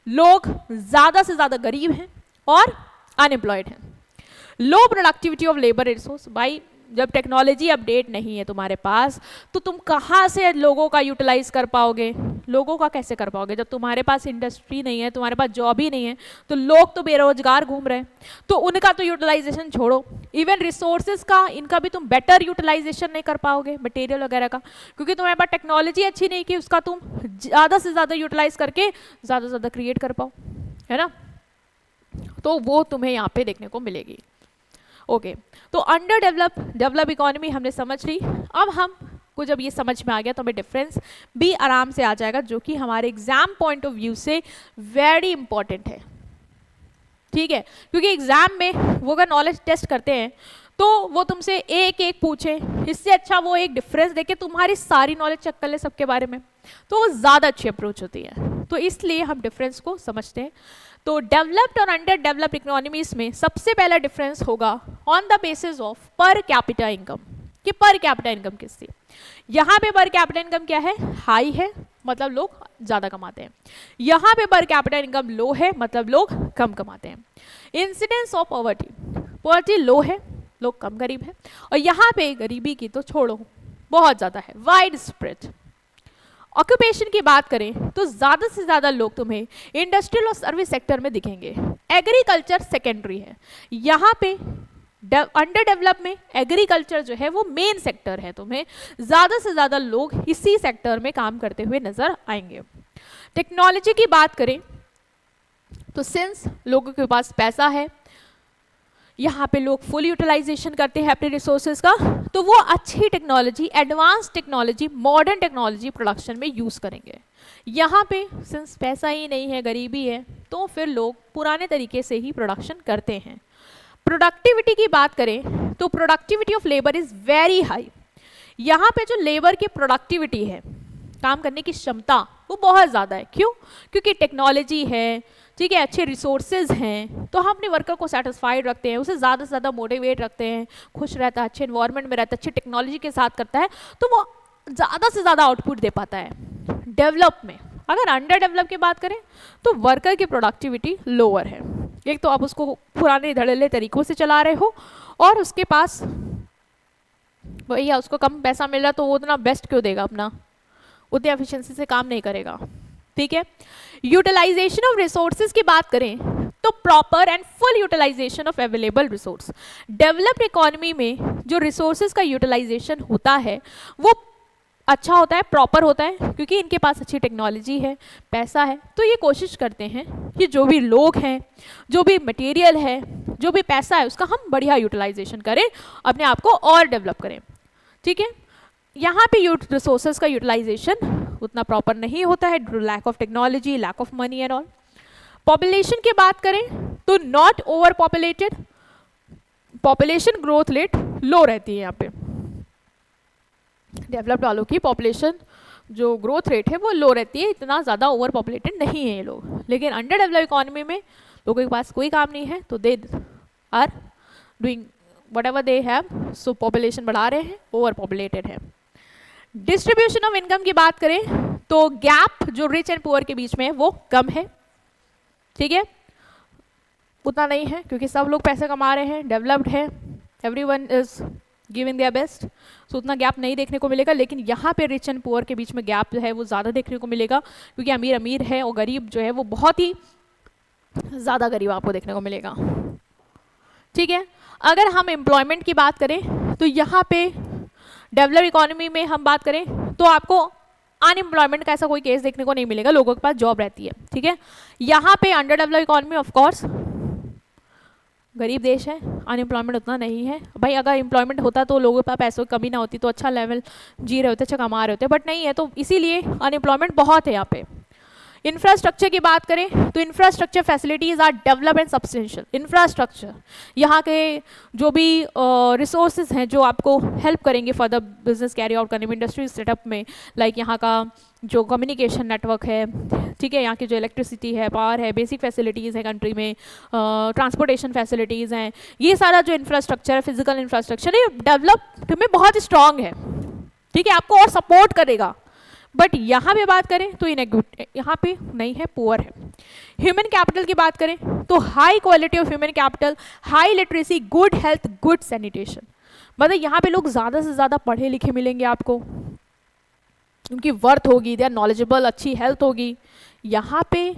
S1: लोग ज़्यादा से ज़्यादा गरीब हैं और अनएम्प्लॉयड हैं। लो प्रोडक्टिविटी ऑफ लेबर रिसोर्स, भाई जब टेक्नोलॉजी अपडेट नहीं है तुम्हारे पास तो तुम कहाँ से लोगों का यूटिलाइज कर पाओगे, लोगों का कैसे कर पाओगे जब तुम्हारे पास इंडस्ट्री नहीं है, तुम्हारे पास जॉब ही नहीं है, तो लोग तो बेरोजगार घूम रहे हैं, तो उनका तो यूटिलाइजेशन छोड़ो, इवन रिसोर्सेज का इनका भी तुम बेटर यूटिलाइजेशन नहीं कर पाओगे, मटेरियल वगैरह का, क्योंकि तुम्हारे पास टेक्नोलॉजी अच्छी नहीं कि उसका तुम ज़्यादा से ज़्यादा यूटिलाइज करके ज़्यादा से ज़्यादा क्रिएट कर पाओ, है ना। तो वो तुम्हें यहाँ पे देखने को मिलेगी। ओके, तो अंडर डेवलप इकोनॉमी हमने समझ ली। अब हम को जब ये समझ में आ गया तो हमें डिफरेंस भी आराम से आ जाएगा, जो कि हमारे एग्जाम पॉइंट ऑफ व्यू से वेरी इंपॉर्टेंट है, ठीक है। क्योंकि एग्जाम में वो अगर नॉलेज टेस्ट करते हैं तो वो तुमसे एक एक पूछे, इससे अच्छा वो एक डिफरेंस देके तुम्हारी सारी नॉलेज चेक कर ले सबके बारे में, तो वो ज़्यादा अच्छी अप्रोच होती है। तो इसलिए हम डिफरेंस को समझते हैं। तो डेवलप्ड और अंडर डेवलप्ड इकोनॉमीज में सबसे पहला डिफरेंस होगा ऑन द बेसिस ऑफ पर कैपिटा इनकम, कि पर कैपिटा इनकम किससे। यहाँ पे पर कैपिटा इनकम क्या है, हाई है, मतलब लोग ज़्यादा कमाते हैं। यहाँ पे पर कैपिटा इनकम लो है, मतलब लोग कम कमाते हैं। इंसिडेंस ऑफ पॉवर्टी लो है, लोग कम गरीब है। और यहाँ पे गरीबी की तो छोड़ो, बहुत ज़्यादा है, वाइड स्प्रेड। ऑक्यूपेशन की बात करें तो ज़्यादा से ज़्यादा लोग तुम्हें इंडस्ट्रियल और सर्विस सेक्टर में दिखेंगे। एग्रीकल्चर सेकेंडरी है। यहाँ पे अंडर डेवलप में एग्रीकल्चर जो है वो मेन सेक्टर है, तुम्हें ज़्यादा से ज़्यादा लोग इसी सेक्टर में काम करते हुए नजर आएंगे। टेक्नोलॉजी की बात करें तो सिंस लोगों के पास पैसा है, यहाँ पे लोग फुल यूटिलाइजेशन करते हैं अपने रिसोर्सेज का, तो वो अच्छी technology, advance technology, modern technology production में यूज़ करेंगे। यहाँ पे सिंस पैसा ही नहीं है, गरीबी है, तो फिर लोग पुराने तरीके से ही प्रोडक्शन करते हैं। प्रोडक्टिविटी की बात करें तो productivity of labour is very high. यहाँ पे जो लेबर की प्रोडक्टिविटी है, काम करने की क्षमता, वो बहुत ज़्यादा है। क्यों? क्योंकि टेक्नोलॉजी है, ठीक है, अच्छे रिसोर्सेज हैं, तो हम अपने वर्कर को सेटिस्फाइड रखते हैं, उसे ज़्यादा से ज़्यादा मोटिवेट रखते हैं, खुश रहता है, अच्छे इन्वायरमेंट में रहता है, अच्छी टेक्नोलॉजी के साथ करता है, तो वो ज़्यादा से ज़्यादा आउटपुट दे पाता है। डेवलप में अगर अंडर डेवलप की बात करें तो वर्कर की प्रोडक्टिविटी लोअर है। एक तो आप उसको पुराने धड़ल्ले तरीक़ों से चला रहे हो, और उसके पास भैया उसको कम पैसा मिल रहा, तो वो उतना बेस्ट क्यों देगा, अपना उतनी एफिशिएंसी से काम नहीं करेगा, ठीक है। यूटिलाइजेशन ऑफ रिसोर्सेज की बात करें तो proper and full utilization of available resource. Developed economy में जो रिसोर्सेज का यूटिलाइजेशन होता है वो अच्छा होता है, प्रॉपर होता है, क्योंकि इनके पास अच्छी टेक्नोलॉजी है, पैसा है, तो ये कोशिश करते हैं कि जो भी लोग हैं, जो भी मटेरियल है, जो भी पैसा है, उसका हम बढ़िया यूटिलाइजेशन करें, अपने आप को और डेवलप करें, ठीक है। यहाँ पे रिसोर्सेज का यूटिलाइजेशन उतना प्रॉपर नहीं होता है, lack of technology, lack of money and all. Population की बात करें तो not over populated, population growth rate low रहती है। यहाँ पे डेवलप्ड वालों की पॉपुलेशन जो ग्रोथ रेट है वो लो रहती है, इतना ज़्यादा ओवर पॉपुलेटेड नहीं है ये लोग। लेकिन अंडर डेवलप इकोनॉमी में लोगों के पास कोई काम नहीं है, तो they are doing whatever they have, so population बढ़ा रहे हैं, ओवर पॉपुलेटेड है। डिस्ट्रीब्यूशन ऑफ इनकम की बात करें तो गैप जो रिच एंड पुअर के बीच में है वो कम है, ठीक है, उतना नहीं है, क्योंकि सब लोग पैसे कमा रहे हैं, डेवलप्ड है, everyone is giving their best, so उतना गैप नहीं देखने को मिलेगा। लेकिन यहाँ पे रिच एंड पुअर के बीच में गैप जो है वो ज़्यादा देखने को मिलेगा, क्योंकि अमीर अमीर है और गरीब जो है वो बहुत ही ज़्यादा गरीब आपको देखने को मिलेगा, ठीक है। अगर हम एम्प्लॉयमेंट की बात करें तो यहाँ पे डेवलप इकोनॉमी में हम बात करें तो आपको अनएम्प्लॉयमेंट का ऐसा कोई केस देखने को नहीं मिलेगा, लोगों के पास जॉब रहती है, ठीक है। यहाँ पे under develop economy of course गरीब देश है, अनएम्प्लॉयमेंट उतना नहीं है। भाई अगर एम्प्लॉयमेंट होता तो लोगों के पास पैसों की कमी ना होती, तो अच्छा लेवल जी रहे होते, अच्छा कमा रहे होते, बट नहीं है, तो इसीलिए अनएम्प्लॉयमेंट बहुत है यहाँ पे। इंफ्रास्ट्रक्चर की बात करें तो infrastructure facilities are develop and substantial. Infrastructure यहाँ के जो भी रिसोर्सेज हैं जो आपको हेल्प करेंगे फर्दर बिजनेस कैरी आउट करने में, इंडस्ट्री सेटअप में, लाइक यहाँ का जो कम्युनिकेशन नेटवर्क है, ठीक है, यहाँ की जो इलेक्ट्रिसिटी है, पावर है, बेसिक फैसिलिटीज़ है कंट्री में, ट्रांसपोर्टेशन फैसिलिटीज़ हैं, ये सारा जो इंफ्रास्ट्रक्चर है, फिजिकल इंफ्रास्ट्रक्चर, ये डेवलप्ड में बहुत स्ट्रांग है, ठीक है, आपको और सपोर्ट करेगा। बट यहाँ पे बात करें तो यहाँ पे नहीं है, पुअर है। ह्यूमन कैपिटल की बात करें तो high quality of human capital, high literacy, good health, good sanitation, मतलब यहाँ पे लोग ज़्यादा से ज़्यादा पढ़े लिखे मिलेंगे आपको, उनकी वर्थ होगी, दे आर नॉलेजेबल, अच्छी हेल्थ होगी। यहाँ पे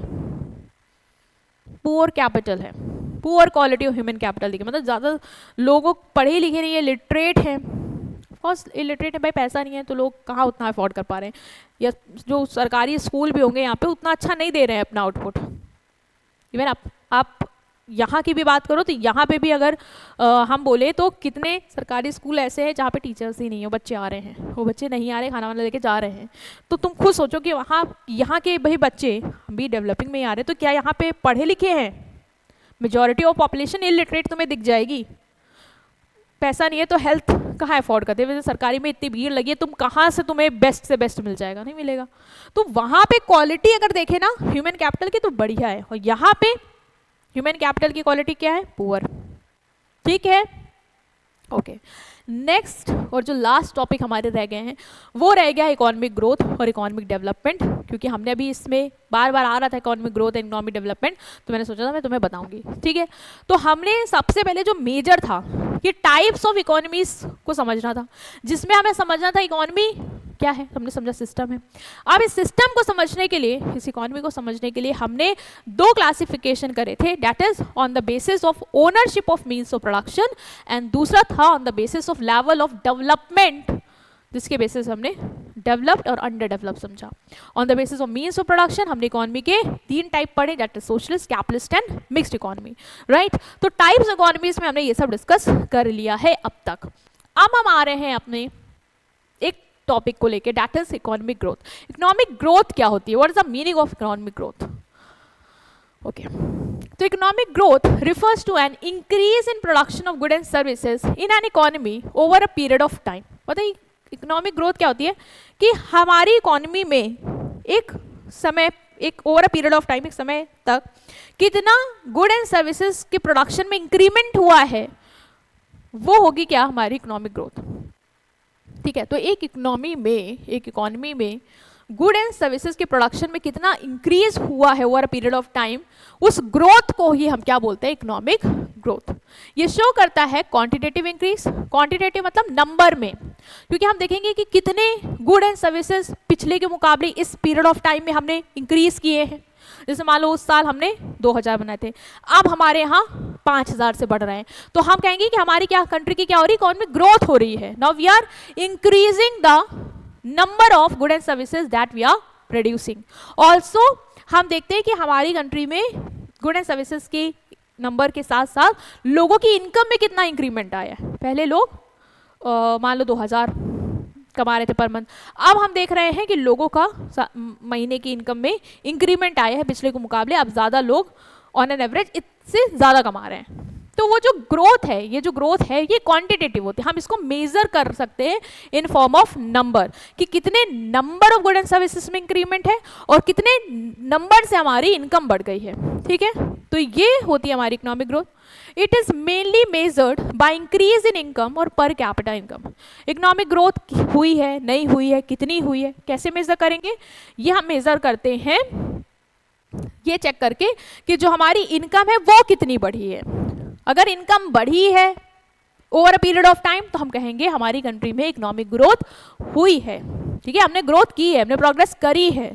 S1: पुअर कैपिटल है, poor quality of human capital देखिए, मतलब ज़्यादा लोगों पढ़े लिखे नहीं है, लिटरेट हैं, ऑफकोर्स इलिटरेट है, भाई पैसा नहीं है तो लोग कहाँ उतना अफोर्ड कर पा रहे हैं, या जो सरकारी स्कूल भी होंगे यहाँ पे उतना अच्छा नहीं दे रहे हैं अपना आउटपुट। इवन आप यहाँ की भी बात करो तो यहाँ पे भी अगर हम बोले तो कितने सरकारी स्कूल ऐसे हैं जहाँ पे टीचर्स ही नहीं हो, बच्चे आ रहे हैं, वो बच्चे नहीं आ रहे, खाना वाना लेके जा रहे हैं। तो तुम खुद सोचो कि वहाँ यहाँ के भाई बच्चे भी डेवलपिंग में आ रहे हैं, तो क्या यहाँ पे पढ़े लिखे हैं? मेजॉरिटी ऑफ पॉपुलेशन इलिटरेट तुम्हें दिख जाएगी। पैसा नहीं है तो हेल्थ कहाँ अफोर्ड करते हैं? सरकारी में इतनी भीड़ लगी है, तुम कहाँ से तुम्हें बेस्ट से बेस्ट मिल जाएगा? नहीं मिलेगा। तो वहाँ पे क्वालिटी अगर देखें ना ह्यूमन कैपिटल की तो बढ़िया है, और यहाँ पे ह्यूमन कैपिटल की क्वालिटी क्या है? पुअर। ठीक है, ओके। नेक्स्ट और जो लास्ट टॉपिक हमारे रह गए हैं वो रह गया इकोनॉमिक ग्रोथ और इकोनॉमिक डेवलपमेंट, क्योंकि हमने अभी इसमें बार बार आ रहा था economic growth and economic development, तो मैंने सोचा था मैं तुम्हें बताऊंगी। ठीक है, तो हमने सबसे पहले जो मेजर था कि टाइप्स ऑफ इकोनॉमीज को समझना था, जिसमें हमें समझना था इकोनॉमी क्या है, हमने समझा सिस्टम है। अब इस सिस्टम को समझने के लिए, इस इकोनॉमी को समझने के लिए हमने दो क्लासिफिकेशन करे थे, that is on the basis of ownership of means of production and दूसरा था on the basis of level of development, जिसके बेसिस हमने डेवलप्ड और अंडर डेवलप समझा। On the basis of means of production हमने इकोनॉमी के 3 टाइप पढ़े, that is socialist, capitalist and mixed economy, right. तो टाइप्स इकोनॉमीज में हमने ये सब डिस्कस कर लिया है अब तक। अब हम आ रहे हैं अपने एक टॉपिक को लेके, that is economic growth. Economic growth क्या होती है? What is the meaning of economic growth? Okay, तो economic growth refers to an increase in production of good and services in an economy over a period of time. बताइए इकोनॉमिक ग्रोथ क्या होती है? कि हमारी इकोनॉमी में एक समय, एक over a period of time, एक समय तक कितना गुड एंड सर्विसेज के प्रोडक्शन में इंक्रीमेंट हुआ है, वो होगी क्या? हमारी इकोनॉमिक ग्रोथ। ठीक है, तो एक इकोनॉमी में गुड एंड सर्विसेज के प्रोडक्शन में कितना इंक्रीज हुआ है over a period of time, उस ग्रोथ को ही हम क्या बोलते हैं? Economic growth. ये शो करता है क्वांटिटेटिव इंक्रीज, क्वांटिटेटिव मतलब नंबर में, क्योंकि हम देखेंगे कि कितने गुड एंड सर्विसेज पिछले के मुकाबले इस पीरियड ऑफ टाइम में हमने इंक्रीज किए हैं। जैसे मान लो उस साल हमने 2000 बनाए थे, अब हमारे यहाँ 5000 से बढ़ रहे हैं, तो हम कहेंगे कि हमारी क्या, कंट्री की क्या हो रही है? इकोनॉमिक ग्रोथ हो रही है। Now we are increasing the number of good and services that we are producing. Also हम देखते हैं कि हमारी कंट्री में गुड एंड सर्विसेज के नंबर के साथ साथ लोगों की इनकम में कितना इंक्रीमेंट आया है। पहले लोग मान लो 2000 कमा रहे थे पर मंथ, अब हम देख रहे हैं कि लोगों का महीने की इनकम में इंक्रीमेंट आया है पिछले के मुकाबले, अब ज़्यादा लोग ऑन एन एवरेज इससे ज़्यादा कमा रहे हैं। तो वो जो ग्रोथ है, ये जो ग्रोथ है ये क्वांटिटेटिव होती है, हम इसको मेजर कर सकते हैं इन फॉर्म ऑफ नंबर, कि कितने number of good and services में इंक्रीमेंट है और कितने नंबर से हमारी इनकम बढ़ गई है। ठीक है, तो ये होती है हमारी economic growth. It is mainly measured by increase in income और पर कैपिटा इनकम। इकोनॉमिक ग्रोथ हुई है, नहीं हुई है, कितनी हुई है, कैसे मेजर करेंगे? ये हम मेजर करते हैं ये चेक करके कि जो हमारी इनकम है वो कितनी बढ़ी है। अगर इनकम बढ़ी है over a period of time तो हम कहेंगे हमारी कंट्री में इकोनॉमिक ग्रोथ हुई है। ठीक है, हमने ग्रोथ की है, हमने प्रोग्रेस करी है।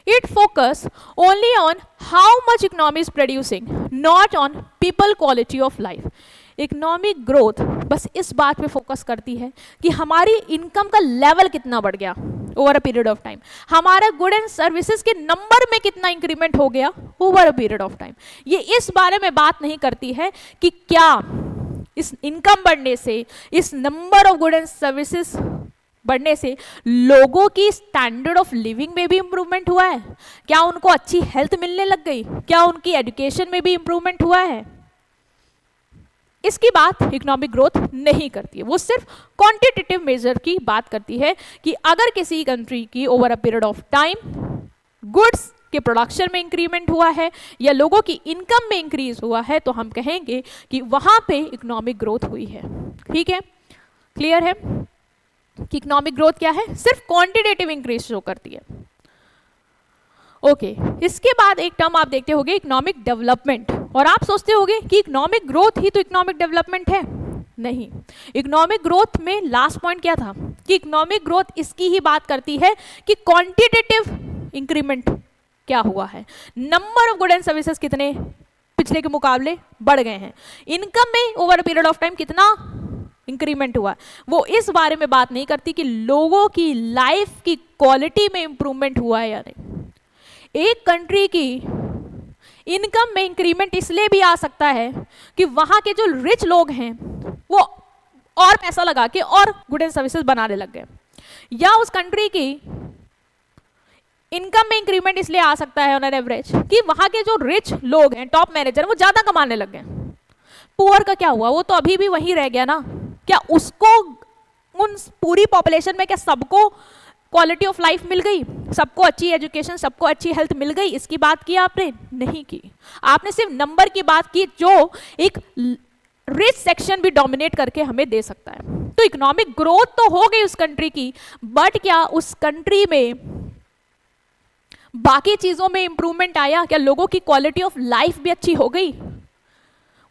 S1: It focus only on how much economy is producing, not on people quality of life. Economic growth बस इस बात पे फोकस करती है कि हमारी इनकम का लेवल कितना बढ़ गया over a period of time, हमारा गुड एंड सर्विसेज के नंबर में कितना इंक्रीमेंट हो गया over a period of time. ये इस बारे में बात नहीं करती है कि क्या इस इनकम बढ़ने से, इस number of good and services बढ़ने से लोगों की स्टैंडर्ड ऑफ लिविंग में भी इंप्रूवमेंट हुआ है, क्या उनको अच्छी हेल्थ मिलने लग गई, क्या उनकी एजुकेशन में भी इंप्रूवमेंट हुआ है। इसकी बात इकोनॉमिक ग्रोथ नहीं करती है, वो सिर्फ क्वांटिटेटिव मेजर की बात करती है कि अगर किसी कंट्री की over a period of time goods के प्रोडक्शन में इंक्रीमेंट हुआ है या लोगों की इनकम में इंक्रीज हुआ है तो हम कहेंगे कि वहां पे इकोनॉमिक ग्रोथ हुई है। ठीक है, क्लियर है कि इकोनॉमिक ग्रोथ क्या है? सिर्फ क्वांटिटेटिव इंक्रीज शो करती है। ओके, इसके बाद एक टर्म आप देखते होंगे इकोनॉमिक डेवलपमेंट, और आप सोचते होंगे कि इकोनॉमिक ग्रोथ ही तो इकोनॉमिक डेवलपमेंट है। नहीं, इकोनॉमिक ग्रोथ में लास्ट पॉइंट क्या था कि इकोनॉमिक ग्रोथ इसकी ही बात करती है कि क्वांटिटेटिव इंक्रीमेंट क्या हुआ है, number of good and services कितने पिछले के मुकाबले बढ़ गए हैं, इनकम में over a period of time कितना इंक्रीमेंट हुआ। वो इस बारे में बात नहीं करती कि लोगों की लाइफ की क्वालिटी में इंप्रूवमेंट हुआ है या नहीं। एक कंट्री की इनकम में इंक्रीमेंट इसलिए भी आ सकता है कि वहां के जो रिच लोग हैं वो और पैसा लगा के और गुड एंड सर्विसेज बनाने लग गए, या उस कंट्री की इनकम में इंक्रीमेंट इसलिए आ सकता है ऑन एन एवरेज कि वहां के जो रिच लोग हैं, टॉप मैनेजर, वो ज्यादा कमाने लग गए। पुअर का क्या हुआ? वो तो अभी भी वहीं रह गया ना। क्या उसको, उन पूरी पॉपुलेशन में क्या सबको क्वालिटी ऑफ लाइफ मिल गई, सबको अच्छी एजुकेशन, सबको अच्छी हेल्थ मिल गई? इसकी बात की आपने? नहीं की। आपने सिर्फ नंबर की बात की जो एक रिच सेक्शन भी डोमिनेट करके हमें दे सकता है। तो इकोनॉमिक ग्रोथ तो हो गई उस कंट्री की, बट क्या उस कंट्री में बाकी चीजों में इंप्रूवमेंट आया? क्या लोगों की क्वालिटी ऑफ लाइफ भी अच्छी हो गई?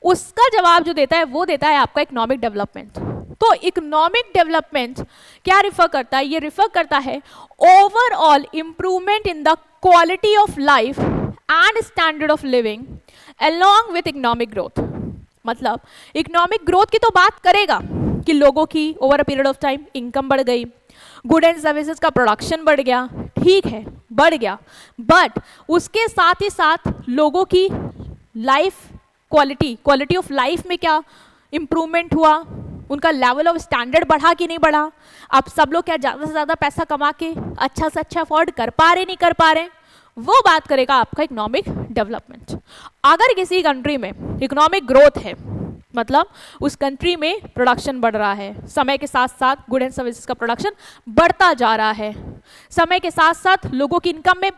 S1: उसका जवाब जो देता है वो देता है आपका इकोनॉमिक डेवलपमेंट। तो इकोनॉमिक डेवलपमेंट क्या रिफर करता है? ये रिफर करता है overall improvement in the quality of life and standard of living along with economic growth. मतलब इकोनॉमिक ग्रोथ की तो बात करेगा कि लोगों की over a period of time income बढ़ गई, गुड एंड सर्विसेज का प्रोडक्शन बढ़ गया, ठीक है बढ़ गया, बट उसके साथ ही साथ लोगों की लाइफ क्वालिटी ऑफ लाइफ में क्या इंप्रूवमेंट हुआ? उनका लेवल ऑफ स्टैंडर्ड बढ़ा कि नहीं बढ़ा? अब सब लोग क्या ज़्यादा से ज़्यादा पैसा कमा के अच्छा से अच्छा अफोर्ड कर पा रहे, नहीं कर पा रहे? वो बात करेगा आपका इकोनॉमिक डेवलपमेंट। अगर किसी कंट्री में इकोनॉमिक ग्रोथ है, मतलब उस कंट्री में प्रोडक्शन बढ़ रहा है, समय के साथ साथ गुड एंड सर्विसेज का प्रोडक्शन बढ़ता जा रहा है, समय के साथ साथ लोगों की इनकम में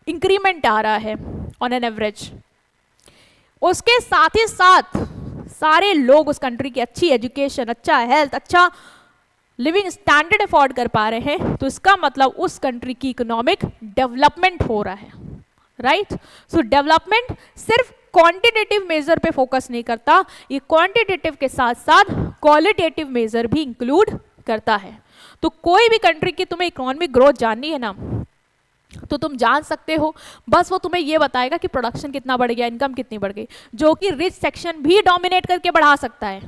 S1: इंक्रीमेंट आ रहा है ऑन एन एवरेज, उसके साथ ही साथ सारे लोग उस कंट्री की अच्छी एजुकेशन, अच्छा हेल्थ, अच्छा लिविंग स्टैंडर्ड अफोर्ड कर पा रहे हैं, तो इसका मतलब उस कंट्री की इकोनॉमिक डेवलपमेंट हो रहा है, राइट? सो डेवलपमेंट सिर्फ क्वांटिटेटिव मेजर पे फोकस नहीं करता, ये क्वांटिटेटिव के साथ साथ क्वालिटेटिव मेजर भी इंक्लूड करता है। तो कोई भी कंट्री की तुम्हें इकोनॉमिक ग्रोथ जाननी है ना, तो तुम जान सकते हो, बस वो तुम्हें ये बताएगा कि प्रोडक्शन कितना बढ़ गया, इनकम कितनी बढ़ गई, जो कि रिच सेक्शन भी डोमिनेट करके बढ़ा सकता है,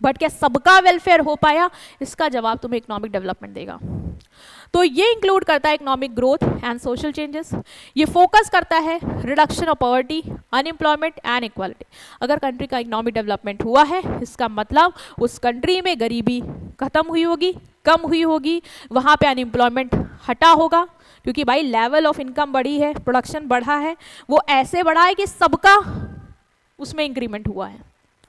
S1: बट क्या सबका वेलफेयर हो पाया? इसका जवाब तुम्हें इकोनॉमिक डेवलपमेंट देगा। तो ये इंक्लूड करता है economic growth and social changes. ये फोकस करता है reduction of poverty, unemployment and equality. अगर कंट्री का इकोनॉमिक डेवलपमेंट हुआ है, इसका मतलब उस कंट्री में गरीबी खत्म हुई होगी, कम हुई होगी, वहाँ पे अनएम्प्लॉयमेंट हटा होगा, क्योंकि भाई लेवल ऑफ इनकम बढ़ी है, प्रोडक्शन बढ़ा है, वो ऐसे बढ़ा है कि सबका उसमें इंक्रीमेंट हुआ है,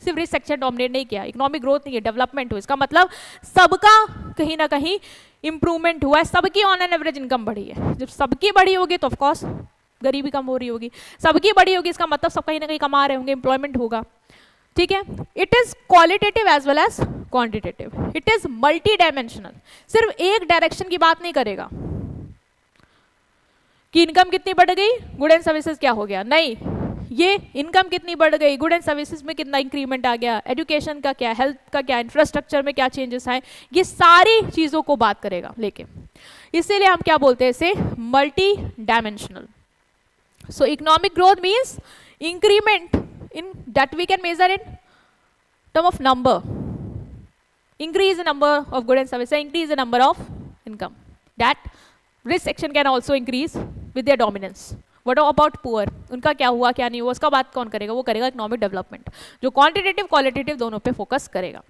S1: सिर्फ रिच सेक्शन डोमिनेट नहीं किया। इकोनॉमिक ग्रोथ नहीं है, डेवलपमेंट हुआ, इसका मतलब सबका कहीं ना कहीं इंप्रूवमेंट हुआ है, सबकी ऑन एन एवरेज इनकम बढ़ी है। जब सबकी बढ़ी होगी तो ऑफकोर्स गरीबी कम हो रही होगी, सबकी बढ़ी होगी इसका मतलब सब कहीं ना कहीं कमा रहे होंगे, एम्प्लॉयमेंट होगा, ठीक है? It is qualitative as well as quantitative, it is multi dimensional. सिर्फ एक डायरेक्शन की बात नहीं करेगा कि इनकम कितनी बढ़ गई, गुड एंड सर्विसेज क्या हो गया, नहीं, ये इनकम कितनी बढ़ गई, गुड एंड सर्विसेज में कितना इंक्रीमेंट आ गया, एजुकेशन का क्या, हेल्थ का क्या, इंफ्रास्ट्रक्चर में क्या चेंजेस आए, ये सारी चीज़ों को बात करेगा लेके। इसीलिए हम क्या बोलते हैं इसे? Multi dimensional. So economic growth means increment in that we can measure in term of number, increase the number of good and services, increase the number of income, that rich section can also increase with their dominance. What about poor? उनका क्या हुआ क्या नहीं हुआ, उसका बात कौन करेगा? वो करेगा इकोनॉमिक डेवलपमेंट, जो क्वांटिटेटिव क्वालिटेटिव दोनों पे फोकस करेगा।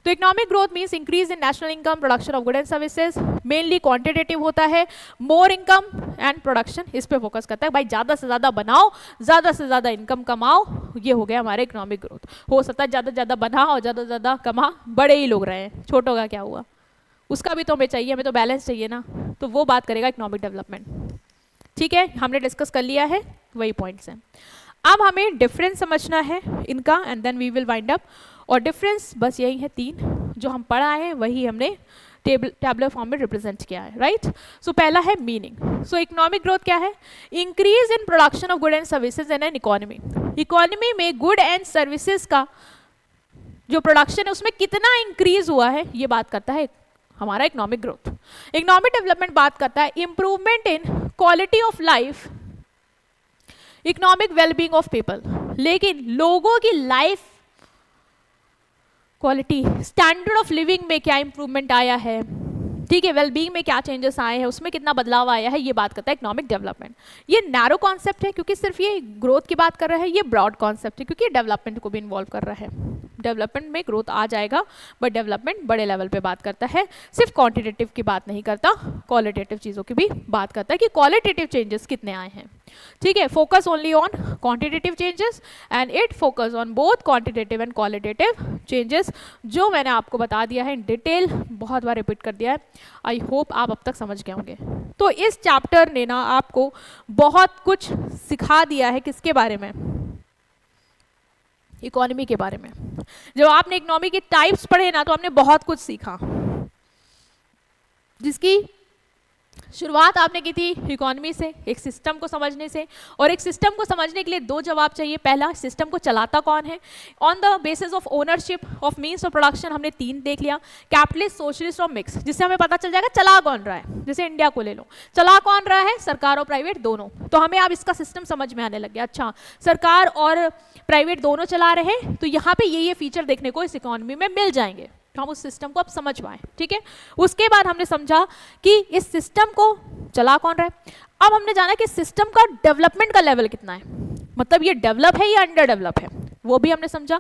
S1: तो economic growth means increase in national income, production of good and services, mainly quantitative होता है, मोर इनकम एंड प्रोडक्शन इस पे फोकस करता है। भाई ज़्यादा से ज़्यादा बनाओ, ज़्यादा से ज़्यादा इनकम कमाओ, ये हो गया हमारे इकोनॉमिक ग्रोथ। हो सकता है ज़्यादा से ज़्यादा बनाओ, ज़्यादा से ज़्यादा कमा, बड़े ही लोग रहे हैं, छोटों का क्या हुआ, उसका भी तो हमें चाहिए, हमें तो बैलेंस चाहिए ना, तो वो बात करेगा इकोनॉमिक डेवलपमेंट। ठीक है, हमने डिस्कस कर लिया है, वही पॉइंट्स हैं। अब हमें डिफरेंस समझना है इनका and then we will wind up. और डिफरेंस बस यही है, तीन जो हम पढ़ा है वही हमने टैबुलर फॉर्म में रिप्रेजेंट किया है, राइट? सो पहला है मीनिंग। सो इकोनॉमिक ग्रोथ क्या है? Increase in production of good and services in an economy. Economy में गुड एंड सर्विसेज का जो प्रोडक्शन है उसमें कितना इंक्रीज हुआ है, ये बात करता है हमारा इकोनॉमिक ग्रोथ। इकोनॉमिक डेवलपमेंट बात करता है improvement in quality of life, economic wellbeing of people. लेकिन लोगों की life quality, standard of living में क्या इंप्रूवमेंट आया है, ठीक है, वेलबींग में क्या चेंजेस आए हैं, उसमें कितना बदलाव आया है, ये बात करता है इकोनॉमिक डेवलपमेंट। ये नैरो कॉन्सेप्ट है क्योंकि सिर्फ ये ग्रोथ की बात कर रहा है, ये ब्रॉड कॉन्सेप्ट है क्योंकि ये डेवलपमेंट को भी इन्वॉल्व कर रहा है। डेवलपमेंट में ग्रोथ आ जाएगा, बट डेवलपमेंट बड़े लेवल पे बात करता है, सिर्फ क्वांटिटेटिव की बात नहीं करता, क्वालिटेटिव चीज़ों की भी बात करता है कि क्वालिटेटिव चेंजेस कितने आए हैं। ठीक है, focus only on quantitative changes and it focus on both quantitative and qualitative changes, जो मैंने आपको बता दिया है इन डिटेल, बहुत बार रिपीट कर दिया है। आई होप आप अब तक समझ गए होंगे। तो इस चैप्टर ने ना आपको बहुत कुछ सिखा दिया है, किसके बारे में, इकोनॉमी के बारे में। जब आपने इकोनॉमी के टाइप्स पढ़े ना तो आपने बहुत कुछ सीखा, जिसकी शुरुआत आपने की थी इकोनॉमी से, एक सिस्टम को समझने से। और एक सिस्टम को समझने के लिए दो जवाब चाहिए। पहला, सिस्टम को चलाता कौन है, on the basis of ownership of means of production, हमने 3 देख लिया, कैपिटलिस्ट, सोशलिस्ट और मिक्स, जिससे हमें पता चल जाएगा चला कौन रहा है। जैसे इंडिया को ले लो, चला कौन रहा है, सरकार और प्राइवेट दोनों। तो हमें अब इसका सिस्टम समझ में आने लग गया, अच्छा सरकार और प्राइवेट दोनों चला रहे हैं, तो यहाँ पे ये फीचर देखने को इस इकोनॉमी में मिल जाएंगे, हम उस सिस्टम को अब समझ पाए। ठीक है, उसके बाद हमने समझा कि इस सिस्टम को चला कौन रहा है। अब हमने जाना कि सिस्टम का डेवलपमेंट का लेवल कितना है, मतलब ये डेवलप है या अंडर डेवलप है, वो भी हमने समझा।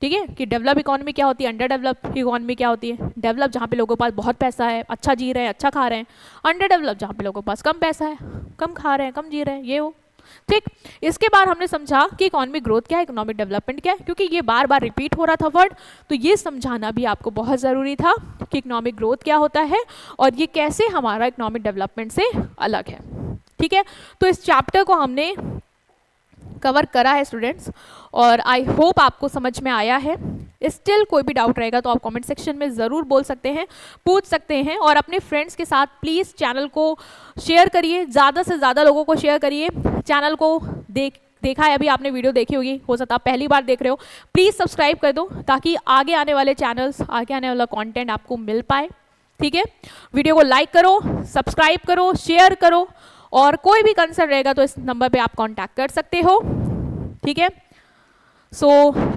S1: ठीक है, कि डेवलप इकोनॉमी क्या होती है, अंडर डेवलप इकोनॉमी क्या होती है। डेवलप जहाँ पे लोगों के पास बहुत पैसा है, अच्छा जी रहे हैं, अच्छा खा रहे हैं। अंडर डेवलप जहाँ पे लोगों के पास कम पैसा है, कम खा रहे हैं, कम जी रहे हैं, ये हो। ठीक, इसके बाद हमने समझा कि इकोनॉमिक ग्रोथ क्या है, इकोनॉमिक डेवलपमेंट क्या है, क्योंकि ये बार बार रिपीट हो रहा था वर्ड, तो ये समझाना भी आपको बहुत ज़रूरी था कि इकोनॉमिक ग्रोथ क्या होता है और ये कैसे हमारा इकोनॉमिक डेवलपमेंट से अलग है। ठीक है, तो इस चैप्टर को हमने कवर करा है स्टूडेंट्स, और आई होप आपको समझ में आया है। स्टिल कोई भी डाउट रहेगा तो आप कमेंट सेक्शन में ज़रूर बोल सकते हैं, पूछ सकते हैं, और अपने फ्रेंड्स के साथ प्लीज़ चैनल को शेयर करिए, ज़्यादा से ज़्यादा लोगों को शेयर करिए। चैनल को देखा है, अभी आपने वीडियो देखी होगी, हो सकता है आप पहली बार देख रहे हो, प्लीज़ सब्सक्राइब कर दो ताकि आगे आने वाले चैनल्स, आगे आने वाला कॉन्टेंट आपको मिल पाए। ठीक है, वीडियो को लाइक करो, सब्सक्राइब करो, शेयर करो, और कोई भी कंसर्न रहेगा तो इस नंबर पे आप कांटेक्ट कर सकते हो। ठीक है, so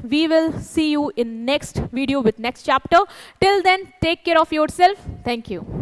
S1: we will see you in next video with next chapter. Till then, take care of yourself. Thank you.